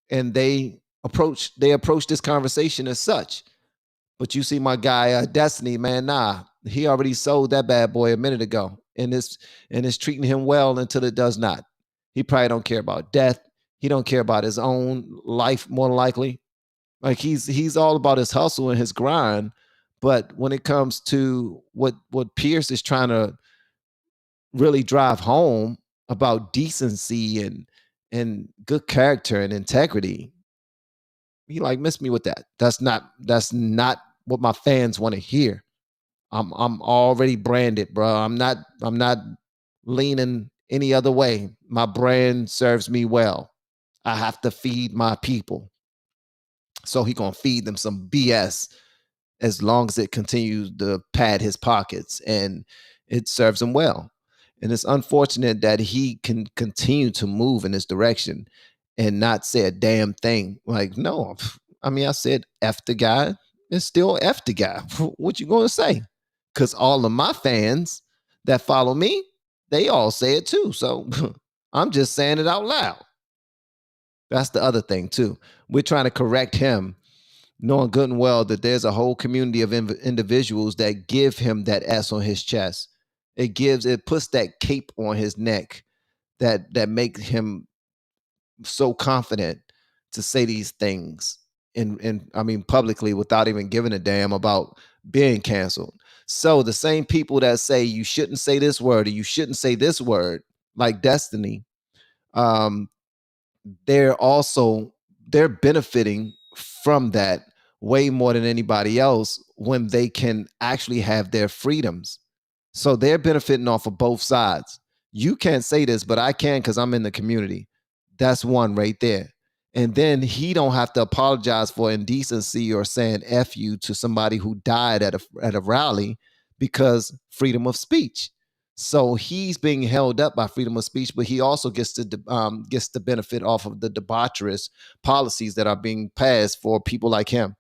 and they approach this conversation as such. But you see my guy, Destiny, man, nah, he already sold that bad boy a minute ago, and it's treating him well until it does not. He probably don't care about death. He don't care about his own life, more than likely. Like he's all about his hustle and his grind. But when it comes to what Piers is trying to really drive home about decency and good character and integrity, he like missed me with that. That's not what my fans want to hear. I'm already branded, bro. I'm not leaning any other way. My brand serves me well. I have to feed my people. So he gonna feed them some BS as long as it continues to pad his pockets, and it serves him well. And it's unfortunate that he can continue to move in this direction and not say a damn thing. Like, no, I mean, I said F the guy. It's still F the guy. What you gonna say? Because all of my fans that follow me, they all say it too. So I'm just saying it out loud. That's the other thing too. We're trying to correct him, knowing good and well that there's a whole community of individuals that give him that S on his chest. It puts that cape on his neck that make him so confident to say these things and I mean publicly without even giving a damn about being canceled. So the same people that say you shouldn't say this word or you shouldn't say this word, like Destiny, they're benefiting from that way more than anybody else when they can actually have their freedoms. So they're benefiting off of both sides. You can't say this, but I can because I'm in the community. That's one right there. And then he don't have to apologize for indecency or saying F you to somebody who died at a rally because freedom of speech. So he's being held up by freedom of speech, but he also gets the benefit off of the debaucherous policies that are being passed for people like him.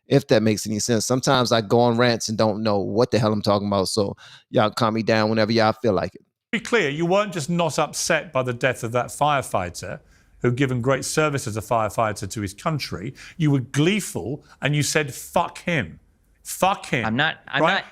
If that makes any sense. Sometimes I go on rants and don't know what the hell I'm talking about. So y'all calm me down whenever y'all feel like it.
Be clear, you weren't just not upset by the death of that firefighter who'd given great service as a firefighter to his country. You were gleeful and you said, fuck him. Fuck him.
I'm not.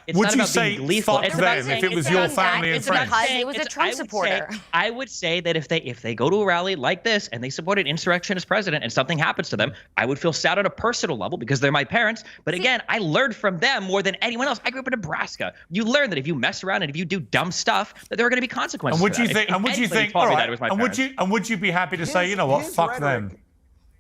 It's
Would
not
you
about
say
being gleeful.
fuck
It's
them if it was your family and friends?
Because he was a Trump supporter.
I would say that if they go to a rally like this and they support an insurrectionist president and something happens to them, I would feel sad on a personal level because they're my parents. But again, I learned from them more than anyone else. I grew up in Nebraska. You learn that if you mess around and if you do dumb stuff, that there are going to be consequences.
And would you think? All right. And would you be happy to say, you know what? Fuck them.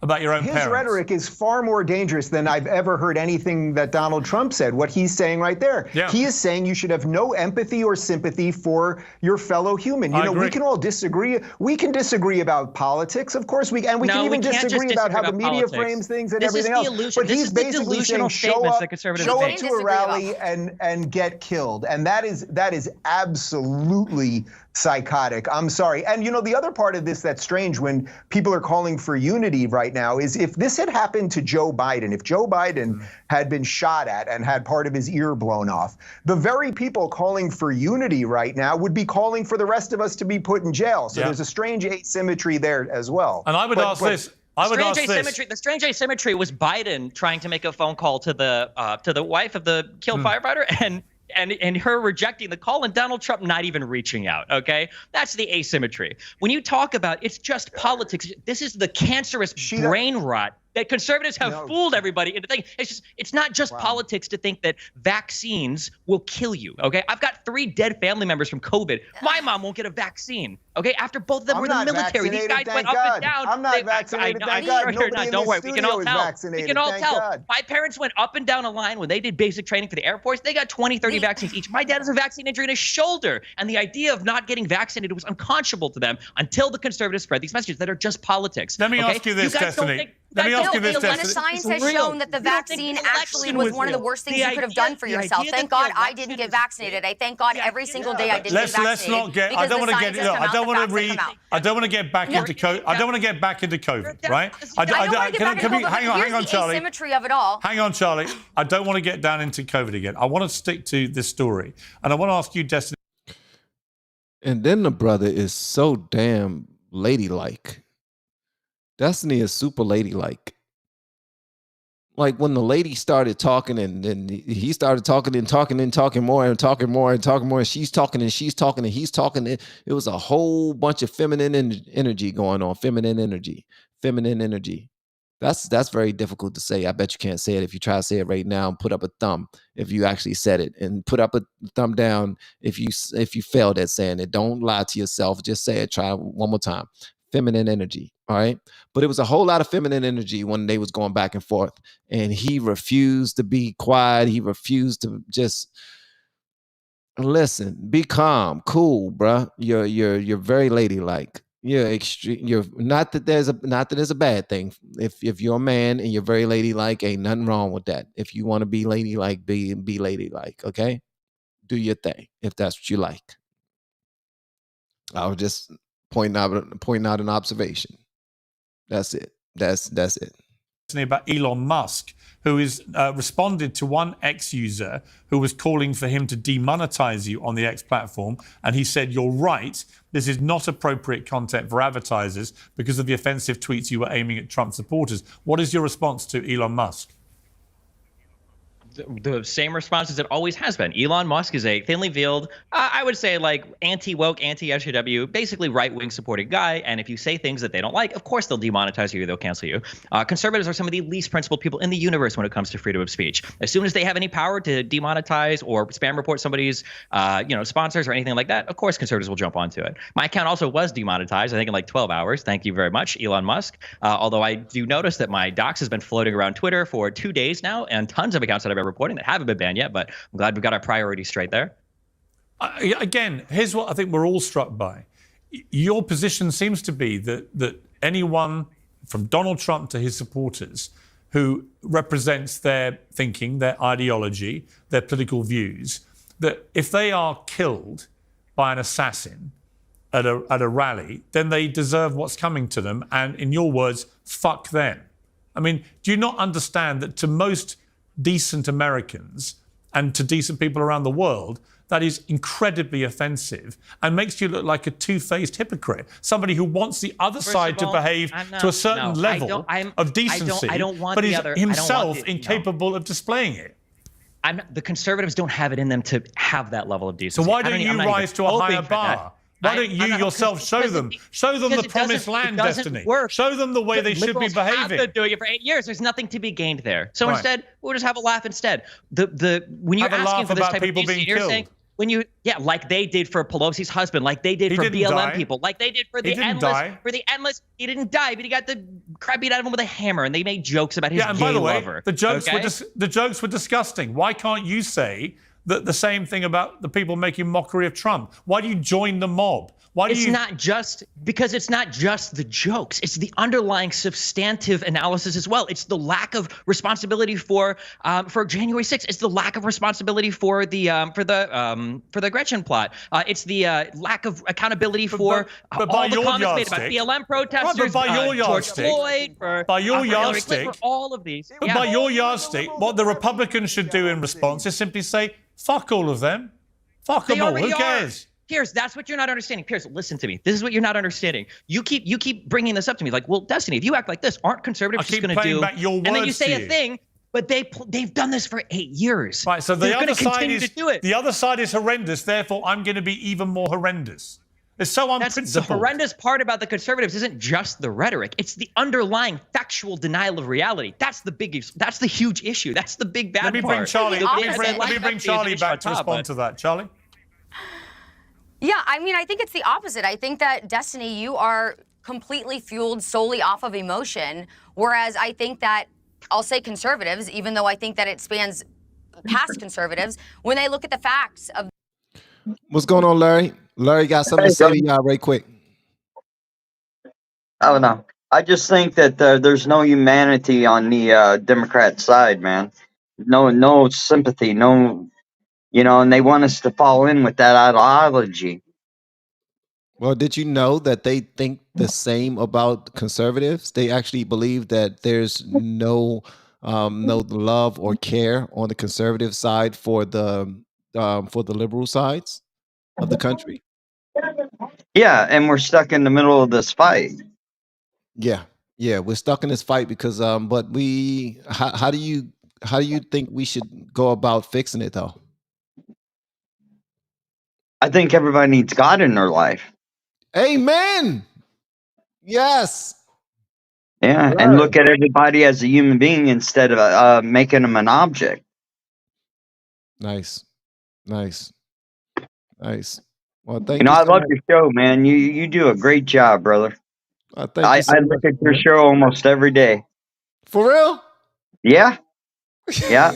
About your own parents.
His rhetoric is far more dangerous than I've ever heard anything that Donald Trump said, what he's saying right there.
Yeah.
He is saying you should have no empathy or sympathy for your fellow human. You know, we can all disagree. We can disagree about politics, of course. We can even disagree about how the media frames things and everything else. But he's basically saying show up to a rally and get killed. And that is absolutely psychotic. I'm sorry. And you know, the other part of this that's strange when people are calling for unity right now is if this had happened to Joe Biden, if Joe Biden had been shot at and had part of his ear blown off, the very people calling for unity right now would be calling for the rest of us to be put in jail. So there's a strange asymmetry there as well.
And I would ask this.
The strange asymmetry was Biden trying to make a phone call to the wife of the killed firefighter and her rejecting the call and Donald Trump not even reaching out, okay? That's the asymmetry. When you talk about it's just politics, this is the cancerous brain rot that conservatives have fooled everybody into thinking. It's not just politics to think that vaccines will kill you, okay? I've got 3 dead family members from COVID. My mom won't get a vaccine, okay? After both of them were in the military. These guys went up and down.
I'm not vaccinated, thank God. Nobody
don't worry,
in the
we can all
studio is
tell.
vaccinated,
We can all
thank
tell.
God.
My parents went up and down a line when they did basic training for the Air Force. They got 20, 30 vaccines each. My dad has a vaccine injury in his shoulder. And the idea of not getting vaccinated was unconscionable to them until the conservatives spread these messages that are just politics.
Let me ask you this, Destiny. Let me ask you this,
when science has shown that the vaccine actually was one of the worst things you could have done for yourself. Thank God I didn't get vaccinated. I thank God every single day I didn't get vaccinated.
Let's not get. I don't want to get. I don't want to get back into COVID. I don't want to get back into COVID, right? Hang on, Charlie.
Asymmetry of it all.
Hang on, Charlie. I don't want to get down into COVID again. I want to stick to this story, and I want to ask you, Destiny.
And then the brother is so damn ladylike. Destiny is super ladylike. Like when the lady started talking and then he started talking and talking and talking more and talking more and talking more. And she's talking and she's talking and he's talking. It was a whole bunch of feminine energy going on. Feminine energy. That's very difficult to say. I bet you can't say it if you try to say it right now and put up a thumb if you actually said it, and put up a thumb down if you failed at saying it. Don't lie to yourself. Just say it. Try one more time. Feminine energy. All right. But it was a whole lot of feminine energy when they was going back and forth, and he refused to be quiet. He refused to just listen, be calm, cool, bruh. You're very ladylike. You're extreme. You're not that there's a bad thing. If you're a man and you're very ladylike, ain't nothing wrong with that. If you want to be ladylike, be ladylike. Okay. Do your thing if that's what you like. I was just pointing out an observation. That's it. That's it.
About Elon Musk, who is responded to one X user who was calling for him to demonetize you on the X platform, and he said, "You're right. This is not appropriate content for advertisers because of the offensive tweets you were aiming at Trump supporters." What is your response to Elon Musk?
The same response as it always has been. Elon Musk is a thinly veiled, I would say, like anti-woke, anti-SJW, basically right-wing supported guy. And if you say things that they don't like, of course they'll demonetize you, they'll cancel you. Conservatives are some of the least principled people in the universe when it comes to freedom of speech. As soon as they have any power to demonetize or spam report somebody's sponsors or anything like that, of course conservatives will jump onto it. My account also was demonetized, I think in like 12 hours. Thank you very much, Elon Musk. Although I do notice that my docs has been floating around Twitter for 2 days now, and tons of accounts that I've been reporting that haven't been banned yet, but I'm glad we've got our priorities straight there.
Again, here's what I think we're all struck by. Your position seems to be that anyone from Donald Trump to his supporters who represents their thinking, their ideology, their political views, that if they are killed by an assassin at a rally, then they deserve what's coming to them. And in your words, fuck them. I mean, do you not understand that to most decent Americans and to decent people around the world, that is incredibly offensive and makes you look like a two-faced hypocrite, somebody who wants the other side to behave to a certain level of decency, but is himself incapable of displaying it?
The conservatives don't have it in them to have that level of decency.
So why don't you rise to a higher bar? Why don't you yourself show them the promised land, Destiny? Show them the way they should be behaving.
Have been doing it for 8 years. There's nothing to be gained there. So instead, we'll just have a laugh instead. When you're asking for this type of decency, you're saying like they did for Pelosi's husband, like they did for BLM people, like they did for the endless. He didn't die, but he got the crap beat out of him with a hammer, and they made jokes about his gay lover.
The jokes were disgusting. Why can't you say the same thing about the people making mockery of Trump? Why do you join the mob? Why do
it's not just because it's not just the jokes. It's the underlying substantive analysis as well. It's the lack of responsibility for January 6th. It's the lack of responsibility for the Gretchen plot. It's the lack of accountability for all the comments made about BLM protesters,
by your
George
yardstick,
Floyd,
by your yardstick,
for all of these.
But by your yardstick, what the Republicans should do in response is simply say, "Fuck all of them, fuck them all. Who cares?"
Piers, that's what you're not understanding. Piers, listen to me. This is what you're not understanding. You keep bringing this up to me, like, well, Destiny, if you act like this, aren't conservatives just going to do?
Back your words
and then you say a thing, but they've done this for 8 years.
Right. So the other side is
to do it.
The other side is horrendous. Therefore, I'm going to be even more horrendous. It's so unprincipled.
The horrendous part about the conservatives isn't just the rhetoric; it's the underlying factual denial of reality. That's the biggest. That's the huge issue. That's the big bad part.
Let me bring Charlie back to respond to that. Charlie.
Yeah, I mean, I think it's the opposite. I think that, Destiny, you are completely fueled solely off of emotion, whereas I think that, I'll say conservatives, even though I think that it spans past conservatives, when they look at the facts of...
What's going on, Larry? Larry got something to say to y'all right quick.
I don't know. I just think that there's no humanity on the Democrat side, man. No sympathy, no... You know, and they want us to fall in with that ideology.
Well, did you know that they think the same about conservatives? They actually believe that there's no love or care on the conservative side for the liberal sides of the country.
Yeah, and we're stuck in the middle of this fight.
Yeah, we're stuck in this fight because but how do you think we should go about fixing it though?
I think everybody needs God in their life.
Amen. Yes.
Yeah, right. And look at everybody as a human being instead of making them an object.
Nice. Well, thank
you. I love your show, man. You do a great job, brother. I look at your show almost every day.
For real?
Yeah. Yeah.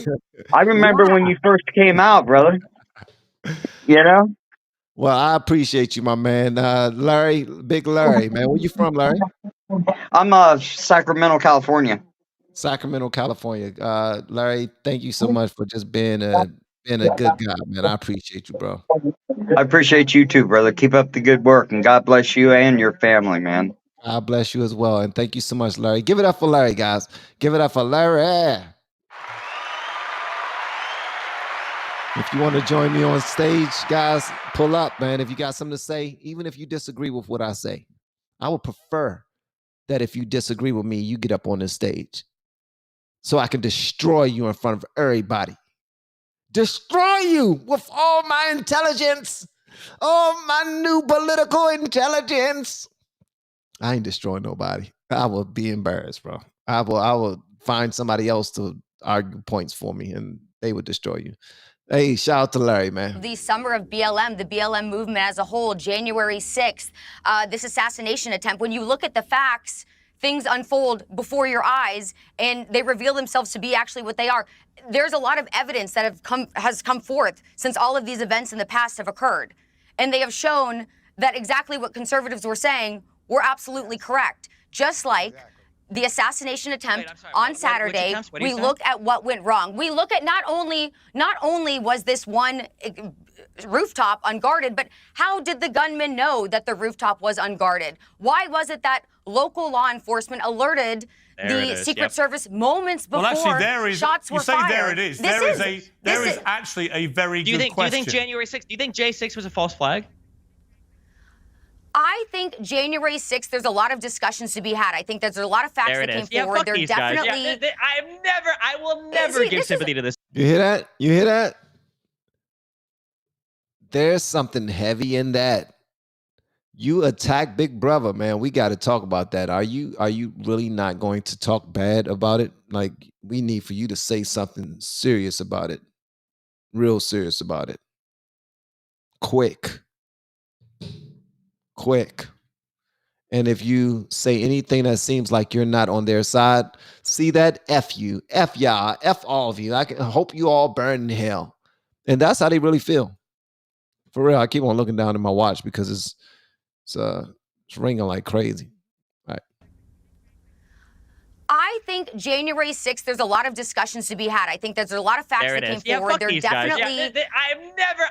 I remember when you first came out, brother. You know?
Well, I appreciate you, my man. Larry, big Larry, man. Where you from, Larry?
I'm Sacramento, California.
Sacramento, California. Larry, thank you so much for just being a good guy, man. I appreciate you, bro.
I appreciate you too, brother. Keep up the good work, and God bless you and your family, man.
God bless you as well, and thank you so much, Larry. Give it up for Larry, guys. Give it up for Larry. If you want to join me on stage, guys, pull up, man. If you got something to say, even if you disagree with what I say, I would prefer that if you disagree with me, you get up on this stage so I can destroy you in front of everybody. Destroy you with all my intelligence, all my new political intelligence. I ain't destroying nobody. I will be embarrassed, bro. I will find somebody else to argue points for me, and they would destroy you. Hey, shout out to Larry, man.
The summer of BLM, the BLM movement as a whole, January 6th, this assassination attempt, when you look at the facts, things unfold before your eyes and they reveal themselves to be actually what they are. There's a lot of evidence that has come forth since all of these events in the past have occurred. And they have shown that exactly what conservatives were saying were absolutely correct. Just like the assassination attempt on Saturday, we look at what went wrong. We look at not only was this one rooftop unguarded, but how did the gunman know that the rooftop was unguarded? Why was it that local law enforcement alerted the Secret Service moments before shots were fired?
There it is. There is actually a very good question.
Do you think January 6th, do you think J6 was a false flag?
I think January 6th, there's a lot of discussions to be had. I think there's a lot of facts that came forward. They're definitely...
I will never give sympathy to this.
You hear that? You hear that? There's something heavy in that. You attack Big Brother, man. We got to talk about that. Are you really not going to talk bad about it? Like, we need for you to say something serious about it. Real serious about it. Quick. And if you say anything that seems like you're not on their side, see that? F you. F y'all. F all of you. I hope you all burn in hell. And that's how they really feel. For real, I keep on looking down at my watch because it's ringing like crazy. All right.
I think January 6th, there's a lot of discussions to be had. I think there's a lot of facts that came forward.
Fuck
They're
these
definitely.
guys. Yeah,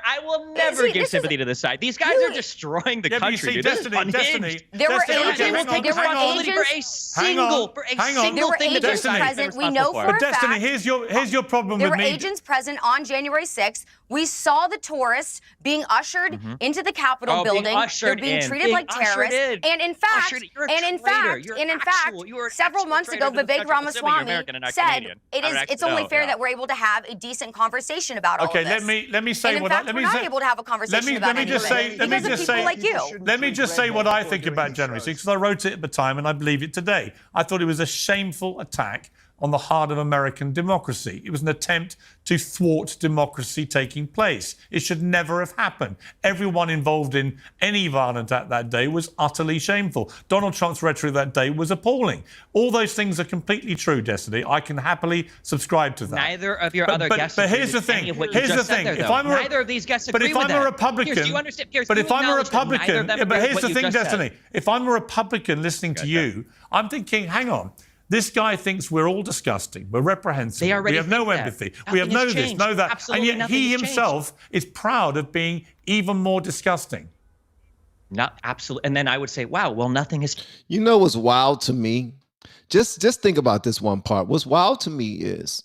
I will never give sympathy to this side. These guys are destroying the country. Dude.
Destiny.
There were
Destiny,
agents.
hang on.
There were agents present. We know for a fact.
Destiny, here's your problem
there
with me.
There were agents present on January 6th. We saw the tourists being ushered into the Capitol building. They're being treated like terrorists. And in fact, several months ago, Vivek Ramaswamy said it's only fair that we're able to have a decent conversation about all of this.
Okay, let me say
and in fact, we're not able to have a conversation about any of it because of people like you.
Let me just say what I think about January 6th, because I wrote it at the time and I believe it today. I thought it was a shameful attack on the heart of American democracy. It was an attempt to thwart democracy taking place. It should never have happened. Everyone involved in any violent act that day was utterly shameful. Donald Trump's rhetoric that day was appalling. All those things are completely true, Destiny. I can happily subscribe to that.
Neither of your other guests.
But here's the thing.
Neither of these guests agree with that.
But if I'm a Republican,
Piers, do you understand? Piers,
but if I'm a Republican, but here's the thing, Destiny.
Said.
If I'm a Republican listening to you, I'm thinking, hang on. This guy thinks we're all disgusting. We're reprehensible. We have no empathy. We have no this, no that.
Absolutely,
and yet he himself is proud of being even more disgusting.
Not absolutely. And then I would say, wow, well, nothing is.
You know what's wild to me? Just think about this one part. What's wild to me is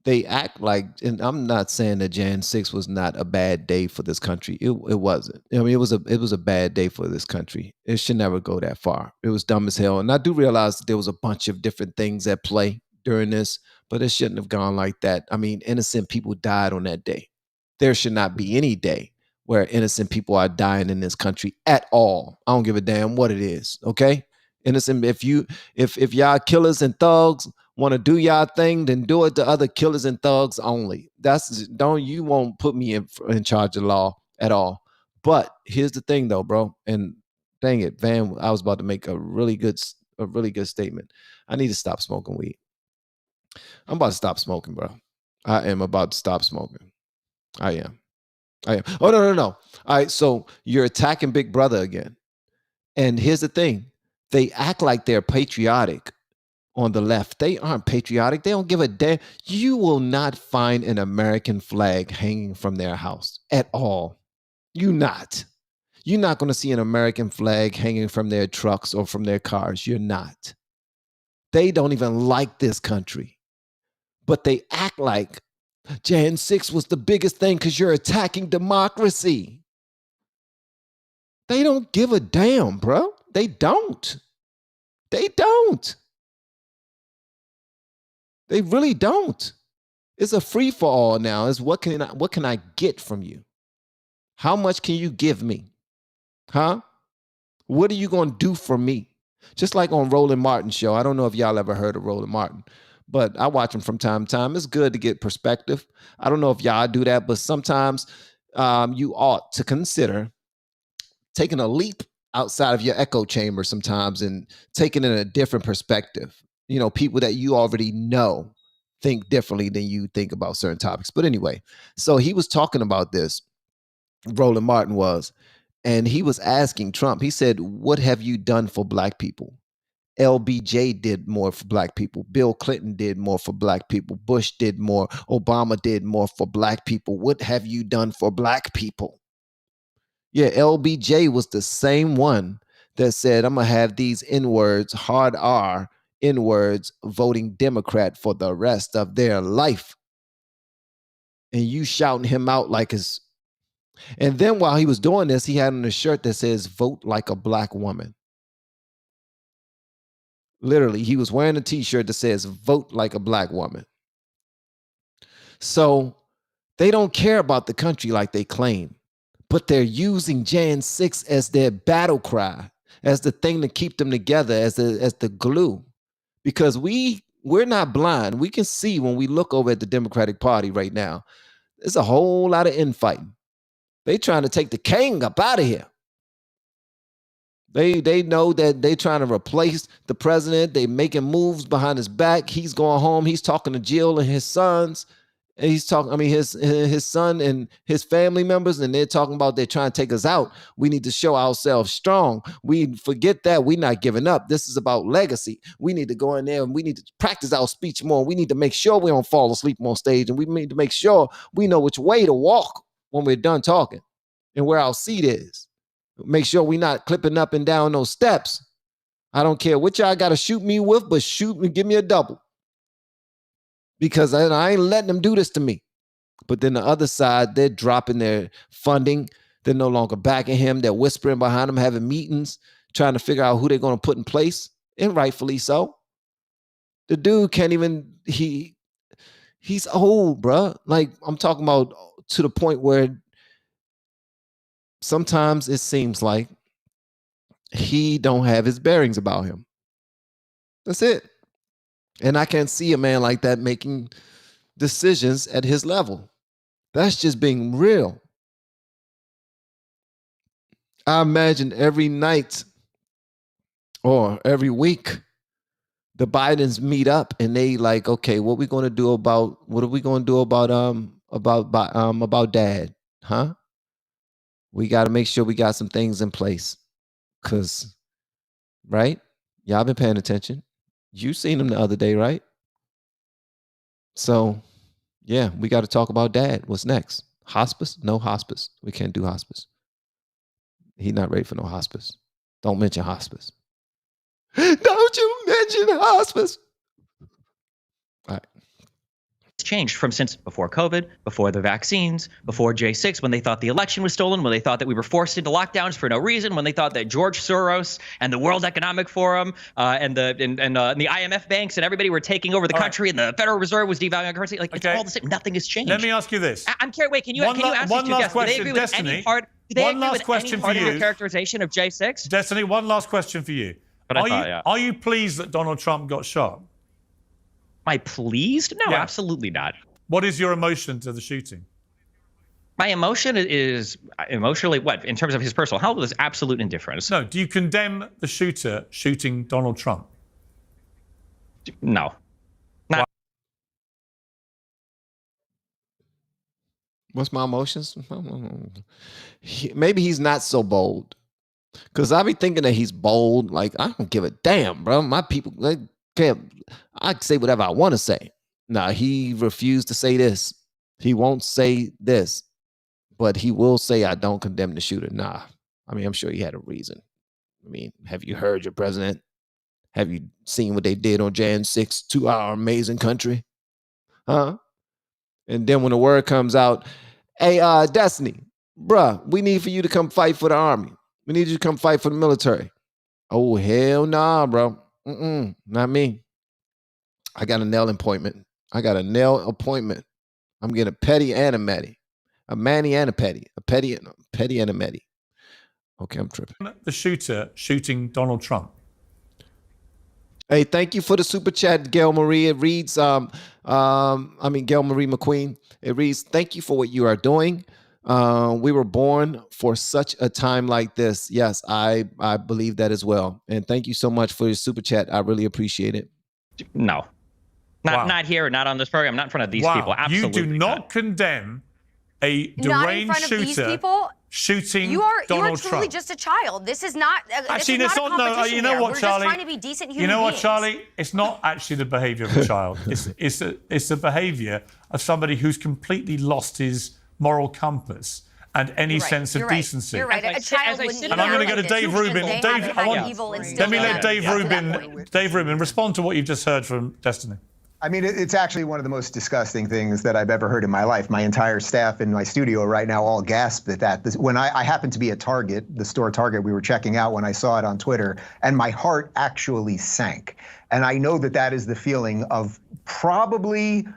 they act like, and I'm not saying that Jan 6 was not a bad day for this country. It wasn't. I mean, it was a bad day for this country. It should never go that far. It was dumb as hell. And I do realize that there was a bunch of different things at play during this, but it shouldn't have gone like that. I mean, innocent people died on that day. There should not be any day where innocent people are dying in this country at all. I don't give a damn what it is. Okay? Innocent, if y'all killers and thugs want to do y'all thing, then do it to other killers and thugs only. You won't put me in charge of law at all. But here's the thing though, bro. And dang it, Van, I was about to make a really good statement. I need to stop smoking weed. I'm about to stop smoking, bro. I am about to stop smoking. I am. Oh, no. All right, so you're attacking Big Brother again. And here's the thing. They act like they're patriotic on the left. They aren't patriotic. They don't give a damn. You will not find an American flag hanging from their house at all. You're not going to see an American flag hanging from their trucks or from their cars. You're not. They don't even like this country. But they act like Jan 6 was the biggest thing because you're attacking democracy. They don't give a damn, bro. They don't. They really don't. It's a free for all now. It's what can I get from you? How much can you give me? Huh? What are you going to do for me? Just like on Roland Martin's show. I don't know if y'all ever heard of Roland Martin, but I watch him from time to time. It's good to get perspective. I don't know if y'all do that, but sometimes you ought to consider taking a leap outside of your echo chamber sometimes and taking it in a different perspective. You know, people that you already know think differently than you think about certain topics. But anyway, so he was talking about this, Roland Martin was, and he was asking Trump, he said, what have you done for black people? LBJ did more for black people. Bill Clinton did more for black people. Bush did more. Obama did more for black people. What have you done for black people? Yeah, LBJ was the same one that said, I'm going to have these N-words, hard R, N-words, voting Democrat for the rest of their life. And you shouting him out like his... And then while he was doing this, he had on a shirt that says, vote like a black woman. Literally, he was wearing a t-shirt that says, vote like a black woman. So they don't care about the country like they claim. But they're using Jan 6 as their battle cry, as the thing to keep them together, as the glue. Because we're not blind. We can see when we look over at the Democratic Party right now, there's a whole lot of infighting. They trying to take the king up out of here. They know that they trying to replace the president. They making moves behind his back. He's going home. He's talking to Jill and his sons. And he's talking, I mean, his son and his family members, and they're talking about they're trying to take us out. We need to show ourselves strong. We forget that we're not giving up. This is about legacy. We need to go in there and we need to practice our speech more. We need to make sure we don't fall asleep on stage, and we need to make sure we know which way to walk when we're done talking and where our seat is. Make sure we're not clipping up and down those steps. I don't care what y'all got to shoot me with, but shoot me, give me a double. Because I ain't letting them do this to me. But then the other side, they're dropping their funding. They're no longer backing him. They're whispering behind him, having meetings, trying to figure out who they're going to put in place, and rightfully so. The dude can't even, he's old, bruh. Like, I'm talking about to the point where sometimes it seems like he don't have his bearings about him. That's it. And I can't see a man like that making decisions at his level. That's just being real. I imagine every night or every week, the Bidens meet up and they like, okay, what are we going to do about dad? Huh? We got to make sure we got some things in place. Cause, right? Y'all been paying attention. You seen him the other day, right? So, yeah, we got to talk about dad. What's next? Hospice? No hospice. We can't do hospice. He's not ready for no hospice. Don't mention hospice. Don't you mention hospice. All right.
It's changed from since before COVID, before the vaccines, before J6, when they thought the election was stolen, when they thought that we were forced into lockdowns for no reason, when they thought that George Soros and the World Economic Forum and the IMF banks and everybody were taking over the country, and the Federal Reserve was devaluing currency. Like, it's all the same. Nothing has changed.
Let me ask you this.
I'm curious. Wait, can you ask
one
these two
last
guys?
question,
Do they agree
Destiny.
with any part? Do they
One
agree
last
with
question
any
for
part of
you.
your characterization of J6?
Destiny, one last question for you. Are you pleased that Donald Trump got shot?
Am I pleased? No, absolutely not.
What is your emotion to the shooting?
My emotion is emotionally what? In terms of his personal health, is absolute indifference.
No. Do you condemn the shooter shooting Donald Trump?
No. Not.
What's my emotions? Maybe he's not so bold. Because I be thinking that he's bold. Like, I don't give a damn, bro. My people, I can say whatever I want to say. Nah, he refused to say this. He won't say this. But he will say, I don't condemn the shooter. Nah. I mean, I'm sure he had a reason. I mean, have you heard your president? Have you seen what they did on Jan 6 to our amazing country? Huh? And then when the word comes out, hey, Destiny, bruh, we need for you to come fight for the army. We need you to come fight for the military. Oh, hell nah, bro. Not me. I got a nail appointment. I'm getting a petty and a matty. A manny and a petty. A petty and a matty. Okay, I'm tripping.
The shooter shooting Donald Trump.
Hey, thank you for the super chat, Gail Marie. It reads, Gail Marie McQueen. It reads, thank you for what you are doing. We were born for such a time like this. Yes, I believe that as well. And thank you so much for your super chat. I really appreciate it.
No. Not here, not on this program, not in front of these people. Absolutely
you do not condemn a deranged shooter shooting Donald Trump.
You are truly just a child. This is not.
Actually,
this is not a competition
you know
here.
what,
We're
Charlie?
just trying to be decent human
You know what,
beings.
Charlie? It's not actually the behaviour of a child. It's the behaviour of somebody who's completely lost his moral compass and any sense of decency.
You're right. A child wouldn't.
And I'm going to go to Dave Rubin. Let me let Dave Rubin respond to what you've just heard from Destiny.
I mean, it's actually one of the most disgusting things that I've ever heard in my life. My entire staff in my studio right now all gasp at that. When I happened to be at Target, the store Target we were checking out when I saw it on Twitter, and my heart actually sank. And I know that that is the feeling of probably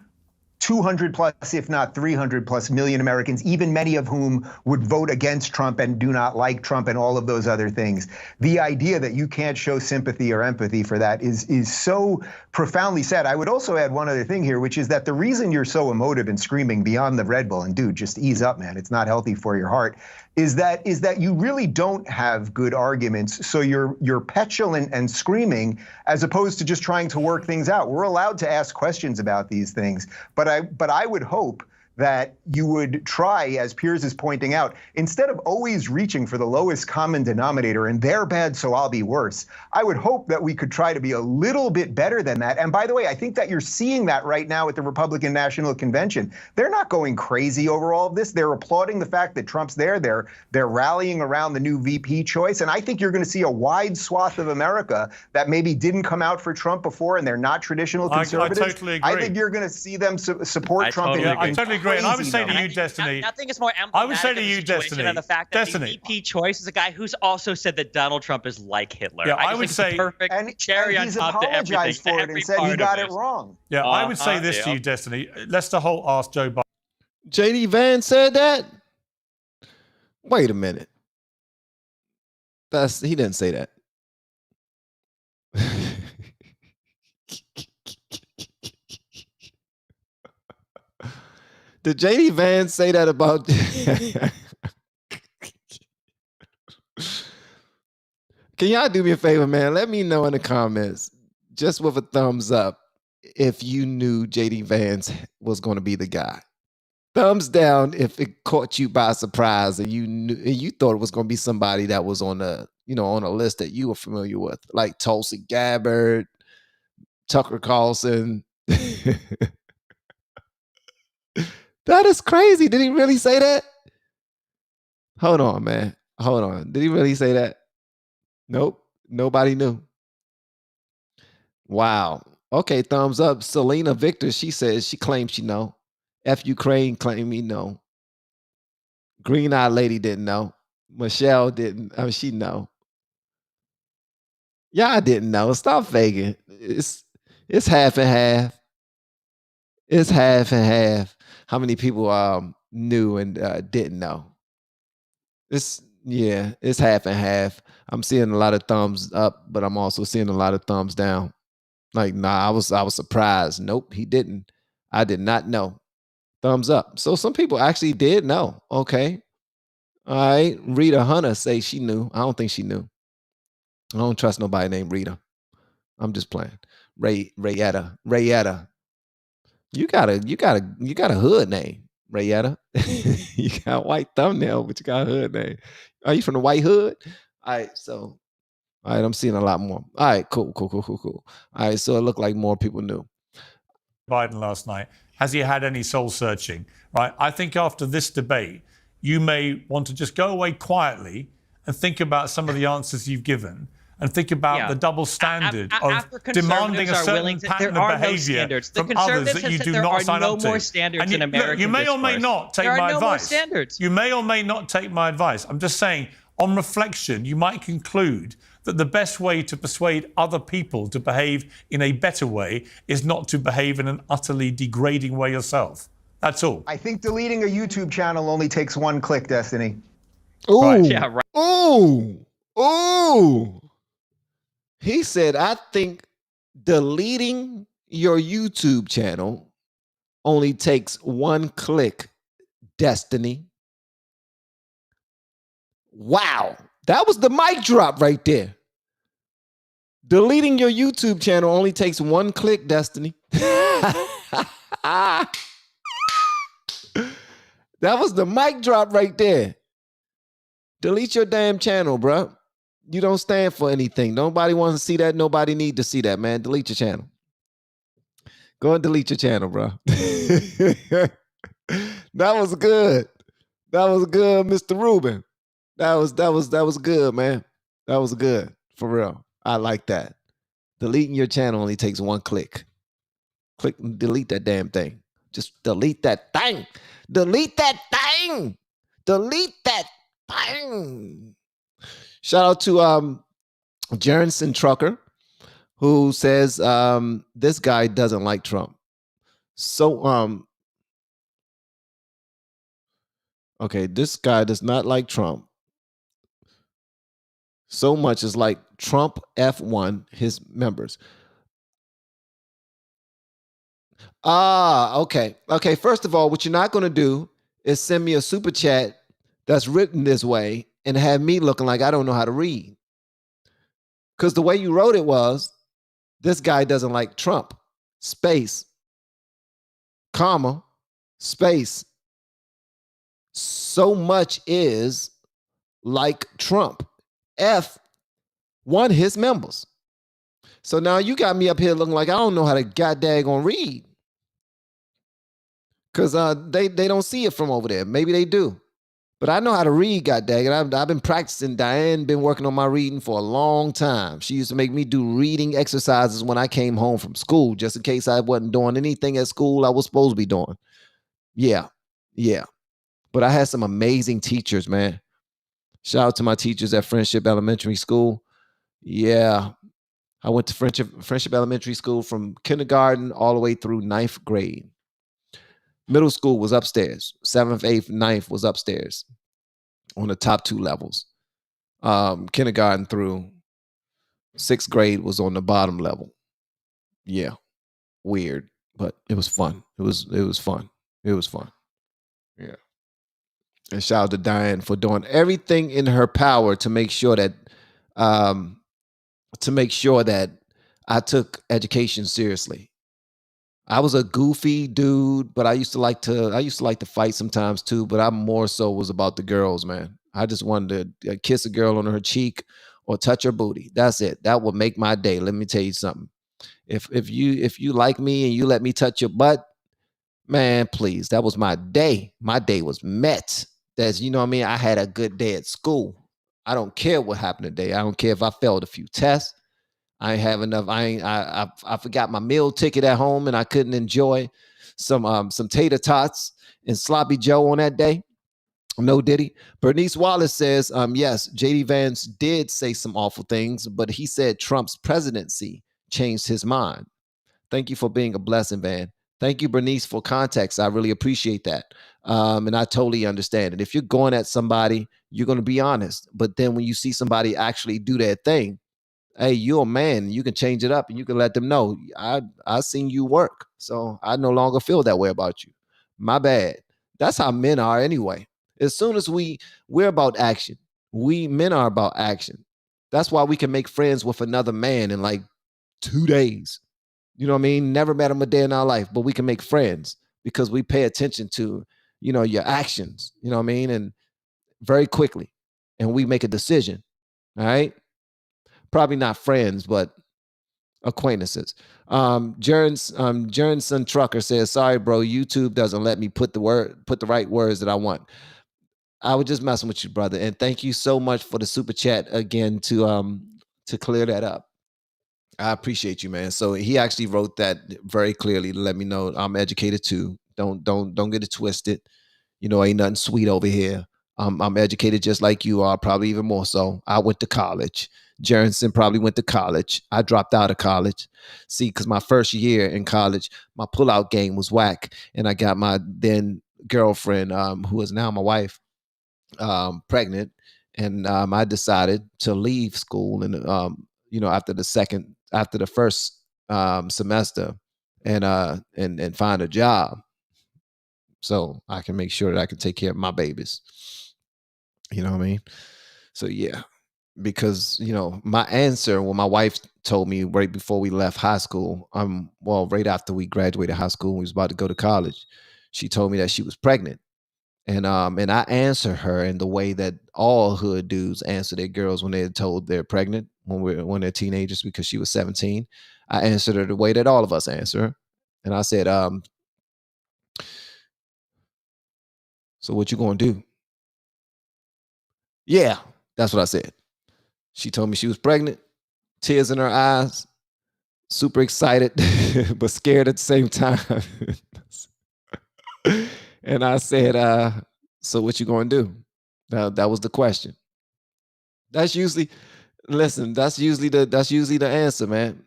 200 plus, if not 300 plus million Americans, even many of whom would vote against Trump and do not like Trump and all of those other things. The idea that you can't show sympathy or empathy for that is so profoundly sad. I would also add one other thing here, which is that the reason you're so emotive and screaming beyond the Red Bull, and dude, just ease up, man, it's not healthy for your heart. is that you really don't have good arguments. So you're petulant and screaming as opposed to just trying to work things out. We're allowed to ask questions about these things, but I would hope that you would try, as Piers is pointing out, instead of always reaching for the lowest common denominator and they're bad, so I'll be worse. I would hope that we could try to be a little bit better than that. And by the way, I think that you're seeing that right now at the Republican National Convention. They're not going crazy over all of this. They're applauding the fact that Trump's there. They're rallying around the new VP choice. And I think you're going to see a wide swath of America that maybe didn't come out for Trump before and they're not traditional conservatives.
I totally agree.
I think you're going to see them support Trump.
I totally agree. And I would say to you, Destiny.
Nothing is more emblematic
I would say to
of
you,
the situation
Destiny.
than the fact that
Destiny.
the VP choice is a guy who's also said that Donald Trump is like Hitler.
Yeah,
I
would
just
say,
think it's a perfect cherry on
he's
top to everything.
apologized for it and said he got it wrong.
Yeah, I would say this to you, Destiny. Lester Holt asked Joe Biden.
JD Vance said that? Wait a minute. He didn't say that. Did JD Vance say that about? Can y'all do me a favor, man? Let me know in the comments, just with a thumbs up, if you knew JD Vance was going to be the guy. Thumbs down if it caught you by surprise and you thought it was going to be somebody that was on a list that you were familiar with, like Tulsi Gabbard, Tucker Carlson. That is crazy. Did he really say that? Hold on, man. Hold on. Did he really say that? Nope. Nobody knew. Wow. Okay, thumbs up. Selena Victor, she says she claims she know. F Ukraine claim me know. Green Eyed Lady didn't know. Michelle didn't. I mean, she know. Y'all didn't know. Stop faking. It's half and half. It's half and half. How many people knew and didn't know? It's half and half. I'm seeing a lot of thumbs up, but I'm also seeing a lot of thumbs down. Like, nah, I was surprised. Nope, he didn't. I did not know. Thumbs up. So some people actually did know. Okay. All right. Rita Hunter say she knew. I don't think she knew. I don't trust nobody named Rita. I'm just playing. Rayetta. You got a hood name, Rayetta. You got a white thumbnail, but you got a hood name. Are you from the white hood? All right, I'm seeing a lot more. All right, cool. All right, so it looked like more people knew.
Biden last night. Has he had any soul searching? Right. I think after this debate, you may want to just go away quietly and think about some of the answers you've given. And think about the double standard of demanding a certain pattern of behavior from others that you do not sign up to. And you may or may not take my advice. You may or may not take my advice. I'm just saying, on reflection, you might conclude that the best way to persuade other people to behave in a better way is not to behave in an utterly degrading way yourself. That's all.
I think deleting a YouTube channel only takes one click, Destiny.
Ooh.
Right. Yeah, right.
Ooh. He said, I think deleting your YouTube channel only takes one click, Destiny. Wow. That was the mic drop right there. Deleting your YouTube channel only takes one click, Destiny. That was the mic drop right there. Delete your damn channel, bro. You don't stand for anything. Nobody wants to see that. Nobody need to see that, man. Delete your channel. Go and delete your channel, bro. That was good. That was good, Mr. Rubin. That was good, man. That was good. For real. I like that. Deleting your channel only takes one click. Click and delete that damn thing. Just delete that thing. Delete that thing. Delete that thing. Shout out to Jerison Trucker, who says this guy doesn't like Trump. So okay, this guy does not like Trump so much as like Trump F1 his members. Okay. First of all, what you're not going to do is send me a super chat that's written this way and have me looking like I don't know how to read. Because the way you wrote it was, this guy doesn't like Trump, space, comma, space. So much is like Trump. F, one his members. So now you got me up here looking like I don't know how to goddamn read. Because they don't see it from over there. Maybe they do. But I know how to read, goddaggit. I've been practicing. Diane been working on my reading for a long time. She used to make me do reading exercises when I came home from school, just in case I wasn't doing anything at school I was supposed to be doing. Yeah. But I had some amazing teachers, man. Shout out to my teachers at Friendship Elementary School. Yeah. I went to Friendship Elementary School from kindergarten all the way through 9th grade. Middle school was upstairs. 7th, 8th, 9th was upstairs on the top 2 levels. Kindergarten through 6th grade was on the bottom level. Yeah. Weird, but it was fun. It was fun. It was fun. Yeah. And shout out to Diane for doing everything in her power to make sure that I took education seriously. I was a goofy dude, but I used to like to fight sometimes too, but I more so was about the girls, man. I just wanted to kiss a girl on her cheek or touch her booty. That's it. That would make my day. Let me tell you something. If you like me and you let me touch your butt, man, please. That was my day. My day was met. That's, you know what I mean? I had a good day at school. I don't care what happened today. I don't care if I failed a few tests. I ain't have enough. I forgot my meal ticket at home and I couldn't enjoy some tater tots and sloppy Joe on that day. No diddy. Bernice Wallace says, yes, JD Vance did say some awful things, but he said Trump's presidency changed his mind. Thank you for being a blessing, Van. Thank you, Bernice, for context. I really appreciate that. And I totally understand it. If you're going at somebody, you're going to be honest. But then when you see somebody actually do their thing, hey, you're a man. You can change it up and you can let them know, I seen you work. So I no longer feel that way about you. My bad. That's how men are anyway. As soon as we're about action, men are about action. That's why we can make friends with another man in like 2 days. You know what I mean? Never met him a day in our life, but we can make friends because we pay attention to, your actions, you know what I mean? And very quickly, and we make a decision. All right. Probably not friends, but acquaintances. Jernson Trucker says, sorry, bro, YouTube doesn't let me put the right words that I want. I was just messing with you, brother. And thank you so much for the super chat again to clear that up. I appreciate you, man. So he actually wrote that very clearly to let me know I'm educated too. Don't get it twisted. Ain't nothing sweet over here. I'm educated just like you are, probably even more so. I went to college. Jerrenson probably went to college. I dropped out of college. See, because my first year in college, my pullout game was whack. And I got my then girlfriend, who is now my wife, pregnant. And I decided to leave school and, after the first semester and find a job so I can make sure that I can take care of my babies. You know what I mean? So yeah, because my answer when my wife told me right before we left high school, right after we graduated high school, we was about to go to college, she told me that she was pregnant. And I answer her in the way that all hood dudes answer their girls when they're told they're pregnant when they're teenagers, because she was 17. I answered her the way that all of us answer. And I said, so what you gonna do? Yeah, that's what I said. She told me she was pregnant, tears in her eyes, super excited, but scared at the same time. And I said, so what you gonna do? That was the question. That's usually the answer, man.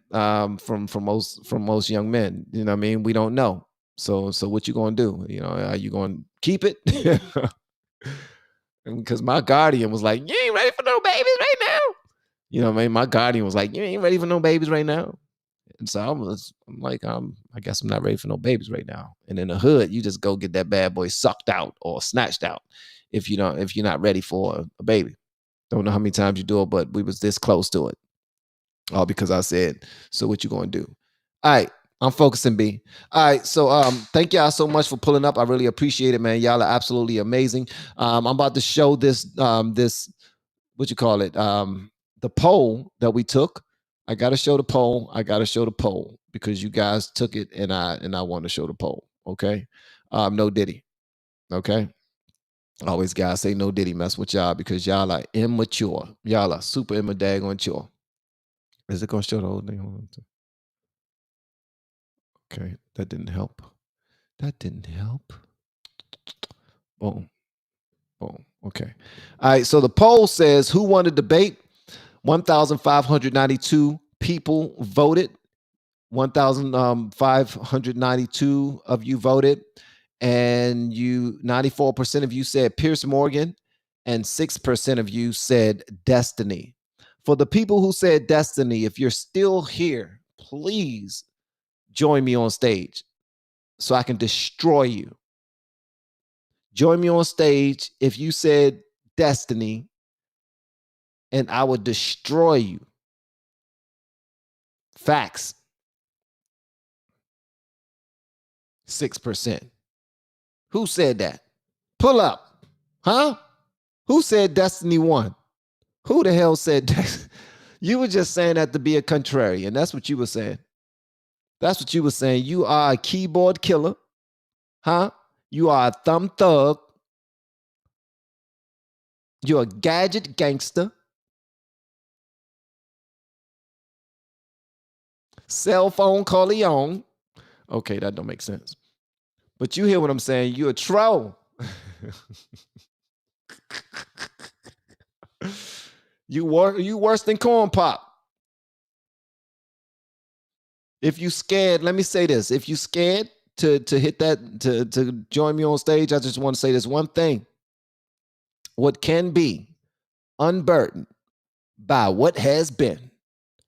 From most young men. You know what I mean? We don't know. So what you gonna do? Are you gonna keep it? Because my guardian was like, you ain't ready for no babies right now. You know what I mean? My guardian was like, you ain't ready for no babies right now. And so I'm like, I guess I'm not ready for no babies right now. And in the hood, you just go get that bad boy sucked out or snatched out. if you're not ready for a baby. Don't know how many times you do it, but we was this close to it. All because I said, so what you gonna do? All right, I'm focusing, B. All right, so thank y'all so much for pulling up. I really appreciate it, man. Y'all are absolutely amazing. I'm about to show this what you call it, the poll that we took. I gotta show the poll. Because you guys took it, and I want to show the poll. Okay, no Diddy. Okay. Always guys say no Diddy mess with y'all because y'all are immature. Y'all are super immature. Is it gonna show the whole thing? Hold on. Okay, that didn't help. Boom. Okay. All right. So the poll says who won the debate? 1,592 people voted. 1,592 of you voted, and 94% of you said Piers Morgan, and 6% of you said Destiny. For the people who said Destiny, if you're still here, please join me on stage so I can destroy you. Join me on stage if you said Destiny, and I will destroy you. Facts. 6%. Who said that? Pull up. Huh? Who said Destiny won? Who the hell said Destiny? You were just saying that to be a contrarian. That's what you were saying. You are a keyboard killer. Huh? You are a thumb thug. You're a gadget gangster. Cell phone Corleone. Okay, that don't make sense. But you hear what I'm saying. You're a troll. You worse than Corn Pop. If you scared, let me say this. If you scared to hit that, to join me on stage, I just want to say this one thing. What can be unburdened by what has been.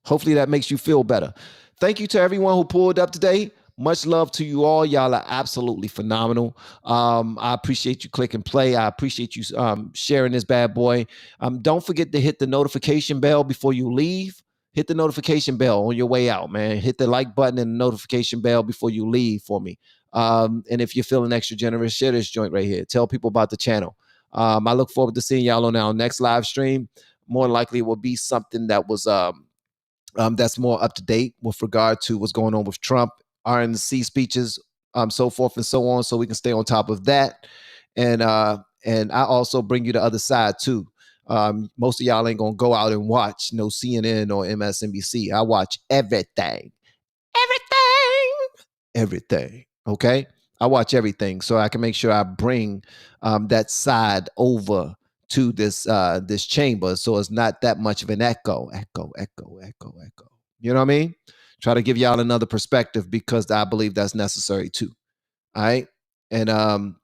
Hopefully that makes you feel better. Thank you to everyone who pulled up today. Much love to you all. Y'all are absolutely phenomenal. I appreciate you click and play. I appreciate you sharing this bad boy. Don't forget to hit the notification bell before you leave. Hit the notification bell on your way out, man. Hit the like button and the notification bell before you leave for me. And if you're feeling extra generous, share this joint right here. Tell people about the channel. I look forward to seeing y'all on our next live stream. More likely it will be something that was that's more up to date with regard to what's going on with Trump, RNC speeches, so forth and so on, so we can stay on top of that. And I also bring you the other side too. Most of y'all ain't gonna go out and watch no CNN or MSNBC. I watch everything. Okay, I watch everything so I can make sure I bring that side over to this chamber, so it's not that much of an echo. You know what I mean? Try to give y'all another perspective because I believe that's necessary too. All right, and I'm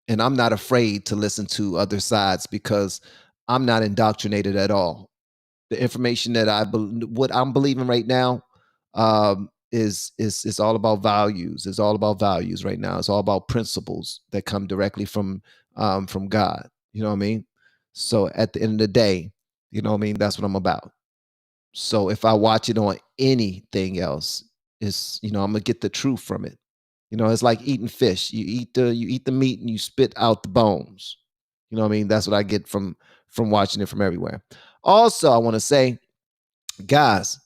not afraid to listen to other sides because I'm not indoctrinated at all. The information that what I'm believing right now is all about values. It's all about values right now. It's all about principles that come directly from God. You know what I mean? So at the end of the day, you know what I mean? That's what I'm about. So if I watch it on anything else, it's, I'm gonna get the truth from it. It's like eating fish. You eat the meat and you spit out the bones. You know what I mean? That's what I get from watching it from everywhere. Also, I want to say, guys,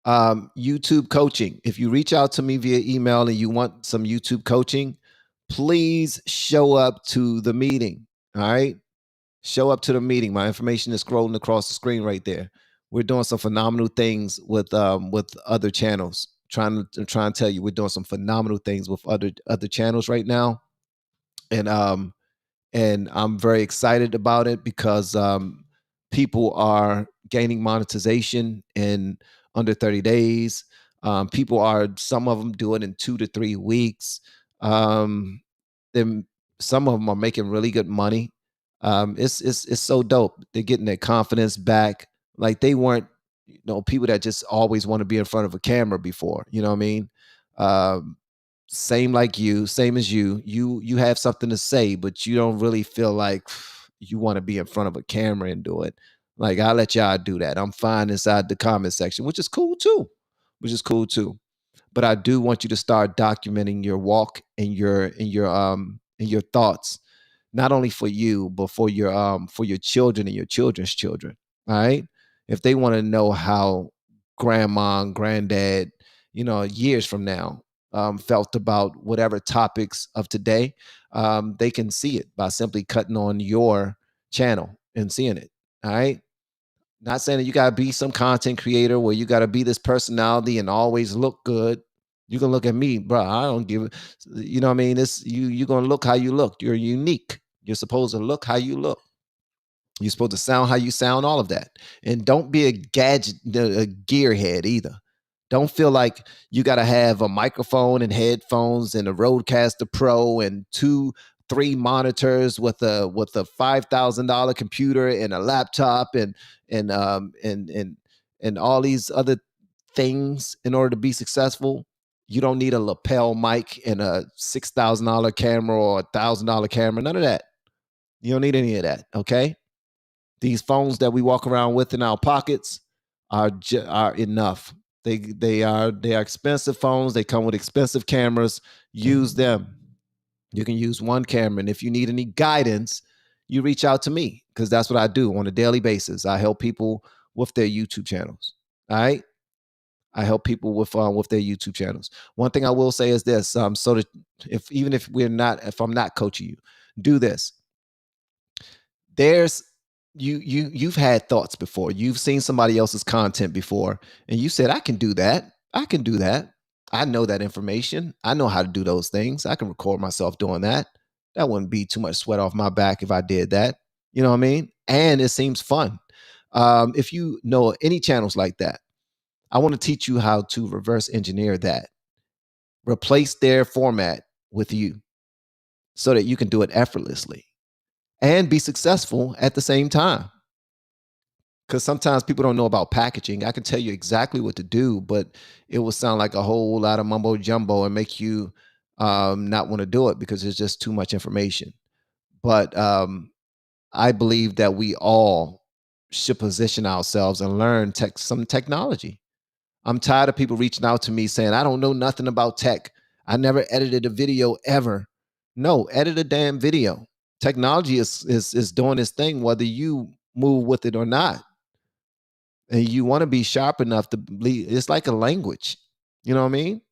YouTube coaching. If you reach out to me via email and you want some YouTube coaching, please show up to the meeting. All right. Show up to the meeting. My information is scrolling across the screen right there. We're doing some phenomenal things with other channels. Trying to tell you, we're doing some phenomenal things with other channels right now, and I'm very excited about it because people are gaining monetization in under 30 days. Some of them do it in 2 to 3 weeks. Then some of them are making really good money. It's so dope. They're getting their confidence back. Like they weren't, people that just always want to be in front of a camera before. You know what I mean? same like you, same as you have something to say, but you don't really feel like you want to be in front of a camera and do it. Like, I'll let y'all do that. I'm fine inside the comment section, which is cool too. But I do want you to start documenting your walk and your thoughts, not only for you, but for your children and your children's children. All right. If they want to know how grandma and granddad, years from now, felt about whatever topics of today, they can see it by simply cutting on your channel and seeing it. All right. Not saying that you gotta be some content creator where you gotta be this personality and always look good. You can look at me, bro. I don't give it. You know what I mean? This you're gonna look how you look. You're unique. You're supposed to look how you look. You're supposed to sound how you sound, all of that. And don't be a gadget, a gearhead either. Don't feel like you got to have a microphone and headphones and a Rodecaster Pro and 2-3 monitors with a $5,000 computer and a laptop and all these other things in order to be successful. You don't need a lapel mic and a $6,000 camera or $1,000 camera. None of that. You don't need any of that. Okay. These phones that we walk around with in our pockets are enough. They are expensive phones. They come with expensive cameras. Use them. You can use one camera, and if you need any guidance, you reach out to me, because that's what I do on a daily basis. I help people with their YouTube channels. All right. I help people with their YouTube channels. One thing I will say is this: so that if I'm not coaching you, do this. You've had thoughts before. You've seen somebody else's content before, and you said, I can do that. I can do that. I know that information. I know how to do those things. I can record myself doing that. That wouldn't be too much sweat off my back if I did that. You know what I mean? And it seems fun. If you know any channels like that, I want to teach you how to reverse engineer that. Replace their format with you so that you can do it effortlessly and be successful at the same time. Because sometimes people don't know about packaging. I can tell you exactly what to do, but it will sound like a whole lot of mumbo jumbo and make you not want to do it because there's just too much information. But I believe that we all should position ourselves and learn some technology. I'm tired of people reaching out to me saying, I don't know nothing about tech. I never edited a video ever. No, edit a damn video. Technology is doing its thing, whether you move with it or not. And you want to be sharp enough to believe. It's like a language. You know what I mean?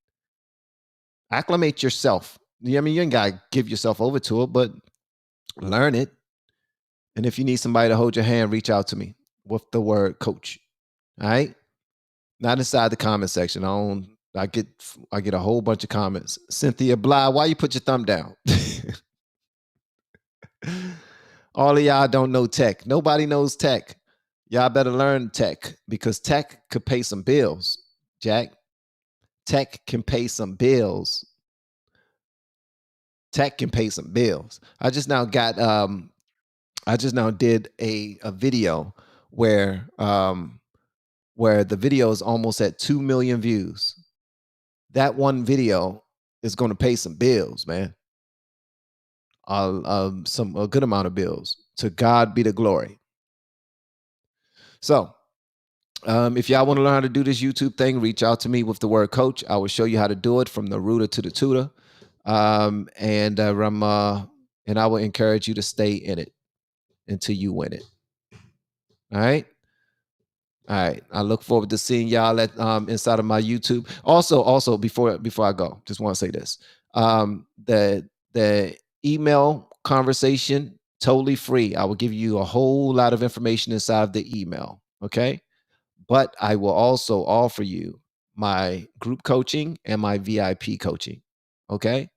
Acclimate yourself. I mean, you ain't got to give yourself over to it, but learn it. And if you need somebody to hold your hand, reach out to me with the word coach. All right? Not inside the comment section. I get a whole bunch of comments. Cynthia Bly, why you put your thumb down? All of y'all don't know tech. Nobody knows tech. Y'all better learn tech, because tech could pay some bills, Jack. Tech can pay some bills. Tech can pay some bills. I just now did a video where the video is almost at 2 million views. That one video is going to pay some bills, man. A good amount of bills. To God be the glory. So, if y'all want to learn how to do this YouTube thing, reach out to me with the word coach. I will show you how to do it from the rooter to the tutor. And I will encourage you to stay in it until you win it. All right. All right. I look forward to seeing y'all at inside of my YouTube. Also, before I go, just want to say this. The email conversation, totally free. I will give you a whole lot of information inside of the email. Okay. But I will also offer you my group coaching and my VIP coaching. Okay.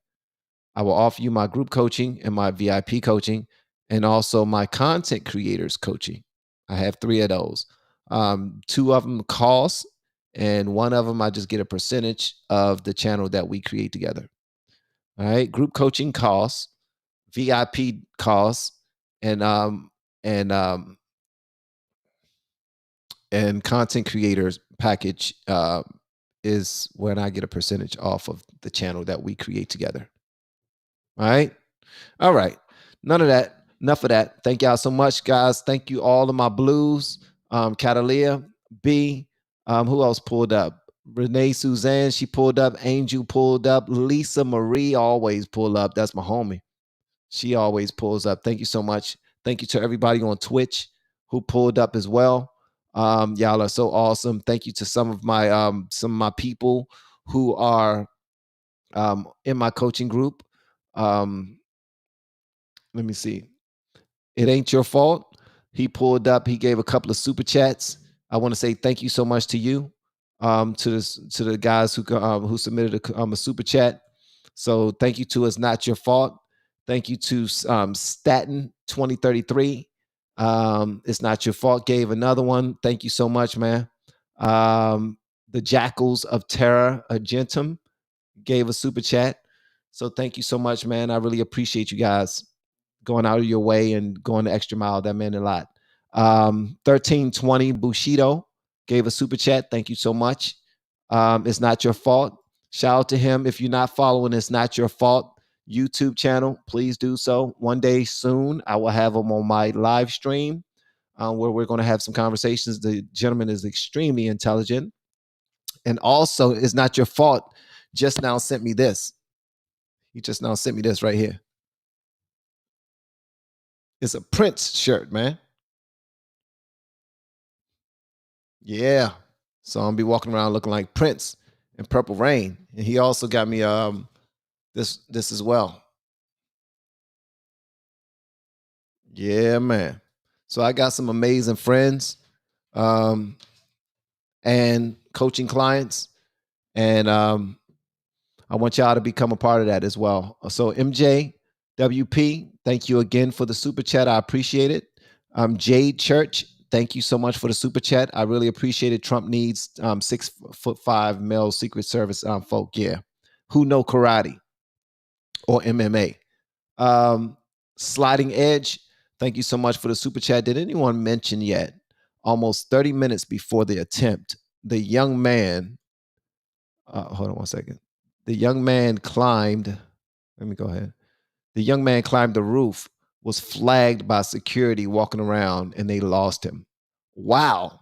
I will offer you my group coaching and my VIP coaching, and also my content creators coaching. I have 3 of those. 2 of them cost, and 1 of them I just get a percentage of the channel that we create together. All right. Group coaching costs, VIP costs, and content creators package is when I get a percentage off of the channel that we create together. All right. All right. None of that. Enough of that. Thank y'all so much, guys. Thank you all of my blues. Catalia, B. Who else pulled up? Renee Suzanne, she pulled up. Angel pulled up. Lisa Marie always pull up. That's my homie. She always pulls up. Thank you so much. Thank you to everybody on Twitch who pulled up as well. Y'all are so awesome. Thank you to some of my people who are in my coaching group. Let me see. It ain't your fault. He pulled up. He gave a couple of super chats. I want to say thank you so much to you, to the guys who submitted a super chat. So thank you to It's Not Your Fault. Thank you to Statin 2033. It's Not Your Fault gave another one. Thank you so much, man. The Jackals of Terra Argentum gave a super chat. So thank you so much, man. I really appreciate you guys going out of your way and going the extra mile. That meant a lot. 1320 Bushido gave a super chat. Thank you so much. It's Not Your Fault. Shout out to him. If you're not following It's Not Your Fault YouTube channel, please do so. One day soon, I will have him on my live stream where we're going to have some conversations. The gentleman is extremely intelligent. And also, It's Not Your Fault just now sent me this. He just now sent me this right here. It's a Prince shirt, man. Yeah. So I'm gonna be walking around looking like Prince in Purple Rain. And he also got me this as well. Yeah, man. So I got some amazing friends and coaching clients. And I want y'all to become a part of that as well. So MJ WP, thank you again for the super chat. I appreciate it. Jade Church, thank you so much for the super chat. I really appreciate it. Trump needs 6'5" male Secret Service folk. Yeah, who know karate or MMA. Sliding Edge, thank you so much for the super chat. Did anyone mention yet? Almost 30 minutes before the attempt, the young man. Hold on one second. The young man climbed. Let me go ahead. The young man climbed the roof, was flagged by security walking around, and they lost him. Wow.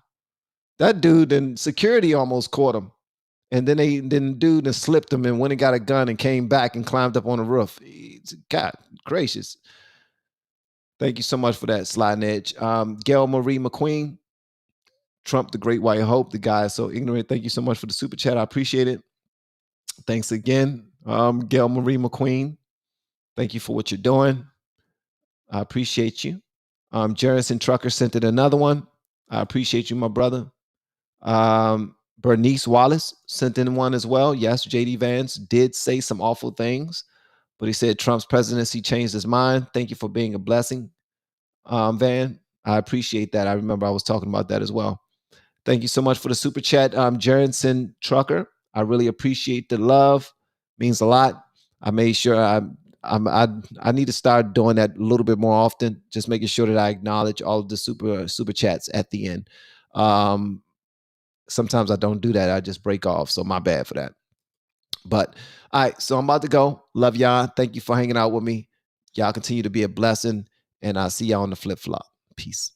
That dude, and security almost caught him. And then dude slipped him and went and got a gun and came back and climbed up on the roof. God gracious. Thank you so much for that, Sliding Edge. Gail Marie McQueen, Trump, the Great White Hope. The guy is so ignorant. Thank you so much for the super chat. I appreciate it. Thanks again, Gail Marie McQueen. Thank you for what you're doing. I appreciate you. Jerison Trucker sent in another one. I appreciate you, my brother. Bernice Wallace sent in one as well. Yes, JD Vance did say some awful things, but he said Trump's presidency changed his mind. Thank you for being a blessing, Van. I appreciate that. I remember I was talking about that as well. Thank you so much for the super chat, Jerison Trucker. I really appreciate the love. Means a lot. I made sure I need to start doing that a little bit more often, just making sure that I acknowledge all of the super chats at the end. Sometimes I don't do that. I just break off. So my bad for that. But all right, so I'm about to go. Love y'all. Thank you for hanging out with me. Y'all continue to be a blessing. And I'll see y'all on the flip flop. Peace.